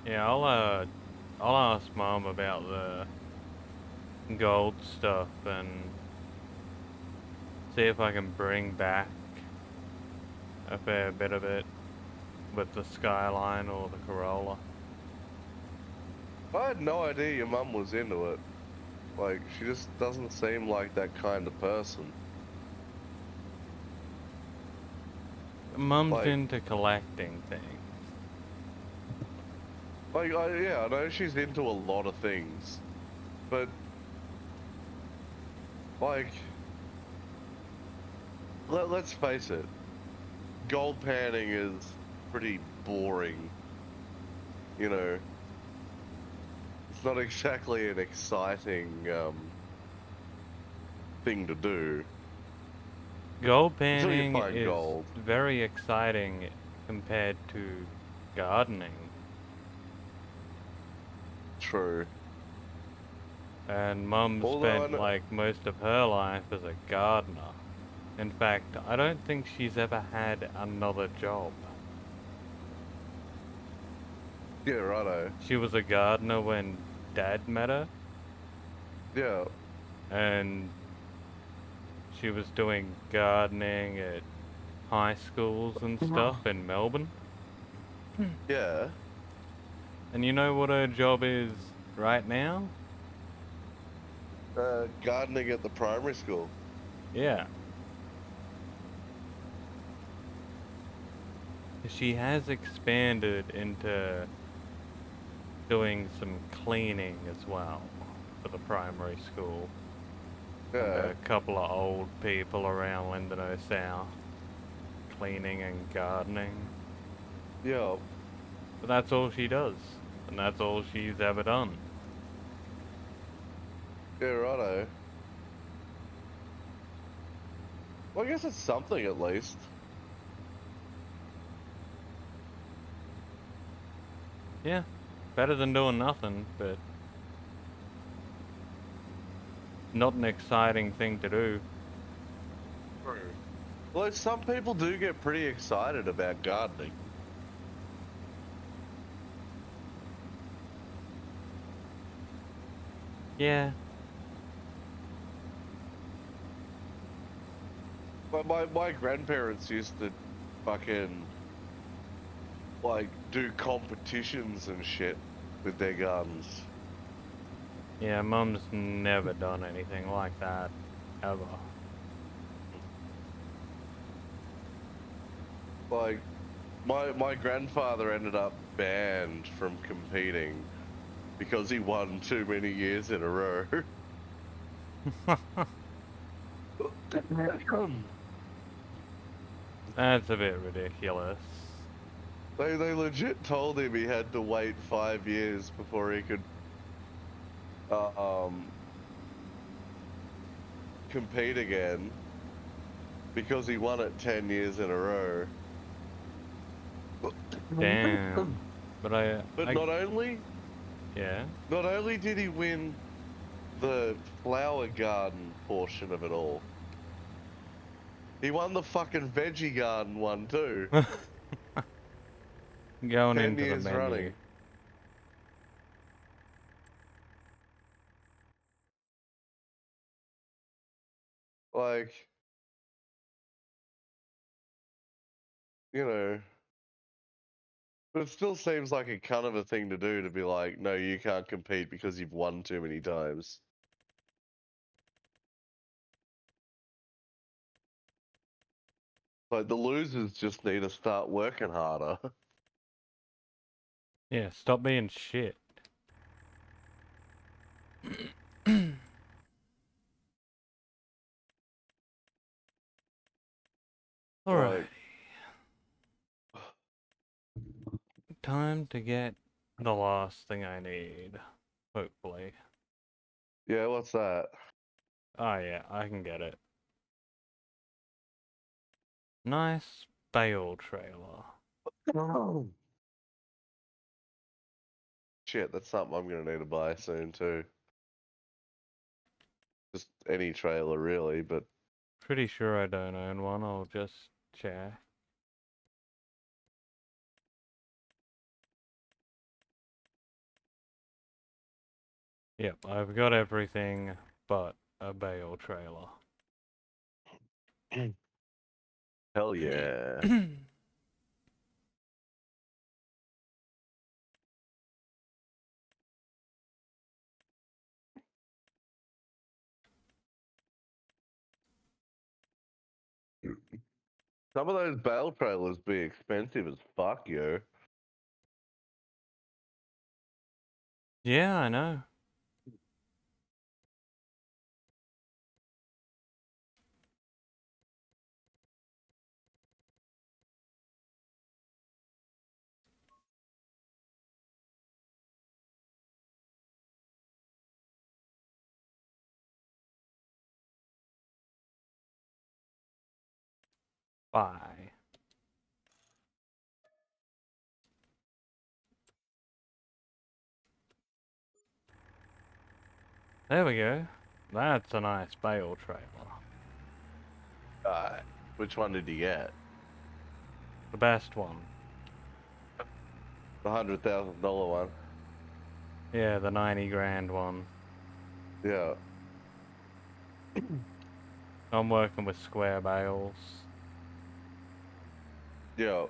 Yeah, I'll ask Mom about the gold stuff and see if I can bring back a fair bit of it with the Skyline or the Corolla. I had no idea your mum was into it. Like, she just doesn't seem like that kind of person. Mum's Like- into collecting things. Like, yeah, I know she's into a lot of things, but, like, let's face it, gold panning is pretty boring, you know. It's not exactly an exciting thing to do. Gold Until you panning find is gold. very exciting compared to gardening. True. And Mum Although I spent know- like most of her life as a gardener. In fact, I don't think she's ever had another job. Yeah, righto. She was a gardener when Dad met her, Yeah. and she was doing gardening at high schools and stuff in Melbourne. Yeah. And you know what her job is right now? Gardening at the primary school. Yeah. She has expanded into doing some cleaning as well for the primary school. And Yeah. a couple of old people around Lindeno South cleaning and gardening. Yeah. But that's all she does. And that's all she's ever done. Yeah, righto. Well, I guess it's something at least. Yeah. Better than doing nothing, but not an exciting thing to do. True. Well, some people do get pretty excited about gardening. Yeah. My grandparents used to fucking like do competitions and shit with their gardens. Yeah, Mum's never done anything like that, ever. Like, my grandfather ended up banned from competing because he won too many years in a row. That's a bit ridiculous. They legit told him he had to wait 5 years before he could um compete again because he won it 10 years in a row. Damn. But But yeah. not only did he win the flower garden portion of it all, he won the fucking veggie garden one too. Going 10 into the years menu. running. Like, you know, but it still seems like a kind of a thing to do to be like, no, you can't compete because you've won too many times. Like, the losers just need to start working harder. Yeah, stop being shit. Alright. Like, Time to get the last thing I need. Hopefully. yeah, what's that? Oh yeah, I can get it. Nice bale trailer. Oh. Shit, that's something I'm gonna need to buy soon too. Just any trailer really, but Pretty sure I don't own one, I'll just check. Yep, I've got everything but a bale trailer. hell yeah. Some of those bale trailers be expensive as fuck, yo. Yeah, I know. Bye. There we go. That's a nice bale trailer. Which one did you get? The best one. The $100,000 one. Yeah, the 90 grand one. Yeah. I'm working with square bales. Yeah.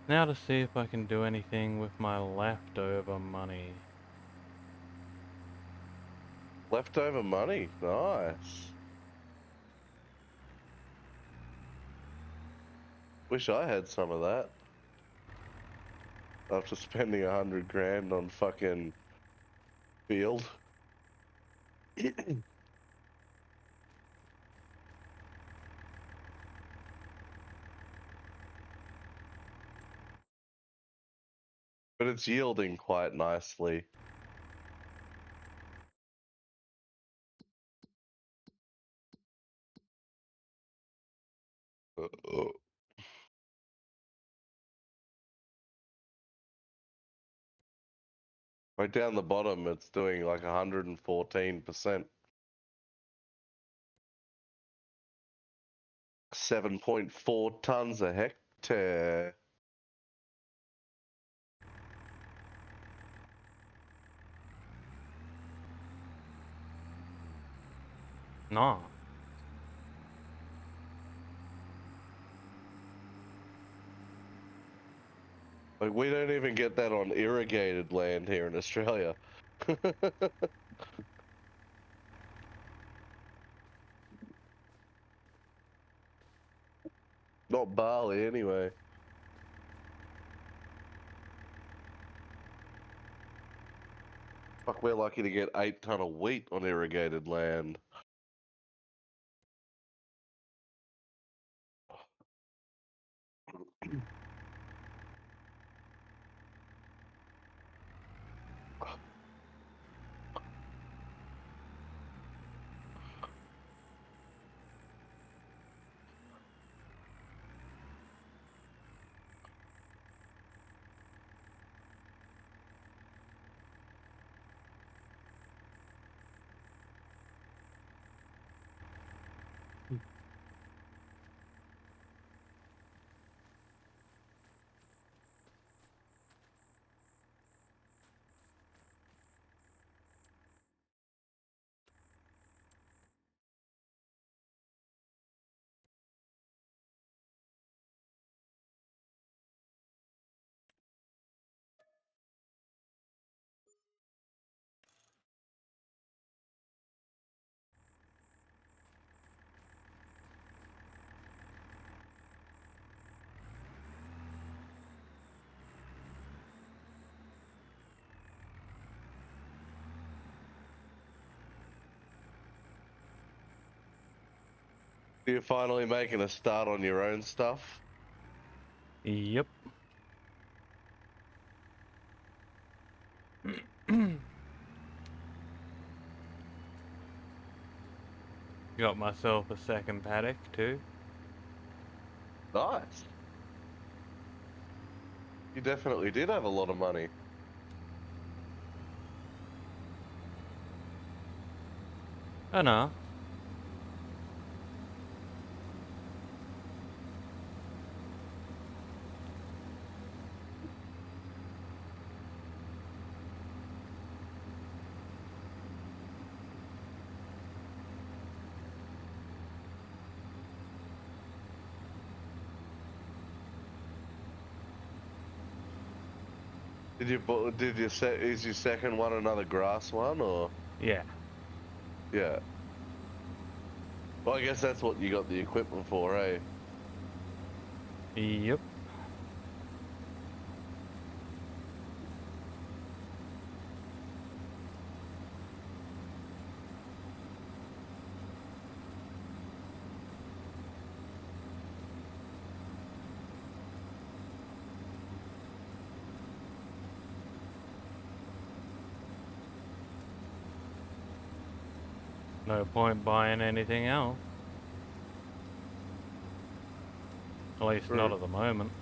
Now to see if I can do anything with my leftover money. Leftover money. Nice. Wish I had some of that. After spending 100 grand on fucking field. But it's yielding quite nicely. Uh, Right down the bottom, it's doing like 114%. 7.4 tons a hectare. Nah. Like, we don't even get that on irrigated land here in Australia. Not barley, anyway. Fuck, we're lucky to get 8 ton of wheat on irrigated land. You're finally making a start on your own stuff. Yep. Got myself a second paddock too. Nice. You definitely did have a lot of money. Enough. Is your second one another grass one, or? Yeah. Yeah. Well, I guess that's what you got the equipment for, eh? Yep. No point buying anything else. At least not True. at the moment.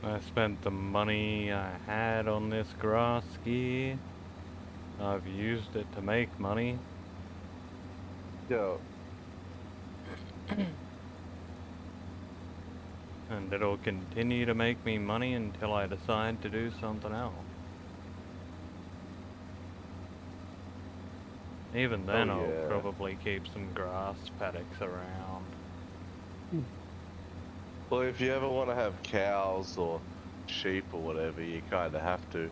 I spent the money I had on this grass ski. I've used it to make money. Yeah. And it'll continue to make me money until I decide to do something else. Even then, Oh, I'll yeah. probably keep some grass paddocks around. Well, if you ever want to have cows or sheep or whatever, you kind of have to.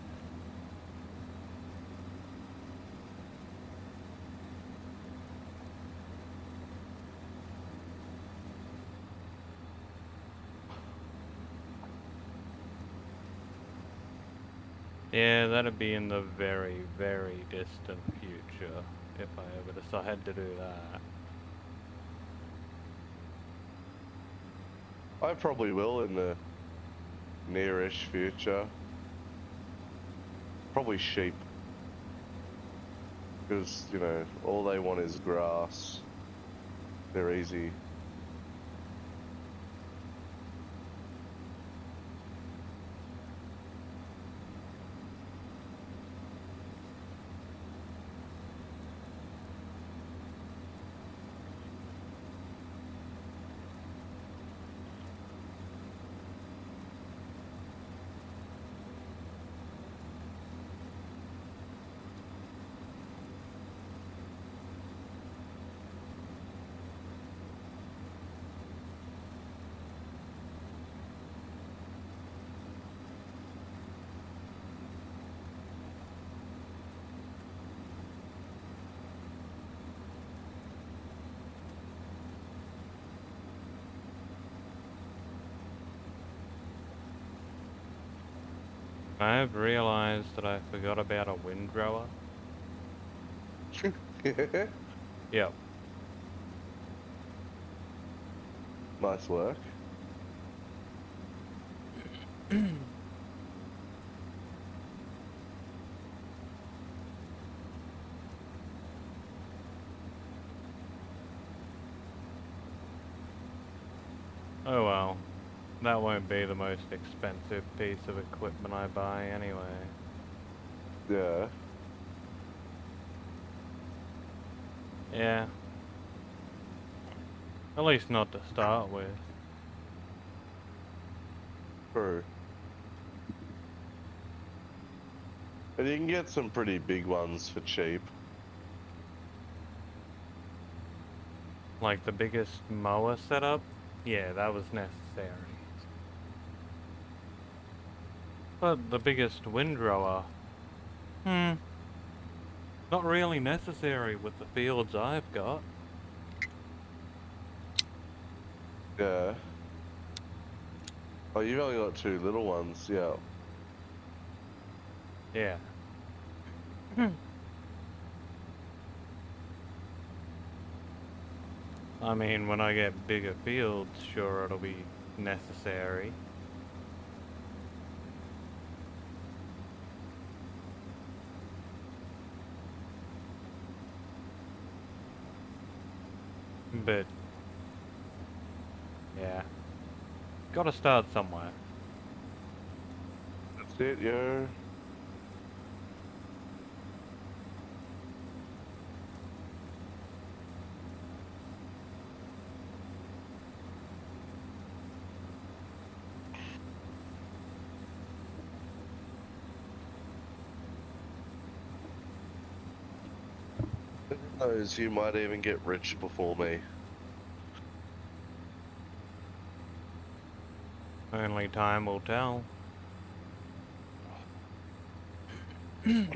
Yeah, that'd be in the very, very distant future if I ever decide to do that. I probably will in the nearish future. Probably sheep. Because, all they want is grass. They're easy. I've realized that I forgot about a windrower. Yep. Nice work. Oh well. That won't be the most expensive piece of equipment I buy anyway. Yeah. Yeah. At least not to start with. True. And you can get some pretty big ones for cheap. Like the biggest mower setup? Yeah, that was necessary. But the biggest windrower? Not really necessary with the fields I've got. Yeah. Oh, you've only got two little ones, yeah. Yeah. I mean, when I get bigger fields, sure it'll be necessary. But, yeah. Gotta start somewhere. That's it, yo. Who knows, you might even get rich before me. Only time will tell. At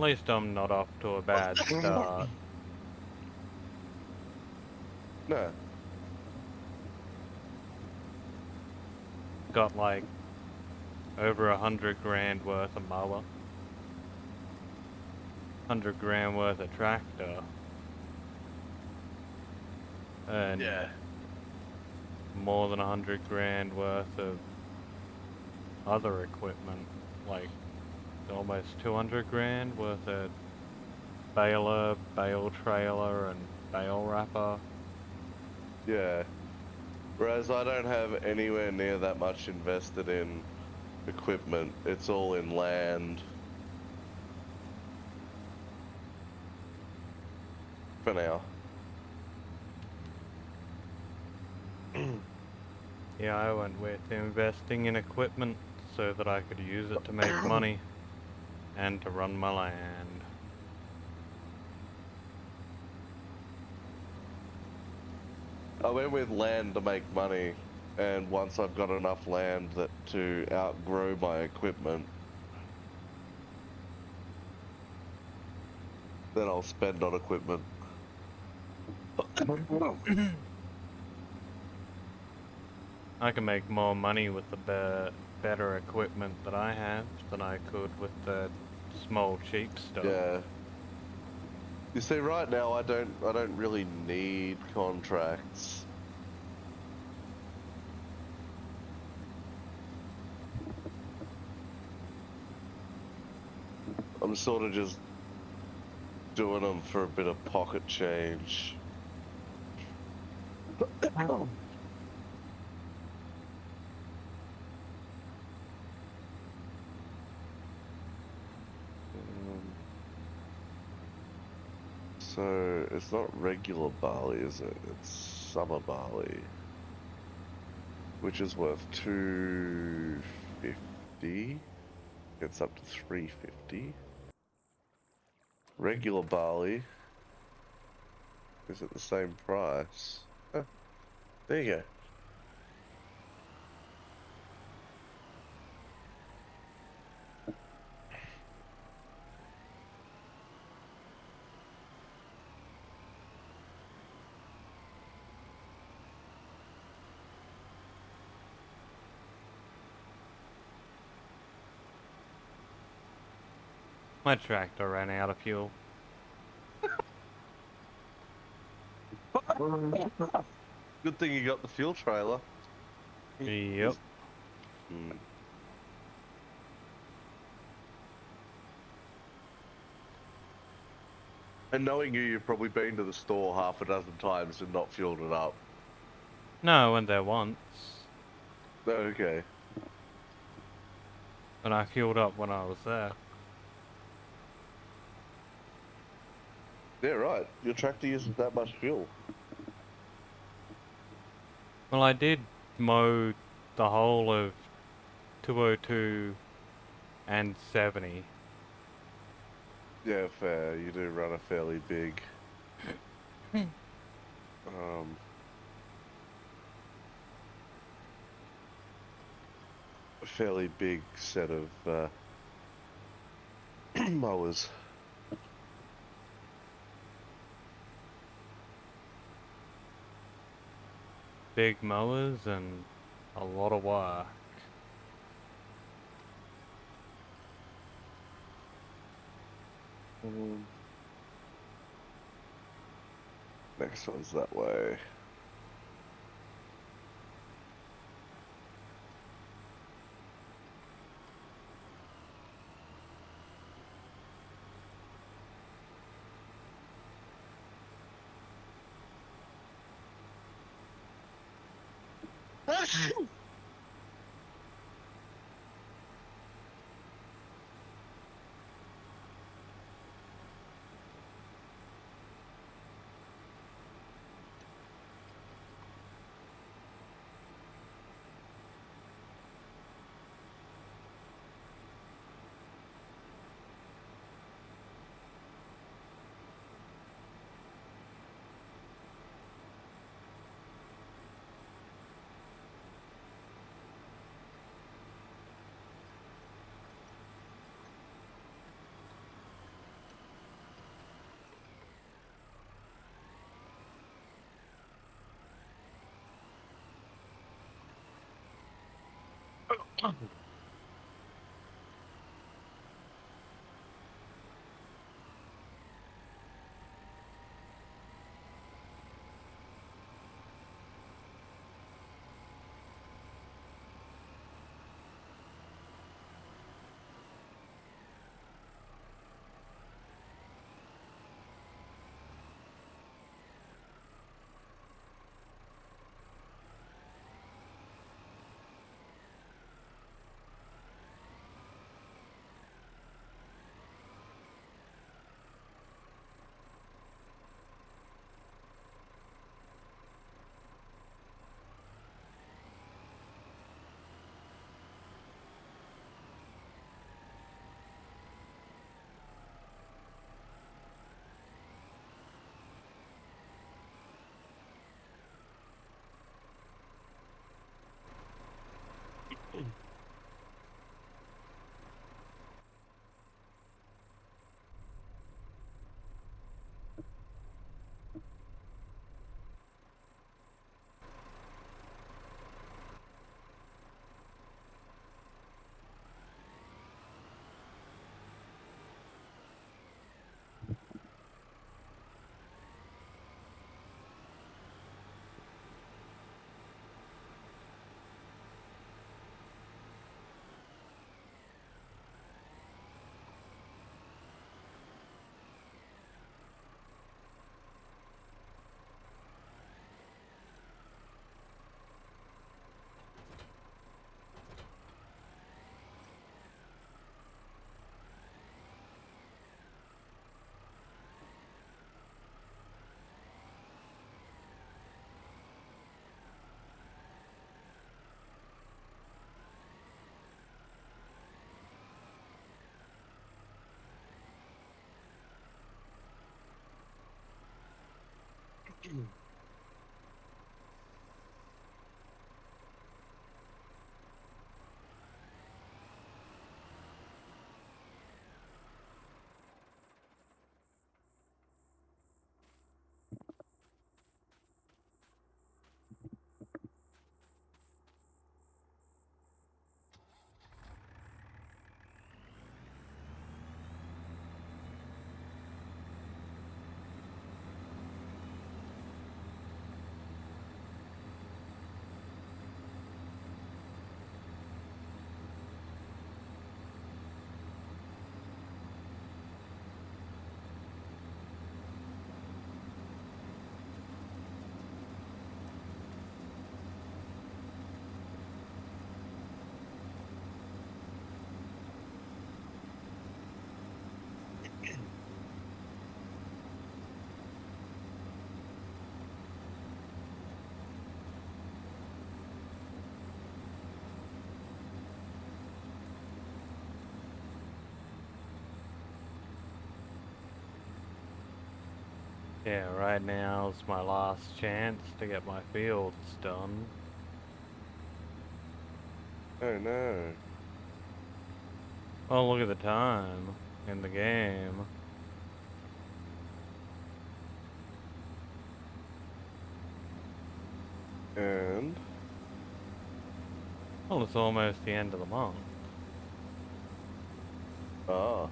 least I'm not off to a bad start. No. Got like over 100 grand worth of mower. 100 grand worth of tractor. And Yeah. more than 100 grand worth of other equipment. Like almost 200 grand worth of baler, bale trailer, and bale wrapper. Yeah. Whereas I don't have anywhere near that much invested in equipment. It's all in land. For now. Yeah, I went with investing in equipment so that I could use it to make money and to run my land. I went with land to make money, and once I've got enough land that to outgrow my equipment, then I'll spend on equipment. I can make more money with the better equipment that I have than I could with the small cheap stuff. Yeah. You see, right now I don't really need contracts. I'm sort of just doing them for a bit of pocket change. So it's not regular barley, is it? It's summer barley, which is worth 250. It's up to 350. Regular barley is at the same price. Huh, there you go. My tractor ran out of fuel. Good thing you got the fuel trailer. Yep. Hmm. And knowing you, you've probably been to the store half a dozen times and not fueled it up. No, I went there once. Okay. And I fueled up when I was there. Yeah, right. Your tractor uses that much fuel. Well, I did mow the whole of 202 and 70. Yeah, fair. You do run a fairly big, um, fairly big set of mowers. Big mowers and a lot of work. Next one's that way. Yeah, right now is my last chance to get my fields done. Oh no. Oh, look at the time in the game. And Well, it's almost the end of the month. ah.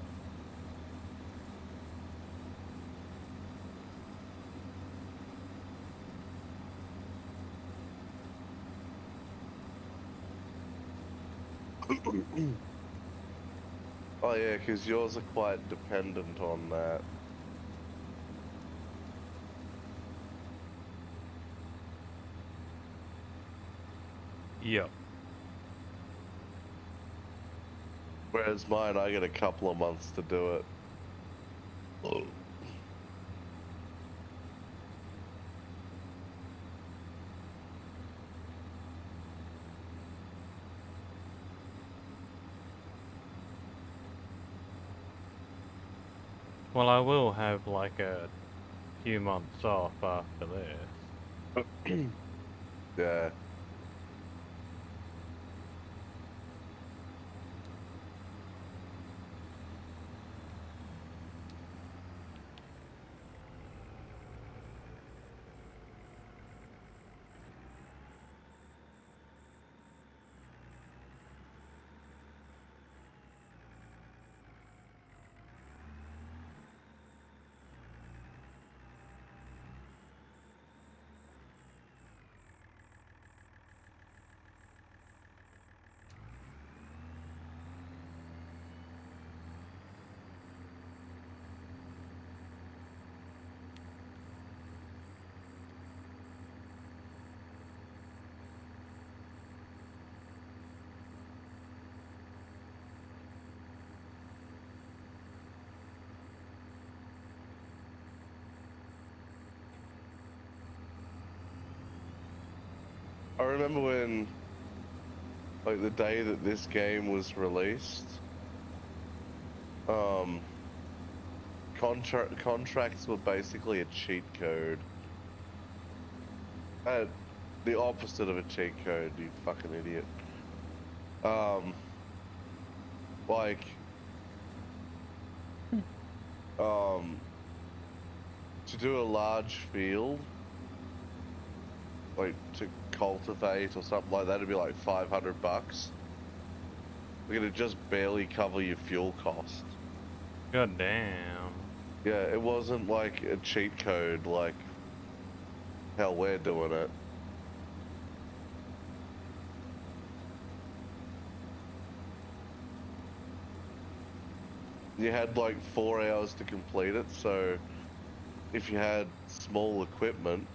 Oh yeah, because yours are quite dependent on that. Yep. Whereas mine, I get a couple of months to do it. Oh. Well, I will have like a few months off after this. Yeah. I remember when, like, the day that this game was released, um, contracts were basically a cheat code. The opposite of a cheat code, you fucking idiot. Um, like, um, to do a large field, like to cultivate or something like that, it'd be like $500. We're gonna just barely cover your fuel cost. God damn. Yeah, it wasn't like a cheat code like how we're doing it. You had like 4 hours to complete it, so if you had small equipment,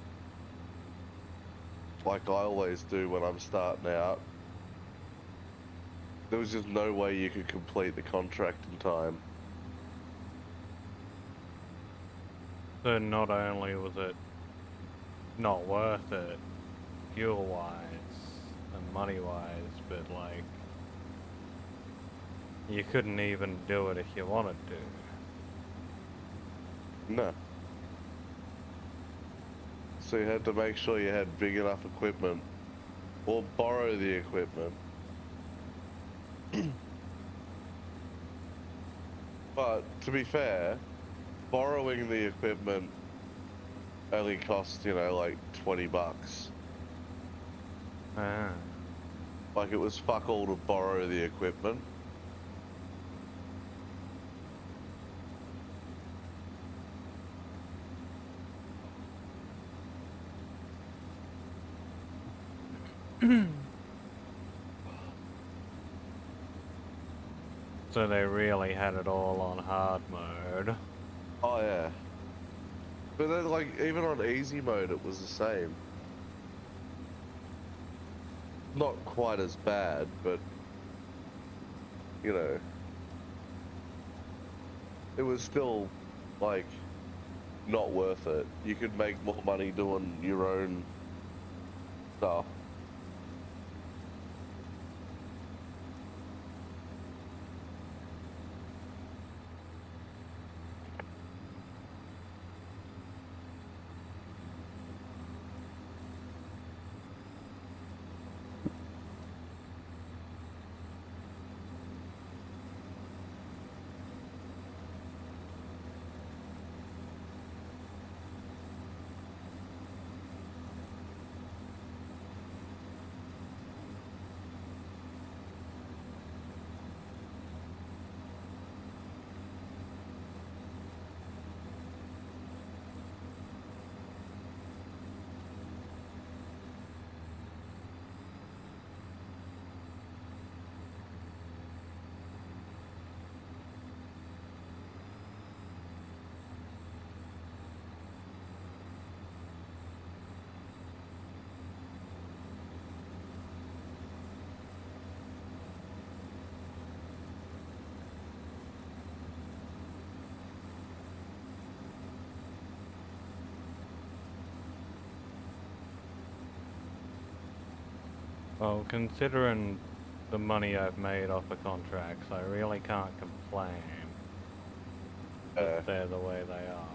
like I always do when I'm starting out, there was just no way you could complete the contract in time. So not only was it not worth it fuel wise and money wise, but like you couldn't even do it if you wanted to. No. So you had to make sure you had big enough equipment, or borrow the equipment. But to be fair, borrowing the equipment only cost, you know, like $20. Ah. Like, it was fuck all to borrow the equipment. So they really had it all on hard mode. Oh yeah. But then, like, even on easy mode, it was the same. Not quite as bad, but, you know, it was still, like, not worth it. You could make more money doing your own stuff. Well, considering the money I've made off the contracts, I really can't complain that they're the way they are.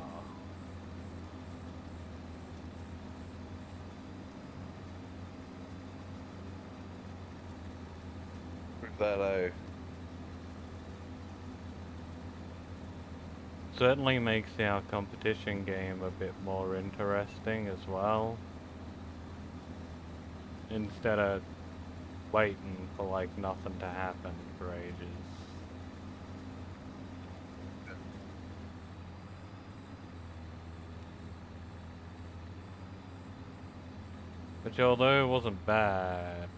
That Certainly makes our competition game a bit more interesting as well. Instead of waiting for like nothing to happen for ages. Which although it wasn't bad,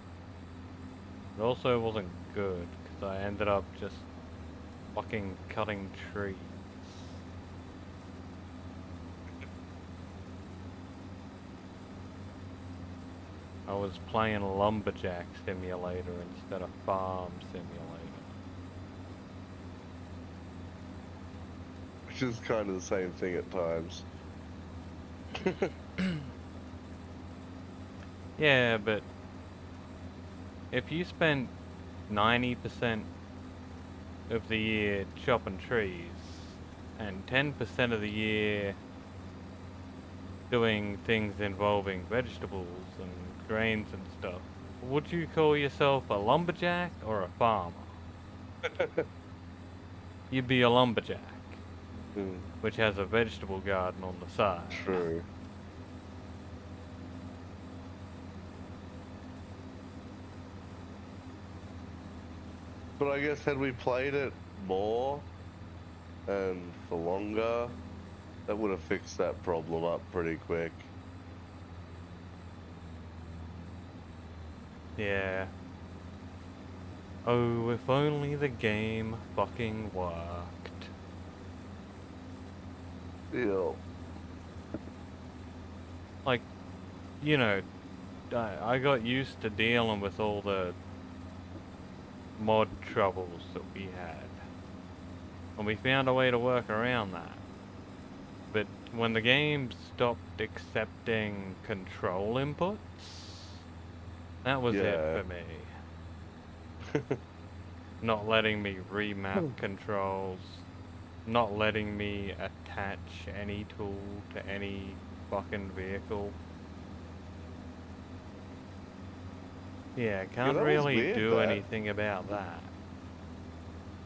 it also wasn't good, because I ended up just fucking cutting trees. I was playing Lumberjack Simulator instead of Farm Simulator. which is kind of the same thing at times. Yeah, but if you spend 90% of the year chopping trees and 10% of the year doing things involving vegetables and grains and stuff, would you call yourself a lumberjack or a farmer? You'd be a lumberjack, which has a vegetable garden on the side. True. But I guess had we played it more and for longer, that would have fixed that problem up pretty quick. Yeah. Oh, if only the game fucking worked. Yeah. Like, you know, I got used to dealing with all the mod troubles that we had. And we found a way to work around that. But when the game stopped accepting control inputs, that was it for me. Not letting me remap controls, not letting me attach any tool to any fucking vehicle. Yeah, Yeah, can't that was really weird, do that. anything about that.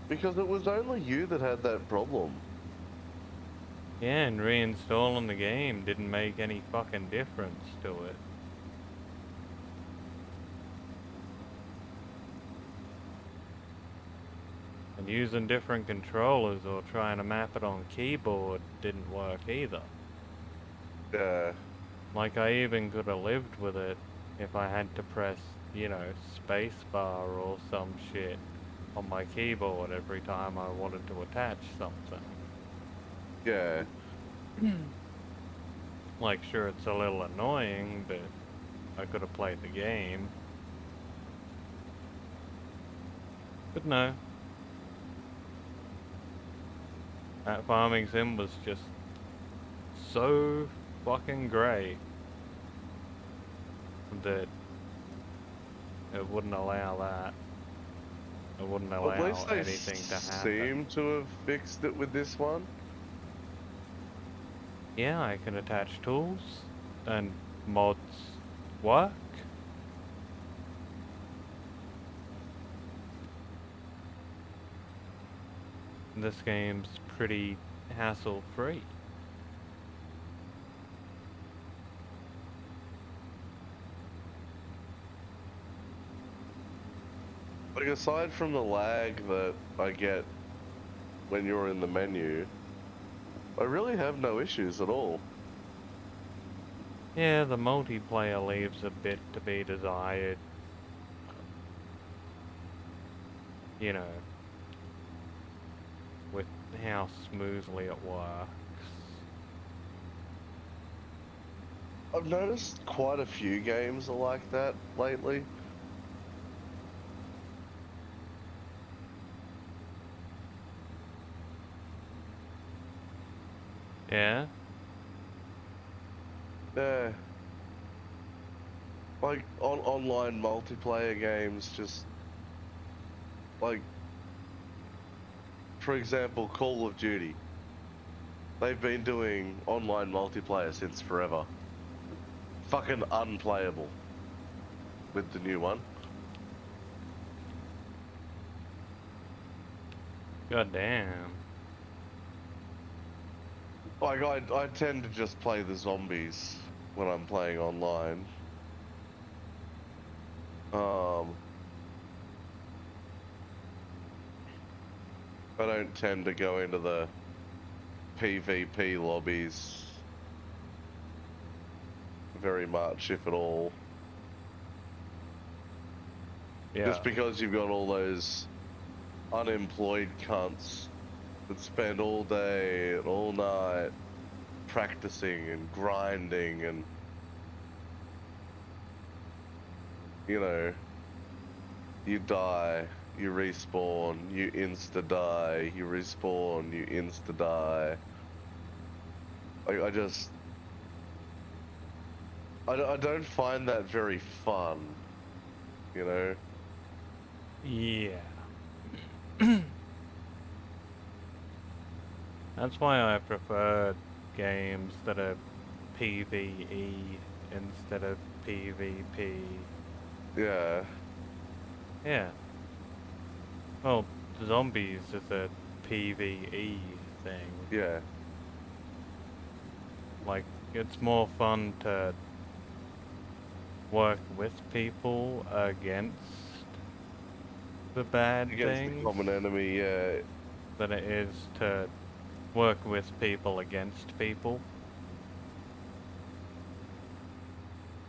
Because it was only you that had that problem. Yeah, and reinstalling the game didn't make any fucking difference to it. And using different controllers or trying to map it on keyboard didn't work either. Yeah. Like, I even could have lived with it if I had to press, you know, spacebar or some shit on my keyboard every time I wanted to attach something. Yeah. Like, sure, it's a little annoying, but I could have played the game. But no. That farming sim was just so fucking great that it wouldn't allow that. It wouldn't At allow least they anything to happen. seem to have fixed it with this one. Yeah, I can attach tools and mods work. This game's pretty hassle-free. Like, aside from the lag that I get when you're in the menu, I really have no issues at all. Yeah, the multiplayer leaves a bit to be desired. You know, with how smoothly it works. I've noticed quite a few games are like that lately. Yeah? Yeah. Like, online multiplayer games, just, like, for example, Call of Duty. They've been doing online multiplayer since forever. Fucking unplayable with the new one. God damn. Like, I tend to just play the zombies when I'm playing online. I don't tend to go into the PvP lobbies very much, if at all. Yeah. Just because you've got all those unemployed cunts that spend all day and all night practicing and grinding and, you know, you die, you respawn, you insta-die, you respawn, you insta-die. I don't find that very fun, you know? Yeah. That's why I prefer games that are PvE instead of PvP. Yeah. Yeah. Well, zombies is a PvE thing. Yeah. Like, it's more fun to work with people against the bad Against the things common enemy, yeah. than it is to work with people against people.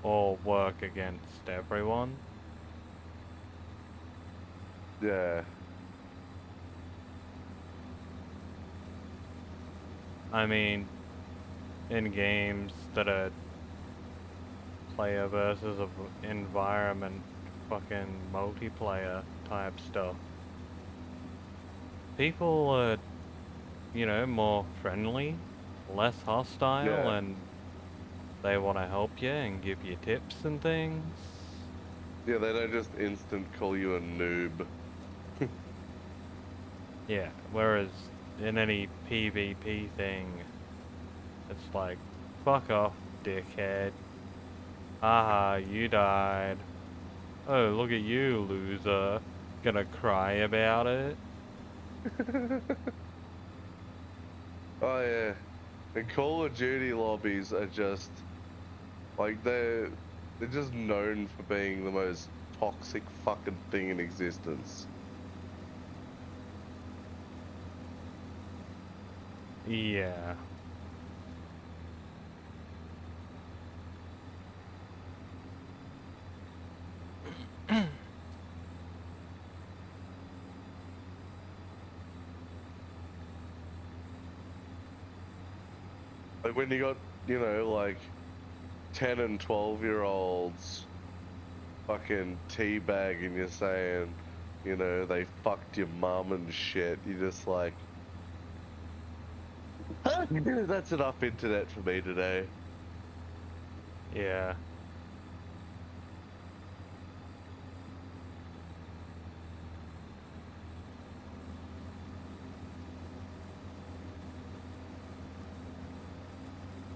Or work against everyone. Yeah. I mean, in games that are player versus environment, fucking multiplayer type stuff, people are, you know, more friendly, less hostile, Yeah. and they want to help you and give you tips and things. Yeah, they don't just instant call you a noob. Yeah, whereas in any PvP thing, it's like, fuck off, dickhead. Haha, you died. Oh, look at you, loser. Gonna cry about it? Oh yeah. And Call of Duty lobbies are just like they're just known for being the most toxic fucking thing in existence. Yeah. Like when you got, like 10 and 12-year-olds fucking teabag and you're saying, they fucked your mum and shit. You're just like, that's enough internet for me today. Yeah.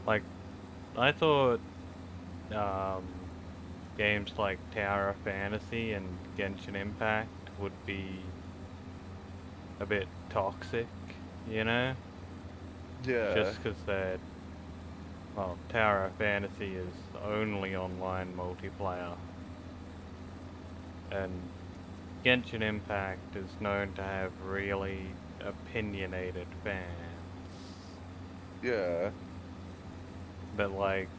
Like, I thought, um, games like Tower of Fantasy and Genshin Impact would be a bit toxic, you know? Yeah, Just 'cause they're, well, Tower of Fantasy is only online multiplayer, and Genshin Impact is known to have really opinionated fans. yeah, But like,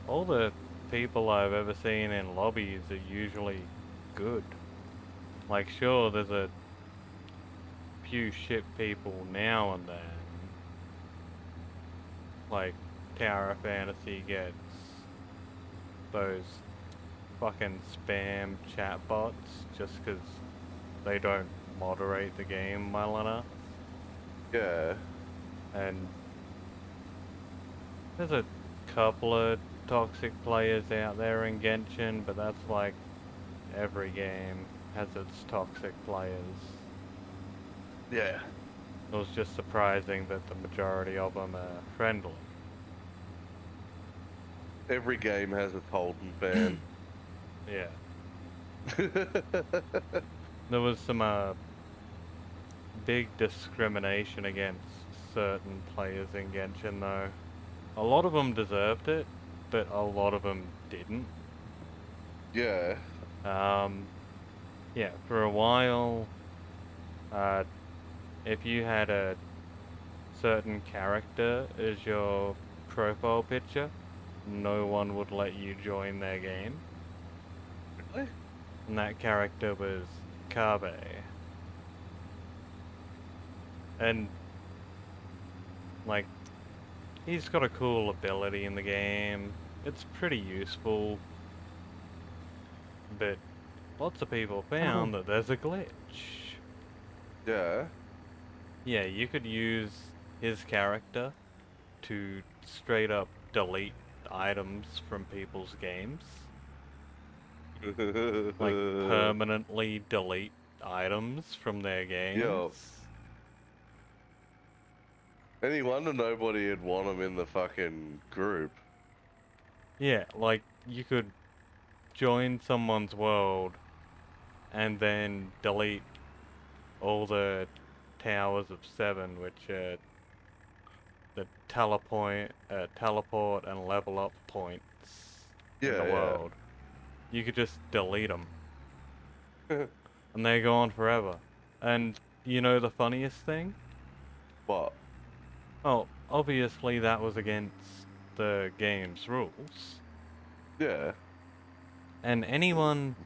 all the people I've ever seen in lobbies are usually good. Like, sure, there's a few shit people now and then. Like, Tower of Fantasy gets those fucking spam chatbots just 'cause they don't moderate the game well enough. yeah. And there's a couple of toxic players out there in Genshin, but that's like every game has its toxic players. Yeah. It was just surprising that the majority of them are friendly. Every game has its Holden fan. Yeah. There was some big discrimination against certain players in Genshin though. A lot of them deserved it, but a lot of them didn't. Yeah. Um, yeah, for a while, uh, if you had a certain character as your profile picture, no one would let you join their game. Really? And that character was Kabe. And, like, he's got a cool ability in the game. It's pretty useful. But lots of people found that there's a glitch. Yeah. Yeah, you could use his character to straight up delete items from people's games. Like, permanently delete items from their Yo. games. Any wonder nobody would want him in the fucking group. Yeah, like, you could join someone's world and then delete all the Towers of Seven, which are the teleport and level up points in the Yeah, world. You could just delete them, yeah. and they're gone forever. And you know the funniest thing? What? Well, obviously that was against the game's rules. Yeah. And anyone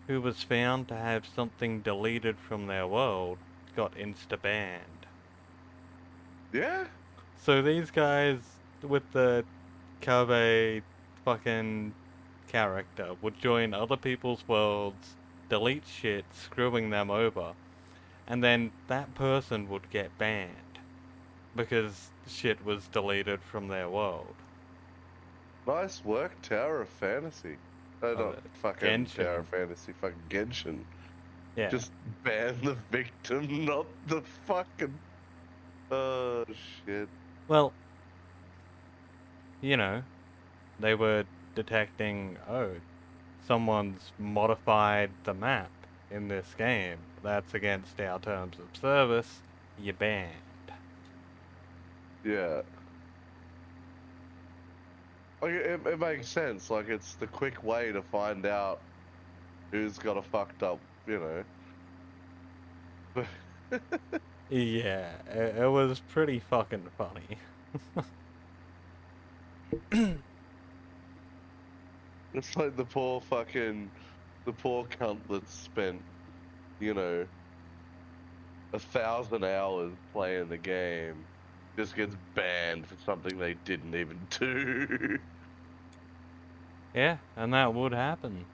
who was found to have something deleted from their world got insta-banned. Yeah? So these guys with the Kabe fucking character would join other people's worlds, delete shit, screwing them over, and then that person would get banned because shit was deleted from their world. Nice work, Tower of Fantasy. Oh, Uh, not fucking Tower Genshin. of Fantasy, fucking Genshin. Yeah. Just ban the victim, not the fucking. Oh, shit. Well, you know, they were detecting, oh, someone's modified the map in this game, that's against our terms of service, you're banned. Yeah. Like, it makes sense. Like, it's the quick way to find out who's got a fucked up, you know. Yeah, it was pretty fucking funny. It's like the poor cunt that spent, you know, 1,000 hours playing the game just gets banned for something they didn't even do. Yeah, and that would happen.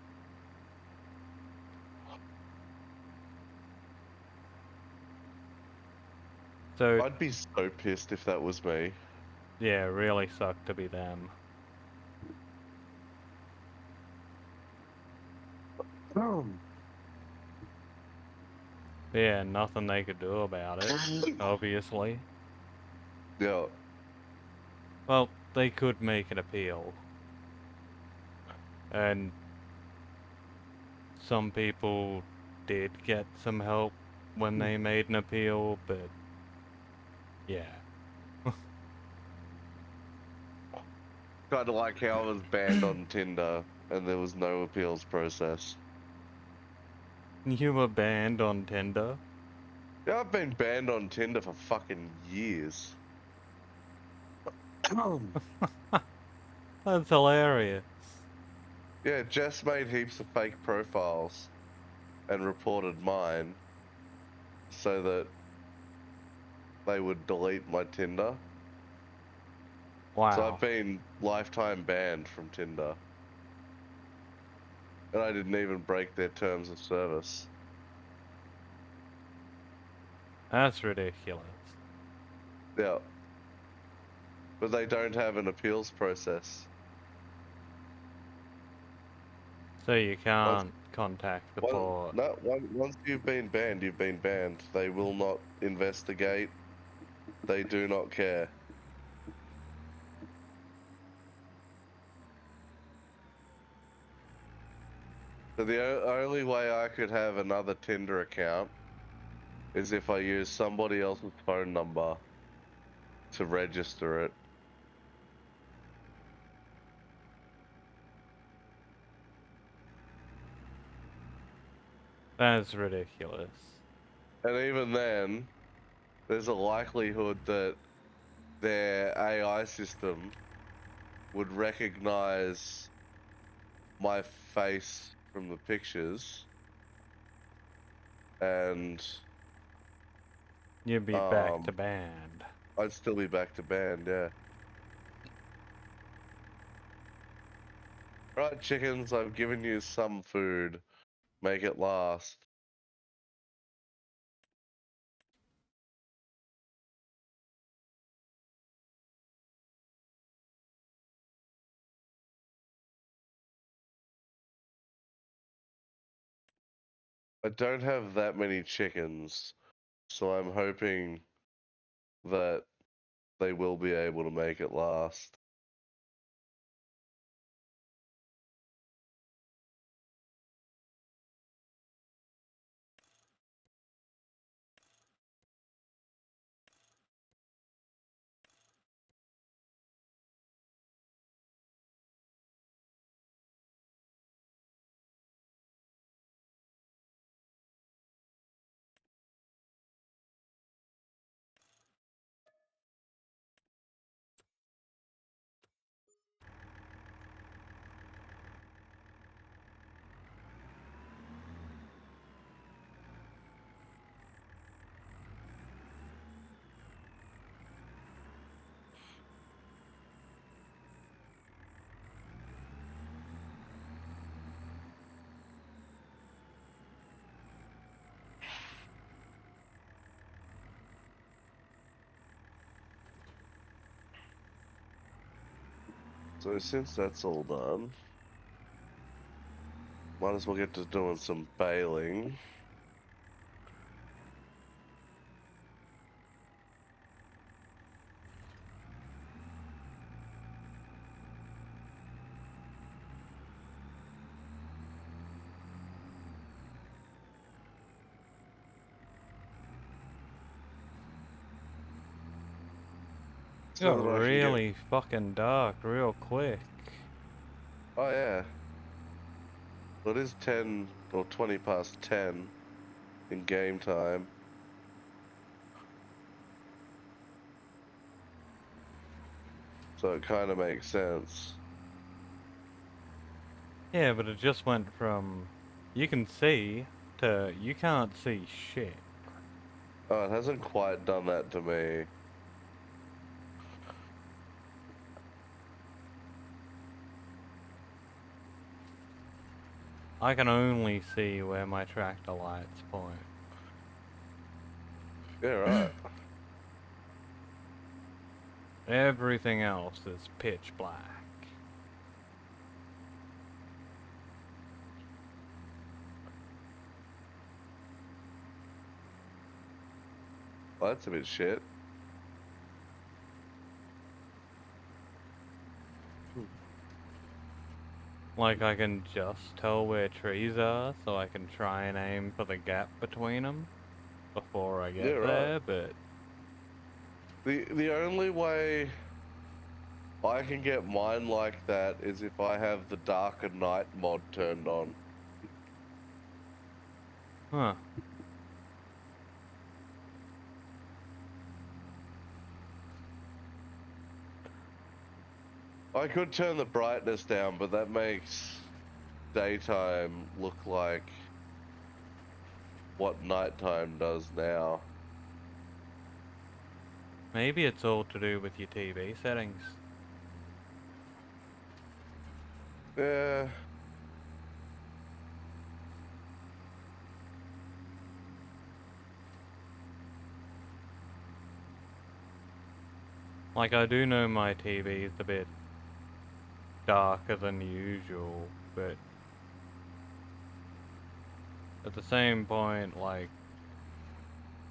So, I'd be so pissed if that was me. yeah, really sucked to be them. Yeah, nothing they could do about it, obviously. Yeah. Well, they could make an appeal. And some people did get some help when they made an appeal, but yeah. Kind of like how I was banned on Tinder and there was no appeals process. You were banned on Tinder? Yeah, I've been banned on Tinder for fucking years. That's hilarious. Yeah, Jess made heaps of fake profiles and reported mine so that they would delete my Tinder. So I've Wow. been lifetime banned from Tinder. And I didn't even break their terms of service. That's ridiculous. Yeah. But they don't have an appeals process. So you Once, can't contact support. once you've been banned, you've been banned. They will not investigate. They do not care. So the only way I could have another Tinder account is if I use somebody else's phone number to register it. That's ridiculous. And even then, there's a likelihood that their AI system would recognize my face from the pictures and You'd be back to um banned. I'd still be back to band, yeah. Right, chickens, I've given you some food. Make it last. I don't have that many chickens, so I'm hoping that they will be able to make it last. So since that's all done, might as well get to doing some baling. It so got that I can get. really fucking dark real quick. Oh yeah. Well, it is 10 or 20 past 10 in game time. So it kind of makes sense. Yeah, but it just went from you can see to you can't see shit. Oh, it hasn't quite done that to me. I can only see where my tractor lights point. Yeah, right. Everything else is pitch black. Well, that's a bit shit. Like I can just tell where trees are, so I can try and aim for the gap between them before I Yeah, get right. there, but The only way I can get mine like that is if I have the Darker Night mod turned on. huh. I could turn the brightness down, but that makes daytime look like what nighttime does now. Maybe it's all to do with your TV settings. Yeah. Like I do know my TV is a bit darker than usual, but at the same point, like,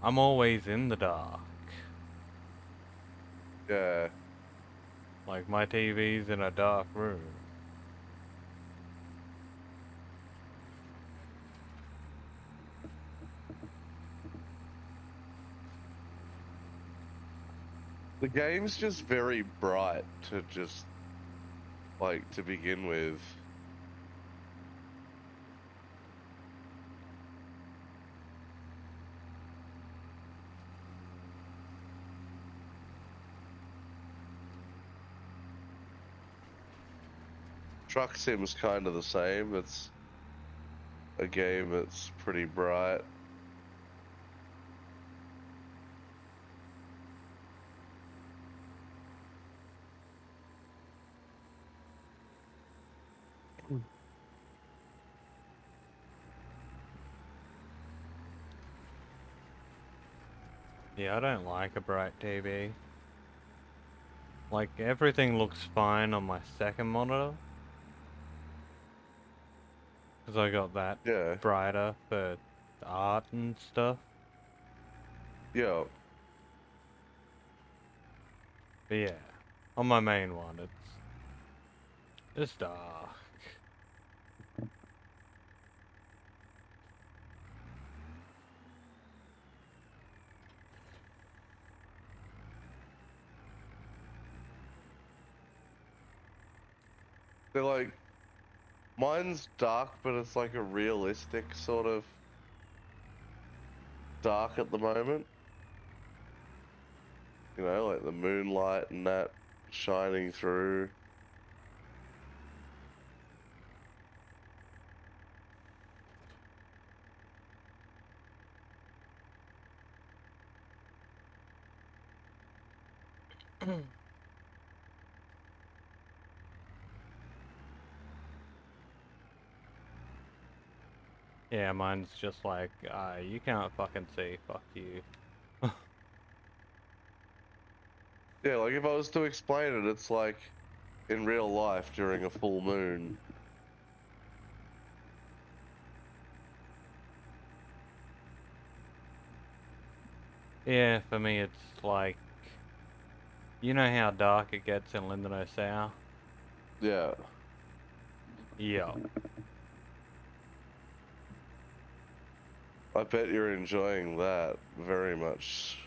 I'm always in the dark. Yeah. Like, my TV's in a dark room. The game's just very bright to just, like, to begin with. Truck Sim's kind of the same. It's a game that's pretty bright. Yeah, I don't like a bright TV. Like, everything looks fine on my second monitor. Because I got that Yeah. brighter for art and stuff. Yeah. But yeah, on my main one, it's dark. They're like, mine's dark, but it's like a realistic sort of dark at the moment. You know, like the moonlight and that shining through. Yeah, mine's just like, you can't fucking see, fuck you. Yeah, like if I was to explain it, it's like in real life during a full moon. Yeah, for me it's like, you know how dark it gets in Lindeno Sour? Yeah. Yeah. I bet you're enjoying that very much.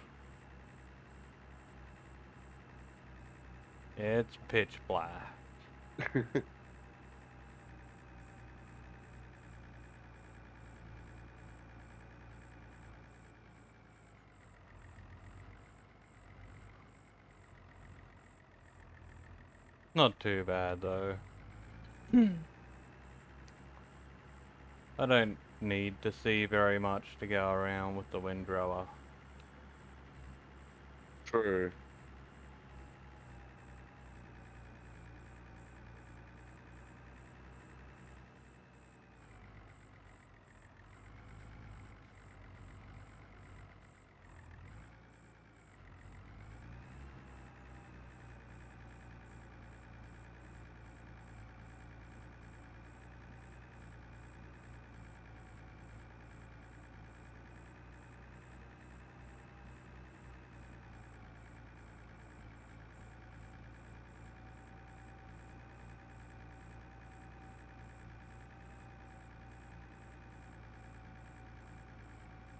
It's pitch black. Not too bad though. I don't need to see very much to go around with the windrower. True.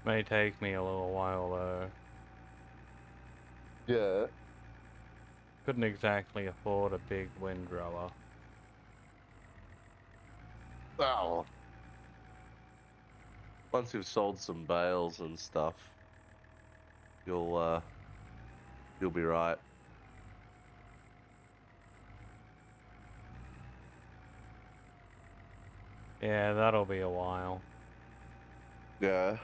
May take me a little while though. Yeah. Couldn't exactly afford a big windrower. Oh. Once you've sold some bales and stuff, you'll be right. Yeah, that'll be a while. Yeah.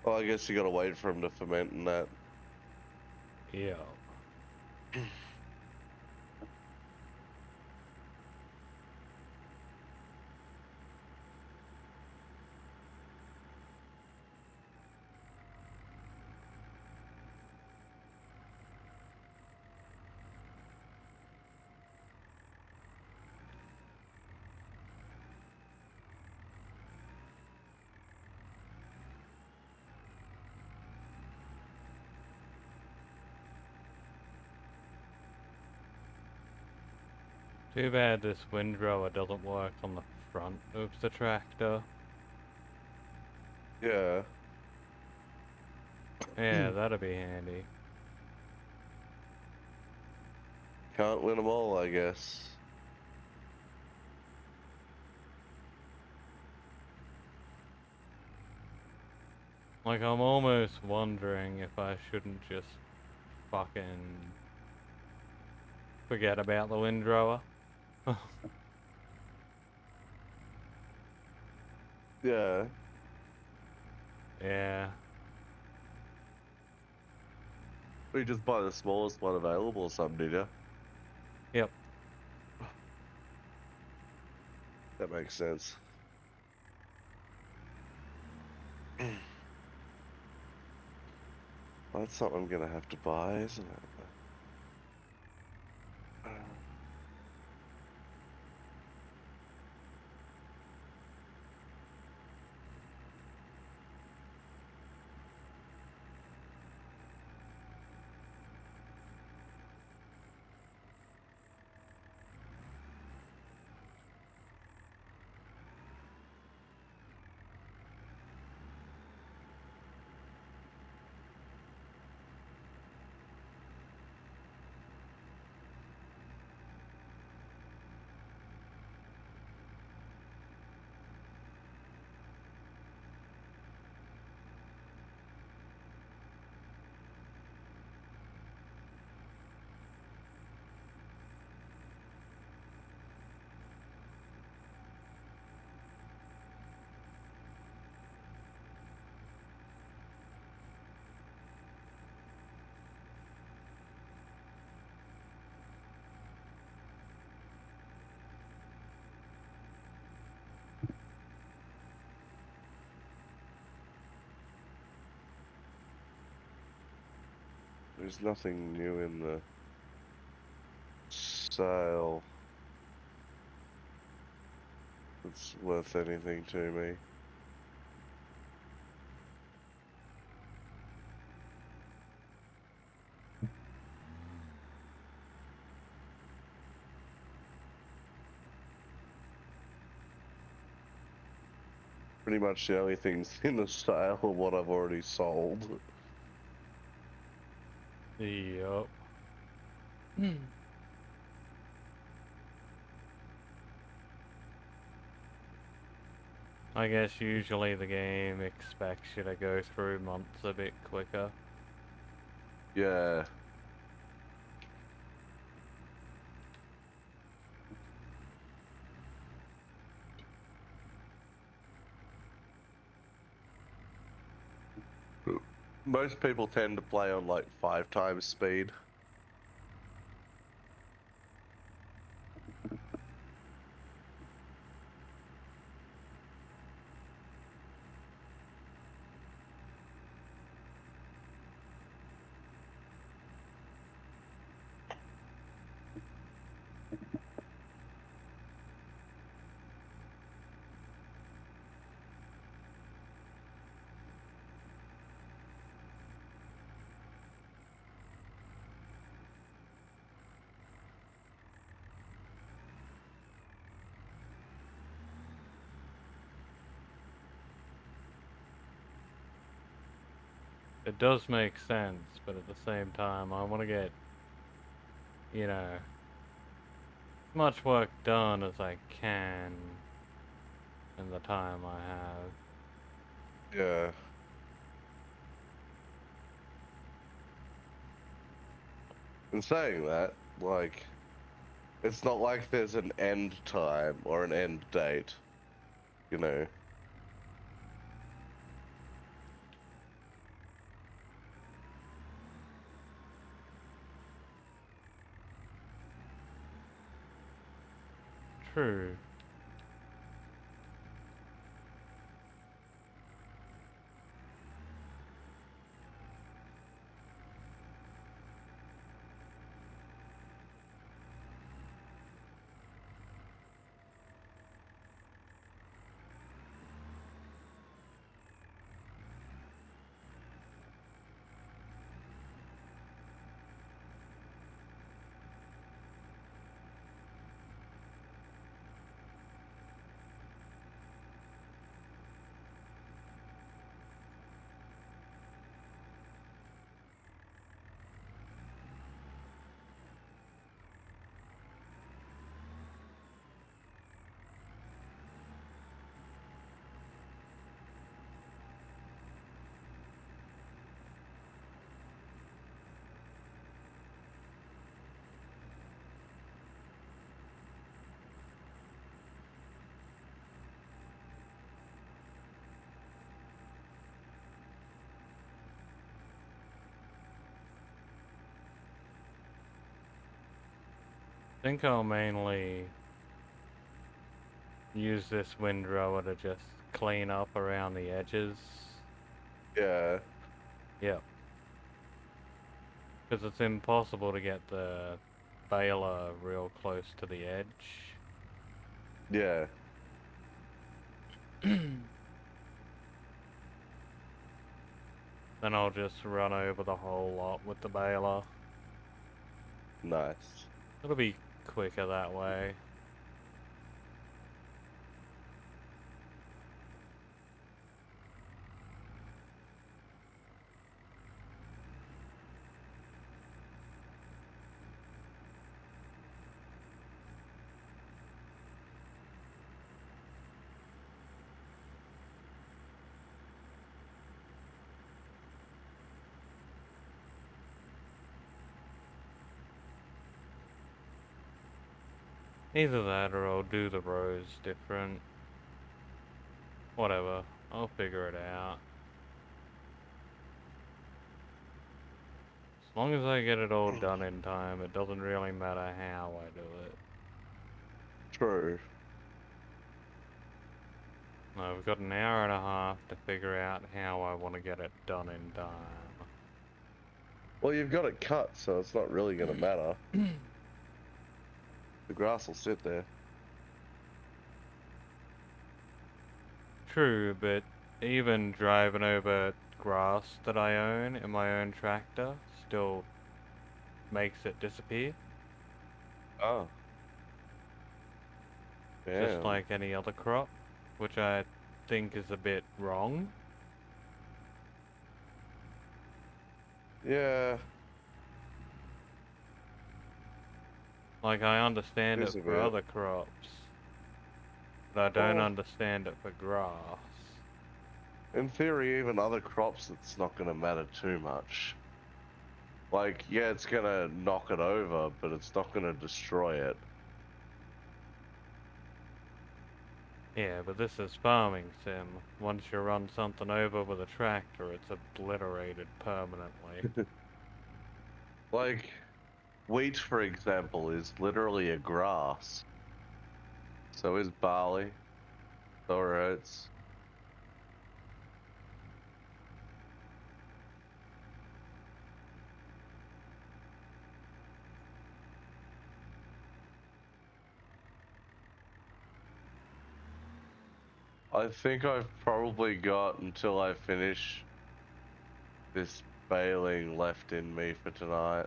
Well, I guess you gotta wait for them to ferment and that. Yeah. Too bad this windrower doesn't work on the front of the tractor. Yeah. Yeah, that'd be handy. Can't win them all, I guess. Like, I'm almost wondering if I shouldn't just fucking forget about the windrower. Yeah. Yeah. Or you just buy the smallest one available or something, did you? Yep. That makes sense. Well, that's something I'm gonna have to buy, isn't it? There's nothing new in the sale that's worth anything to me. Pretty much the only things in the sale are what I've already sold. Yep. I guess usually the game expects you to go through months a bit quicker. Yeah. Most people tend to play on like 5 times speed. It does make sense, but at the same time, I want to get, you know, as much work done as I can in the time I have. Yeah. In saying that, like, it's not like there's an end time or an end date, you know. True. I think I'll mainly use this windrower to just clean up around the edges. Yeah. Yep. Because it's impossible to get the baler real close to the edge. Yeah. Then I'll just run over the whole lot with the baler. Nice. It'll be quicker that way. Either that or I'll do the rows different. Whatever. I'll figure it out. As long as I get it all done in time, it doesn't really matter how I do it. True. No, we've got an hour and a half to figure out how I want to get it done in time. Well, you've got it cut, so it's not really going to matter. The grass will sit there. True, but even driving over grass that I own in my own tractor still makes it disappear. Oh. Just Damn. like any other crop, which I think is a bit wrong. Yeah. Like, I understand Is it a for bit. other crops, but I don't Well, understand it for grass. in theory, even other crops, it's not going to matter too much. Like, yeah, it's going to knock it over, but it's not going to destroy it. Yeah, but this is farming sim. Once you run something over with a tractor, it's obliterated permanently. Like, wheat, for example, is literally a grass. So is barley. So are oats. I think I've probably got until I finish this baling left in me for tonight.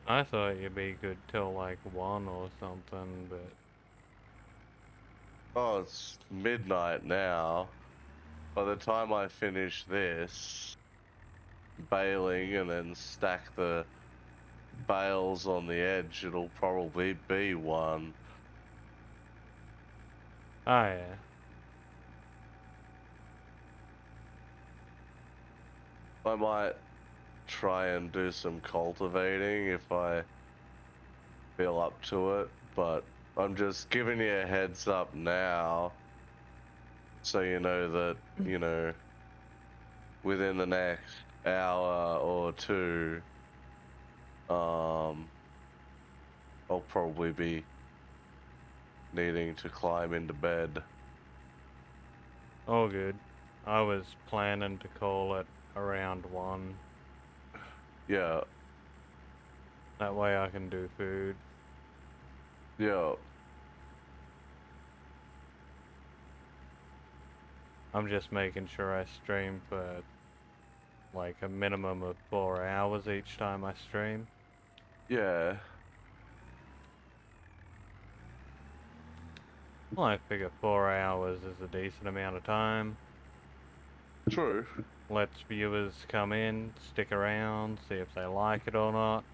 I thought you'd be good till like 1 or something, but Oh, it's midnight now. By the time I finish this baling and then stack the bales on the edge, it'll probably be 1. oh yeah. I might try and do some cultivating if I feel up to it, but I'm just giving you a heads up now so you know that, within the next hour or two, I'll probably be needing to climb into bed. All good. I was planning to call it around 1. Yeah, That way I can do food. yeah. I'm just making sure I stream for like a minimum of 4 hours each time I stream. Yeah, Well, I figure 4 hours is a decent amount of time. true. Lets viewers come in, stick around, see if they like it or not.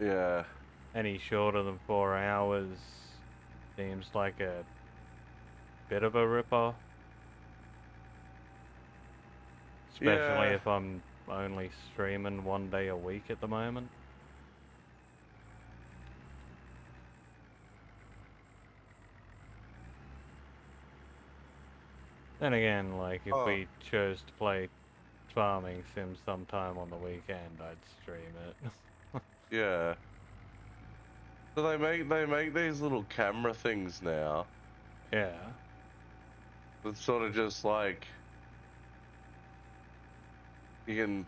Yeah, Any shorter than 4 hours seems like a bit of a rip-off. Especially yeah, if I'm only streaming 1 day a week at the moment. Then again, like, if oh, we chose to play Farming Sim sometime on the weekend, I'd stream it. yeah. So they make these little camera things now. Yeah. It's sort of just like you can.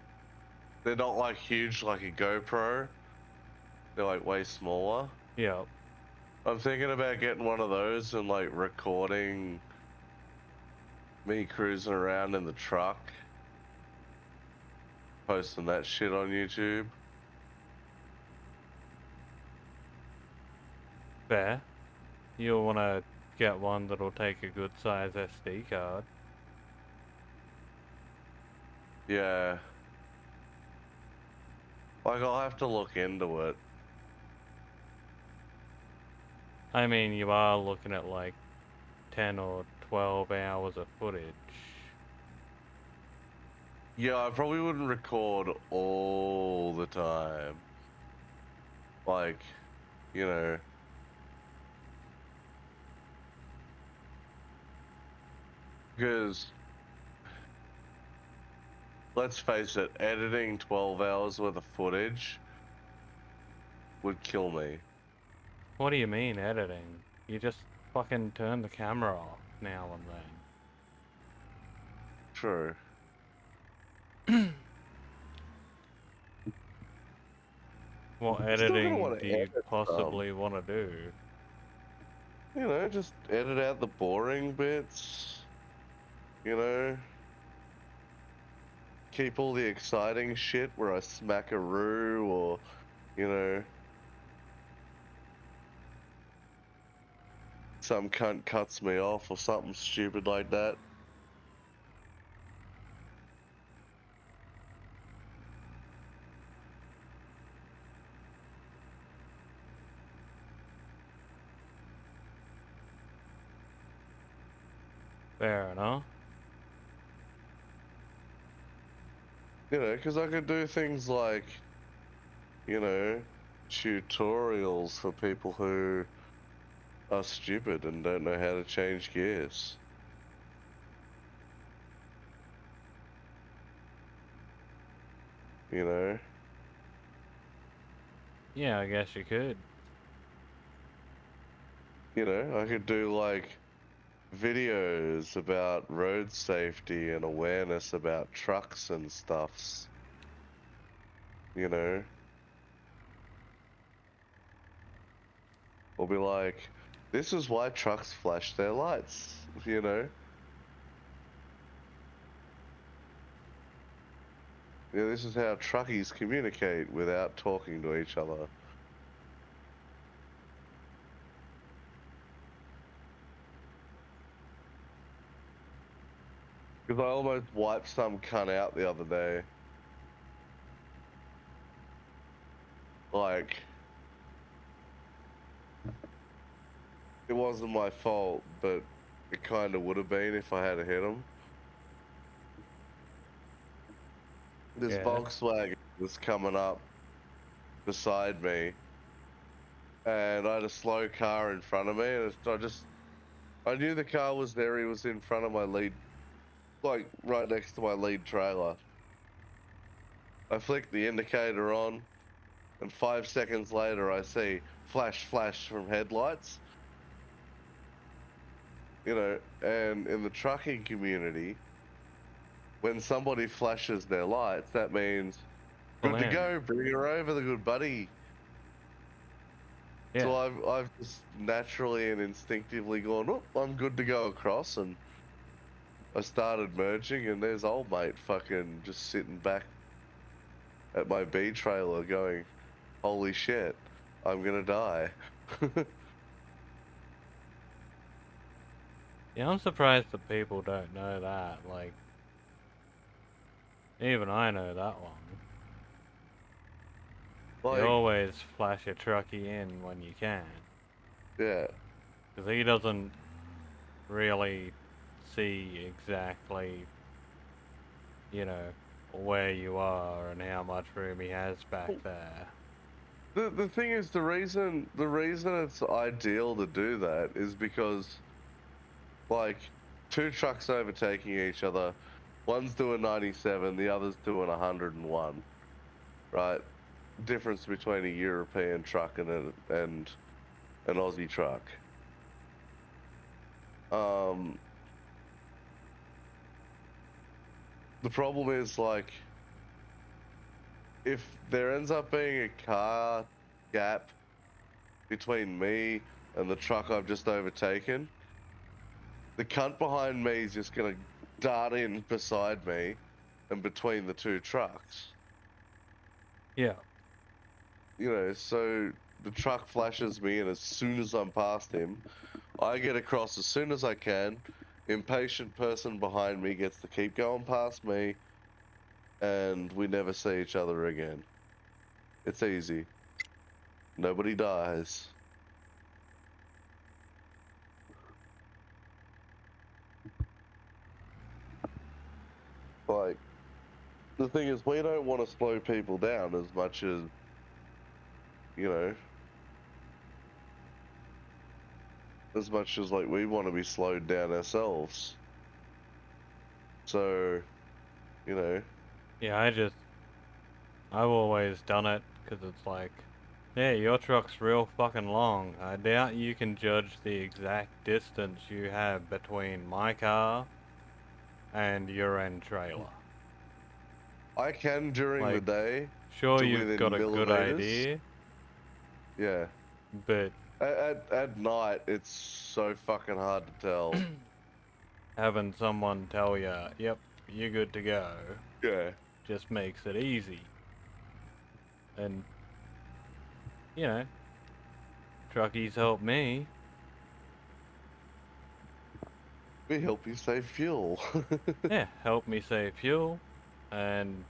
They're not like huge like a GoPro. They're like way smaller. Yep. I'm thinking about getting one of those and like recording me cruising around in the truck, posting that shit on YouTube. Fair. You'll want to get one that'll take a good size SD card. Yeah. Like I'll have to look into it. I mean, you are looking at like 10 or 12 hours of footage. Yeah, I probably wouldn't record all the time. Like, you know, because let's face it, editing 12 hours worth of footage would kill me. What do you mean, editing? You just fucking turn the camera off now and True. then. What Still gonna editing want do to you edit some. possibly want to do? Just edit out the boring bits. You know, keep all the exciting shit where I smack a roo or, you know, some cunt cuts me off or something stupid like that. Fair enough. You know, because I could do things like, you know, tutorials for people who are stupid and don't know how to change gears. You know? Yeah, I guess you could. You know, I could do like videos about road safety and awareness about trucks and stuffs. You know? Or be like, this is why trucks flash their lights, you know? Yeah, this is how truckies communicate without talking to each other. Because I almost wiped some cunt out the other day. Like, it wasn't my fault, but it kind of would have been if I had hit him. This Yeah. Volkswagen was coming up beside me, and I had a slow car in front of me, and I knew the car was there. He was in front of my lead, like right next to my lead trailer. I flicked the indicator on, and 5 seconds later, I see flash, flash from headlights. You know, and in the trucking community, when somebody flashes their lights, that means Pull good to in. go, bring her over the good buddy. Yeah. So I've just naturally and instinctively gone, oh, I'm good to go across, and I started merging, and there's old mate fucking just sitting back at my B trailer going, holy shit, I'm gonna die. Yeah, I'm surprised that people don't know that. Like, even I know that one. You Like, always flash a truckie in when you can. yeah, Because he doesn't really see exactly, you know, where you are and how much room he has back there. the thing is, the reason it's ideal to do that is because, like, two trucks overtaking each other, one's doing 97, the other's doing 101, right? Difference between a European truck and an Aussie truck. Um, the problem is, like, if there ends up being a car gap between me and the truck I've just overtaken, the cunt behind me is just gonna dart in beside me and between the two trucks. Yeah. You know, so the truck flashes me, and as soon as I'm past him, I get across as soon as I can. Impatient person behind me gets to keep going past me, and we never see each other again. It's easy. Nobody dies. Like, the thing is, we don't want to slow people down as much as, you know, as much as, like, we want to be slowed down ourselves. So, you know, Yeah, I've always done it because it's like, yeah, your truck's real fucking long. I doubt you can judge the exact distance you have between my car and your end trailer. I can during the Like, day sure, to you've got within a good millimeters. idea, Yeah. but At night, it's so fucking hard to tell. having someone tell you, yep, you're good to go, Yeah. just makes it easy. And, you know, truckies help me. We help you save fuel. Yeah, help me save fuel and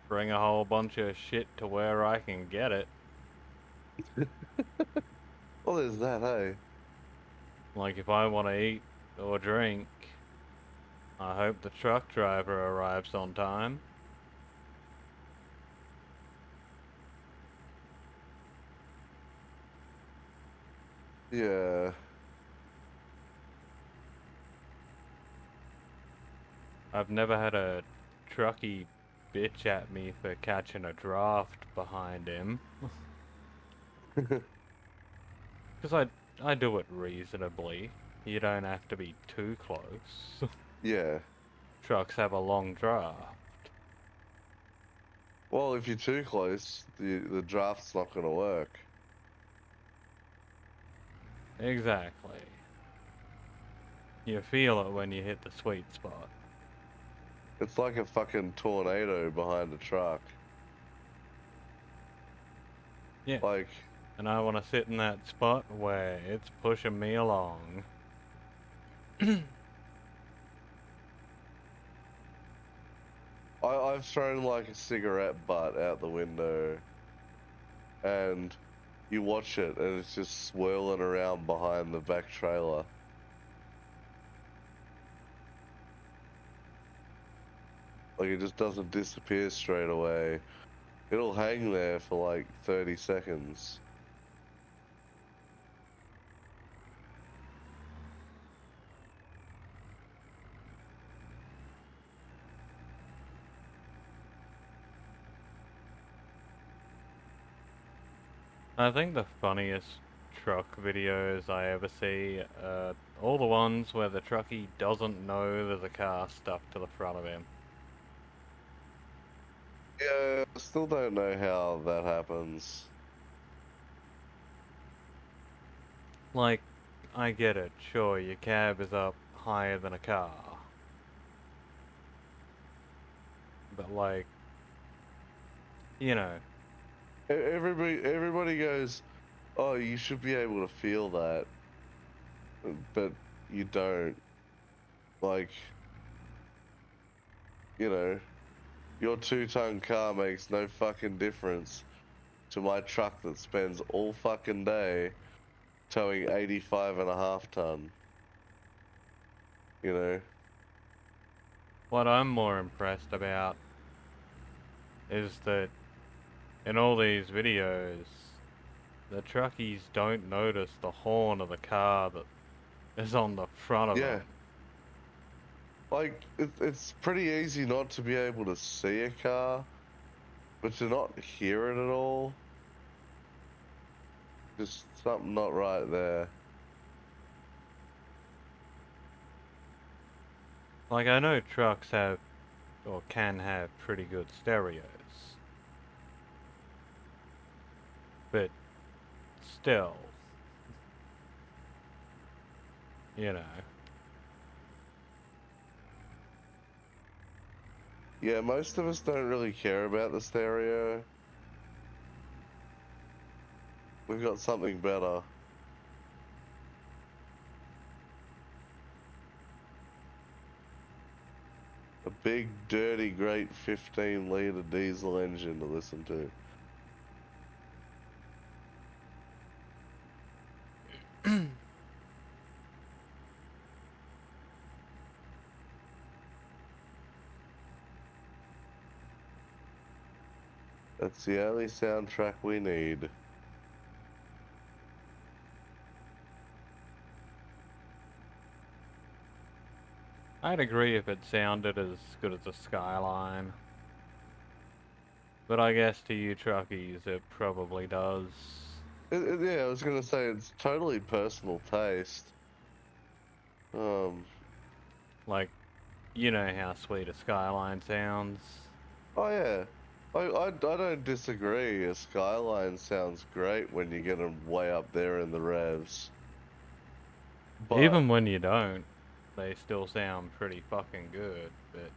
bring a whole bunch of shit to where I can get it. Well, there's that, hey? Like if I want to eat or drink, I hope the truck driver arrives on time. Yeah. I've never had a truckie bitch at me for catching a draft behind him. Because I do it reasonably. You don't have to be too close. Yeah. Trucks have a long draft. Well, if you're too close, the draft's not gonna work. Exactly. You feel it when you hit the sweet spot. It's like a fucking tornado behind a truck. Yeah. Like, And I want to sit in that spot where it's pushing me along. I've thrown like a cigarette butt out the window and you watch it and it's just swirling around behind the back trailer. Like, it just doesn't disappear straight away. It'll hang there for like 30 seconds. I think the funniest truck videos I ever see are all the ones where the truckie doesn't know there's a car stuck to the front of him. Yeah, I still don't know how that happens. Like, I get it, sure, your cab is up higher than a car. But like, you know, Everybody goes, "Oh, you should be able to feel that," but you don't. Like, you know, your 2-ton car makes no fucking difference to my truck that spends all fucking day towing 85.5 ton. You know? what I'm more impressed about is that in all these videos, the truckies don't notice the horn of the car that is on the front of Yeah. them. Like, it's pretty easy not to be able to see a car, but to not hear it at all. Just something not right there. Like, I know trucks have, or can have, pretty good stereos. But still, you know. Yeah, most of us don't really care about the stereo. We've got something better. A big, dirty, great 15-liter diesel engine to listen to. That's the only soundtrack we need. I'd agree if it sounded as good as a Skyline. But I guess to you truckies, it probably does. Yeah, I was gonna say it's totally personal taste. Um, Like, you know how sweet a Skyline sounds. oh yeah. I don't disagree. A Skyline sounds great when you get them way up there in the revs. But Even when you don't, they still sound pretty fucking good. But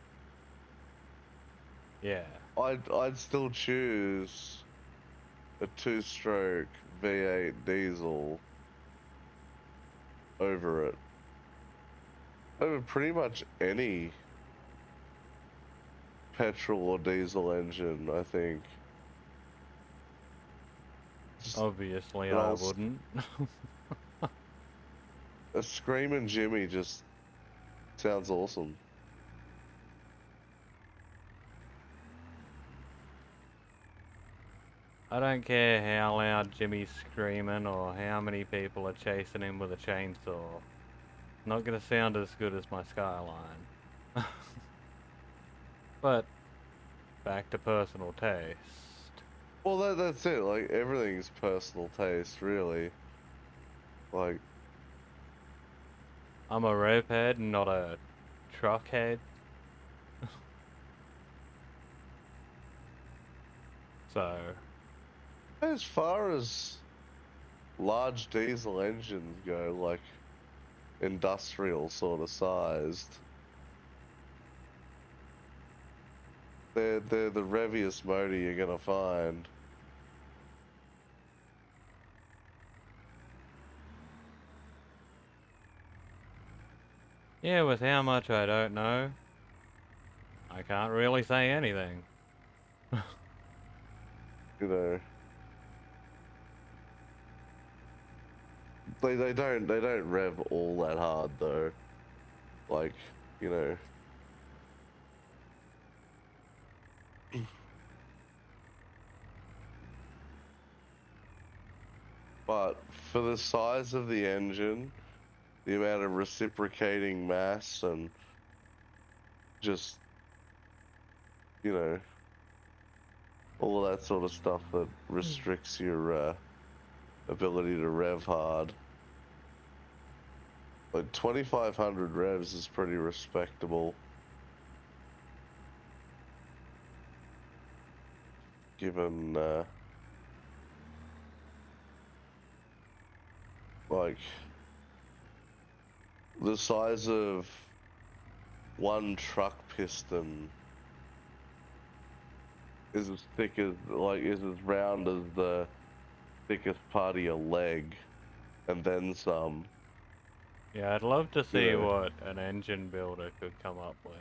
yeah. I'd still choose a two-stroke V8 diesel over it. over pretty much any petrol or diesel engine, I think. Just Obviously, an I old wouldn't. a screaming Jimmy just sounds awesome. I don't care how loud Jimmy's screaming or how many people are chasing him with a chainsaw. Not gonna sound as good as my Skyline. But back to personal taste. Well, that's it. Like everything's personal taste, really. Like, I'm a rope head, not a truck head. So, as far as large diesel engines go, like industrial sort of sized, they're the reviest motor you're gonna find. yeah, with how much I don't know, I can't really say anything. You know, they don't rev all that hard though. Like, you know, but for the size of the engine, the amount of reciprocating mass, and just, you know, all of that sort of stuff that restricts your ability to rev hard. Like 2,500 revs is pretty respectable, given like the size of one truck piston is as thick as, like, is as round as the thickest part of your leg, and then some. Yeah, I'd love to You see know, what an engine builder could come up with.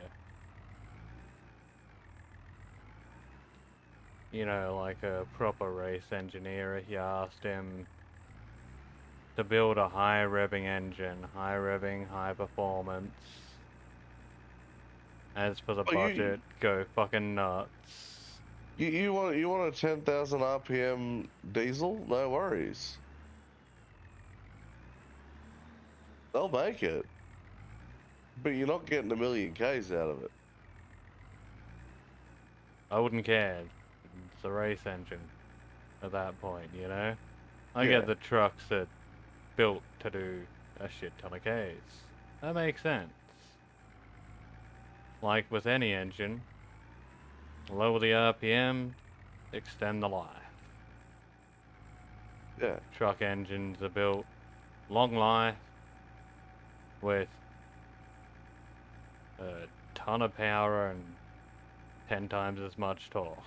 You know, like a proper race engineer, if you asked him to build a high revving engine, high revving, high performance. As for the oh, budget, go fucking nuts. you want a 10,000 RPM diesel? No worries, they'll make it, but you're not getting a million Ks out of it. I wouldn't care. It's a race engine at that point, you know? I Yeah, get the trucks that built to do a shit ton of Ks. That makes sense. Like with any engine, lower the RPM, extend the life. yeah. Truck engines are built long life with a ton of power and 10 times as much torque.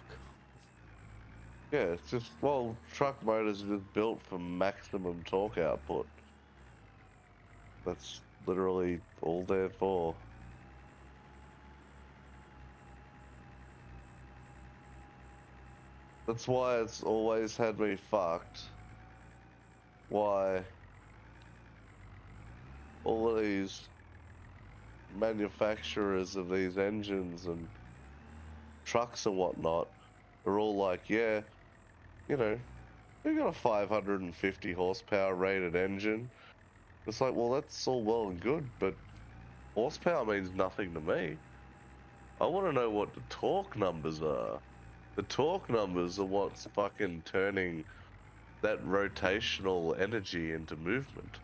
Yeah, it's just, well, truck motors are just built for maximum torque output. That's literally all they're for. That's why it's always had me fucked. Why all of these manufacturers of these engines and trucks and whatnot are all like, yeah, you know, we got a 550 horsepower rated engine. It's like, well, that's all well and good, but horsepower means nothing to me. I want to know what the torque numbers are. The torque numbers are what's fucking turning that rotational energy into movement.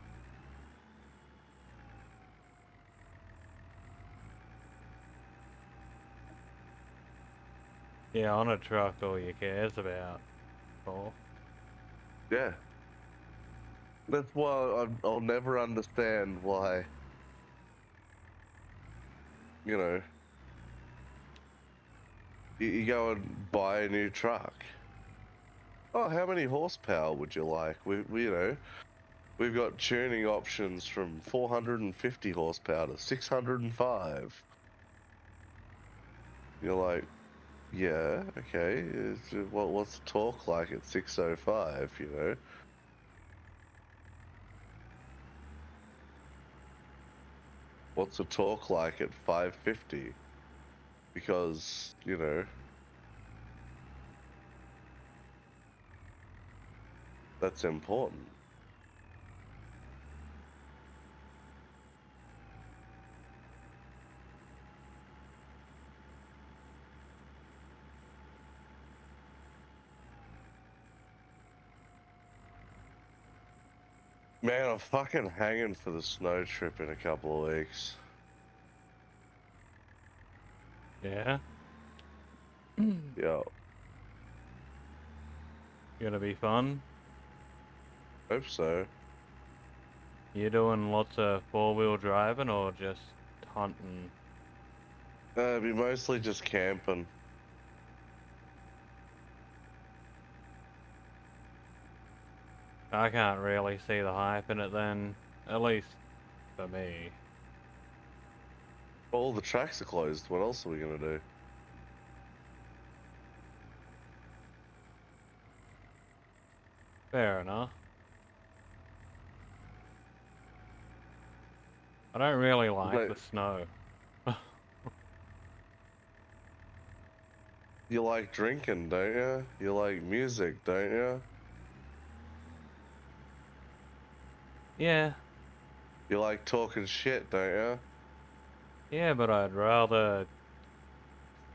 Yeah, on a truck, all you care is about torque. Yeah. That's why I'll never understand why, you know, you go and buy a new truck. Oh, how many horsepower would you like? We We've got tuning options from 450 horsepower to 605. You're like, yeah, okay. What's the torque like at 605, you know? What's the torque like at 550? Because, you know, that's important. Man, I'm fucking hanging for the snow trip in a couple of weeks. Yeah? Yeah, Gonna be fun. hope so. You doing lots of four-wheel driving or just hunting? It'd be mostly just camping. I can't really see the hype in it then, at least for me. All the tracks are closed. What else are we gonna do? Fair enough. I don't really like Like, the snow. you like drinking, don't you? You like music, don't you? Yeah, You like talking shit, don't you? yeah, but I'd rather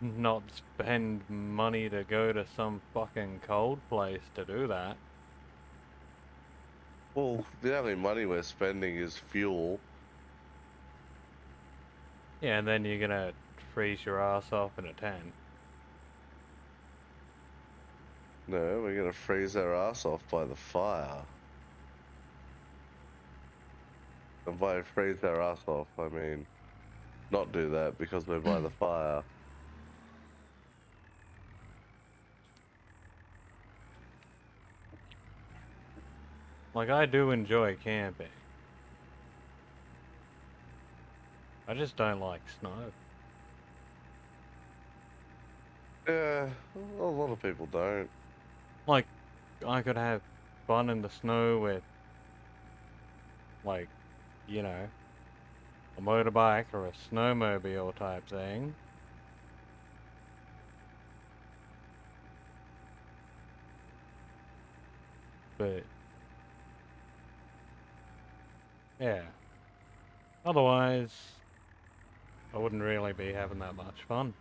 not spend money to go to some fucking cold place to do that. Well, the only money we're spending is fuel. Yeah, and then you're gonna freeze your ass off in a tent. No, we're gonna freeze our ass off by the fire. And by freeze our ass off, I mean not do that because we're by the fire. Like, I do enjoy camping. I just don't like snow. Yeah, a lot of people don't. Like, I could have fun in the snow with, like, you know, a motorbike or a snowmobile type thing. But, yeah. Otherwise, I wouldn't really be having that much fun.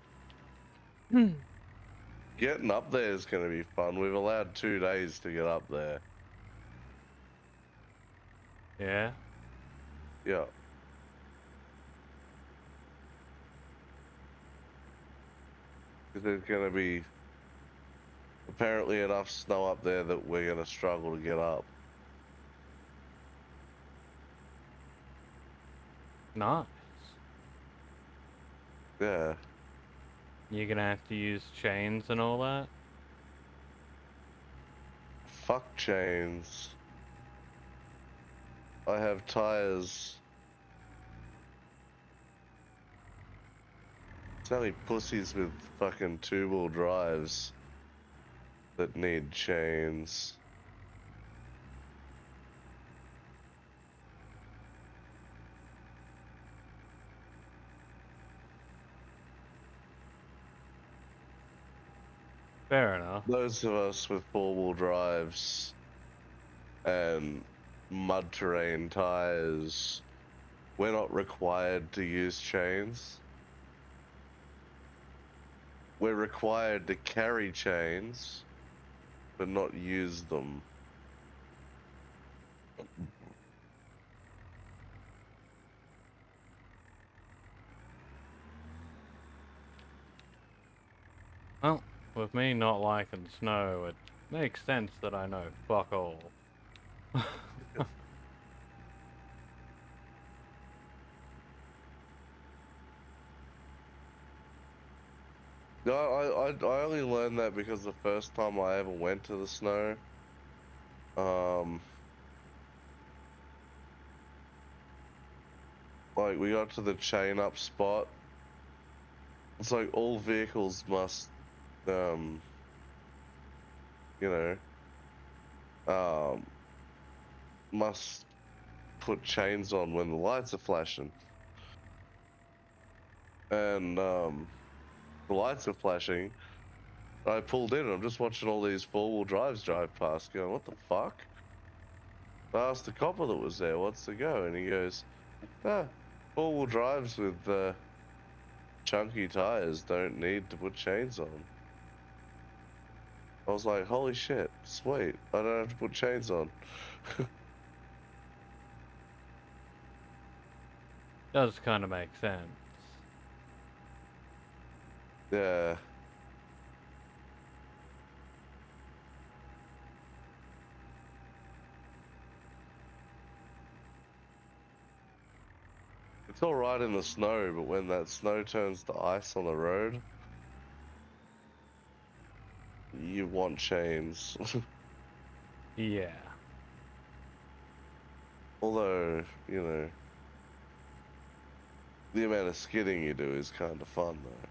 Getting up there is gonna be fun. We've allowed 2 days to get up there. Yeah? Yeah. Because there's gonna be apparently enough snow up there that we're gonna struggle to get up. Nice. Yeah. You're gonna have to use chains and all that? Fuck chains. I have tires. It's only pussies with fucking two-wheel drives that need chains. Fair enough. Those of us with four-wheel drives and mud terrain tires, we're not required to use chains. We're required to carry chains, but not use them. Well, with me not liking snow, it makes sense that I know fuck all. No, I only learned that because the first time I ever went to the snow, um, like we got to the chain up spot. It's like all vehicles must, you know, must put chains on when the lights are flashing. And the lights are flashing. I pulled in and I'm just watching all these four-wheel drives drive past going, what the fuck? I asked the copper that was there, what's the go? And he goes, four-wheel drives with chunky tires don't need to put chains on. I was like, holy shit, sweet. I don't have to put chains on. Does kind of make sense. Yeah. It's alright in the snow, but when that snow turns to ice on the road, you want chains. Yeah. Although, you know, the amount of skidding you do is kind of fun, though.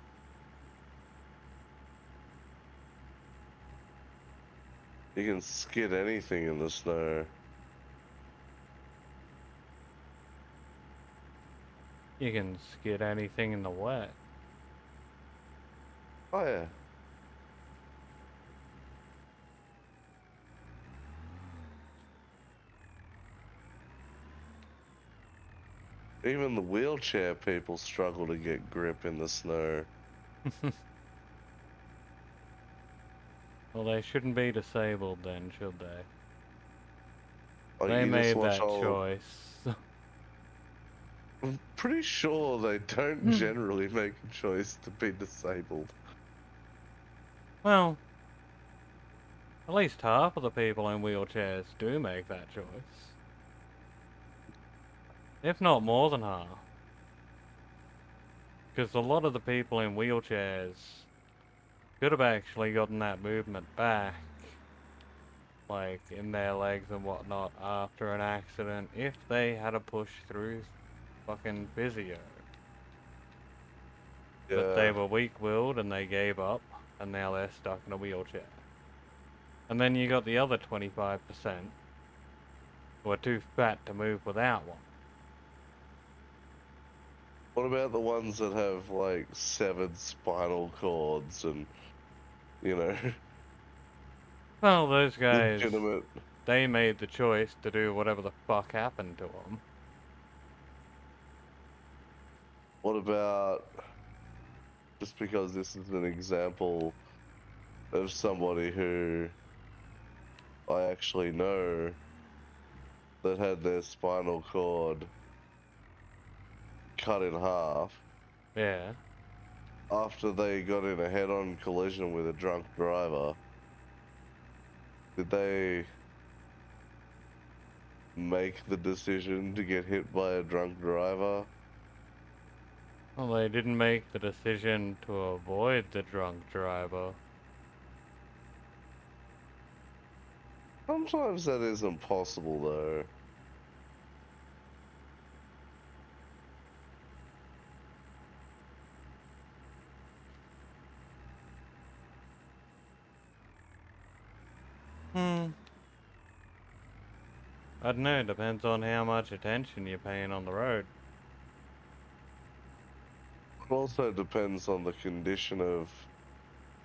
You can skid anything in the snow. You can skid anything in the wet. Oh, yeah. Even the wheelchair people struggle to get grip in the snow. Well, they shouldn't be disabled then, should they? Like, They you just made watch that all... choice. I'm pretty sure they don't generally make a choice to be disabled. Well, at least half of the people in wheelchairs do make that choice. If not more than half. Because a lot of the people in wheelchairs could have actually gotten that movement back, like in their legs and whatnot, after an accident, if they had to push through fucking physio. But they Yeah. were weak-willed and they gave up, and now they're stuck in a wheelchair. And then you got the other 25% who are too fat to move without one. What about the ones that have, like, severed spinal cords and, you know, Well, those guys, legitimate... they made the choice to do whatever the fuck happened to them. What about... Just because this is an example of somebody who I actually know that had their spinal cord cut in half Yeah. after they got in a head-on collision with a drunk driver. Did they make the decision to get hit by a drunk driver? Well, they didn't make the decision to avoid the drunk driver. Sometimes that isn't possible, though. I don't know, depends on how much attention you're paying on the road. It also depends on the condition of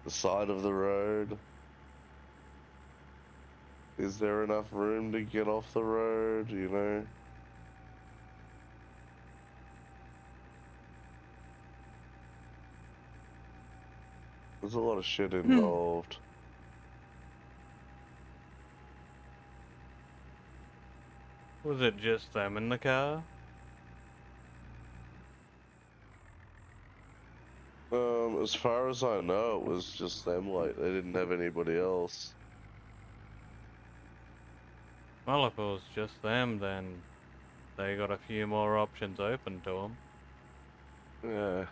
the side of the road. Is there enough room to get off the road, you know? There's a lot of shit involved. Was it just them in the car? As far as I know, it was just them, like, they didn't have anybody else. Well, if it was just them, then they got a few more options open to them. Yeah.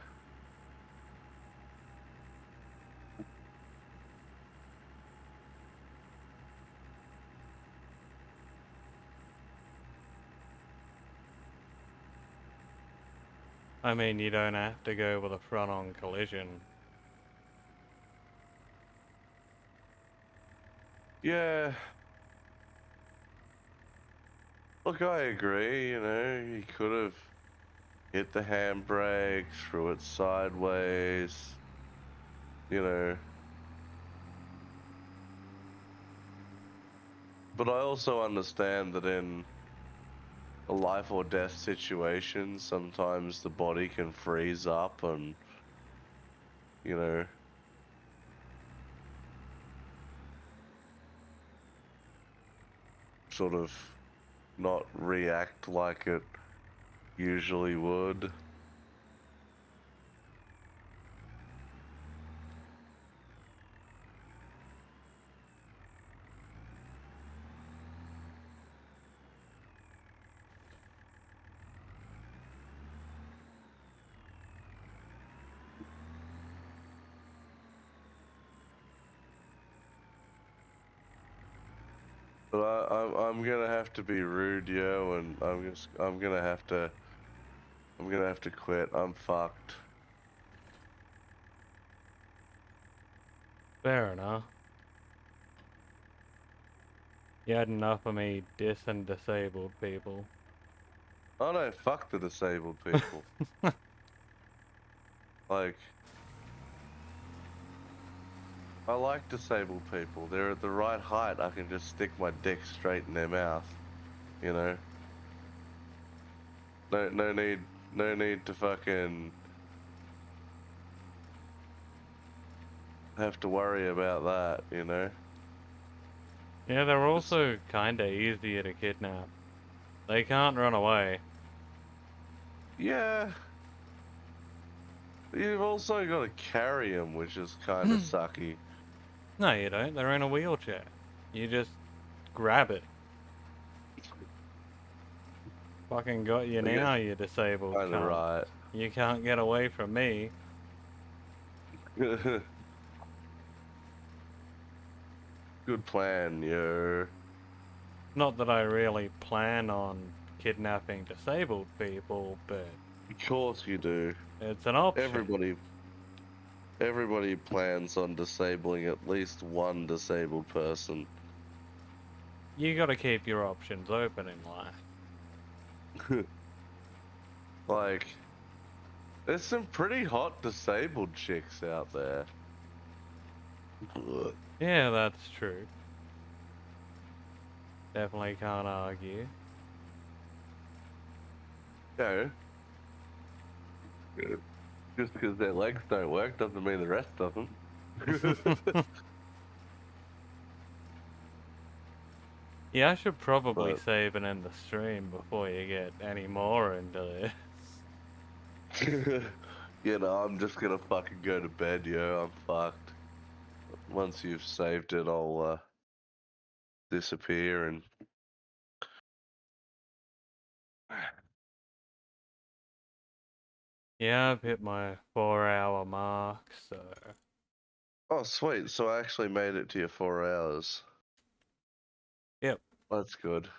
I mean, you don't have to go with a front-on collision. Yeah. Look, I agree, you know, he could have hit the handbrake, threw it sideways, you know. But I also understand that in a life or death situation, sometimes the body can freeze up and, you know, sort of not react like it usually would. But I'm gonna have to be rude, yo, and I'm gonna have to quit. I'm fucked. Fair enough. You had enough of me dissing disabled people. Oh no, fuck the disabled people. Like, I like disabled people. They're at the right height. I can just stick my dick straight in their mouth. You know? No need to fucking have to worry about that, you know? Yeah, they're also kinda easier to kidnap. They can't run away. Yeah. You've also got to carry them, which is kind of sucky. No, you don't. They're in a wheelchair. You just grab it. Fucking got you I guess now, you disabled kind of cunt. right. You can't get away from me. Good plan, yo. Not that I really plan on kidnapping disabled people, but Of course you do. it's an option. Everybody plans on disabling at least one disabled person. You gotta keep your options open in life. Like, there's some pretty hot disabled chicks out there. Yeah, that's true. Definitely can't argue. You know, just because their legs don't work doesn't mean the rest doesn't. Yeah, I should probably But save it in the stream before you get any more into this. you know, I'm just gonna fucking go to bed, yo. I'm fucked. Once you've saved it, I'll disappear and. Yeah, I've hit my 4-hour mark, so Oh, sweet. So I actually made it to your 4 hours. yep. That's good.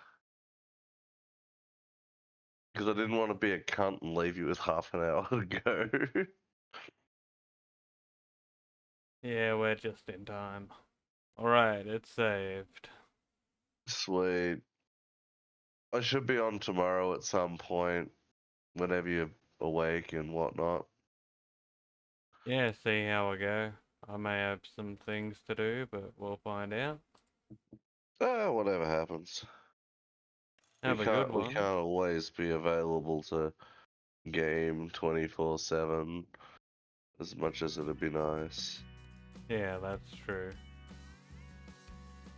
Because I didn't want to be a cunt and leave you with half an hour to go. Yeah, we're just in time. Alright, it's saved. Sweet. I should be on tomorrow at some point, whenever you're awake and whatnot. Yeah, see how we go. I may have some things to do, but we'll find out. Whatever happens. Have a good We one. can't always be available to game 24/7 as much as it'd be nice. Yeah, that's true.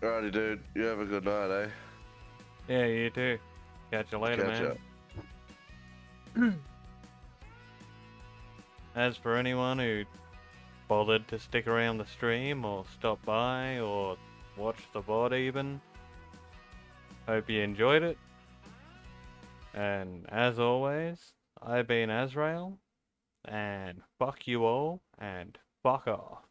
Alrighty, dude. You have a good night, eh? Yeah, you too. Catch you later, Catch man. up. As for anyone who bothered to stick around the stream or stop by or watch the VOD even, hope you enjoyed it. And as always, I've been Azrael, and fuck you all, and fuck off.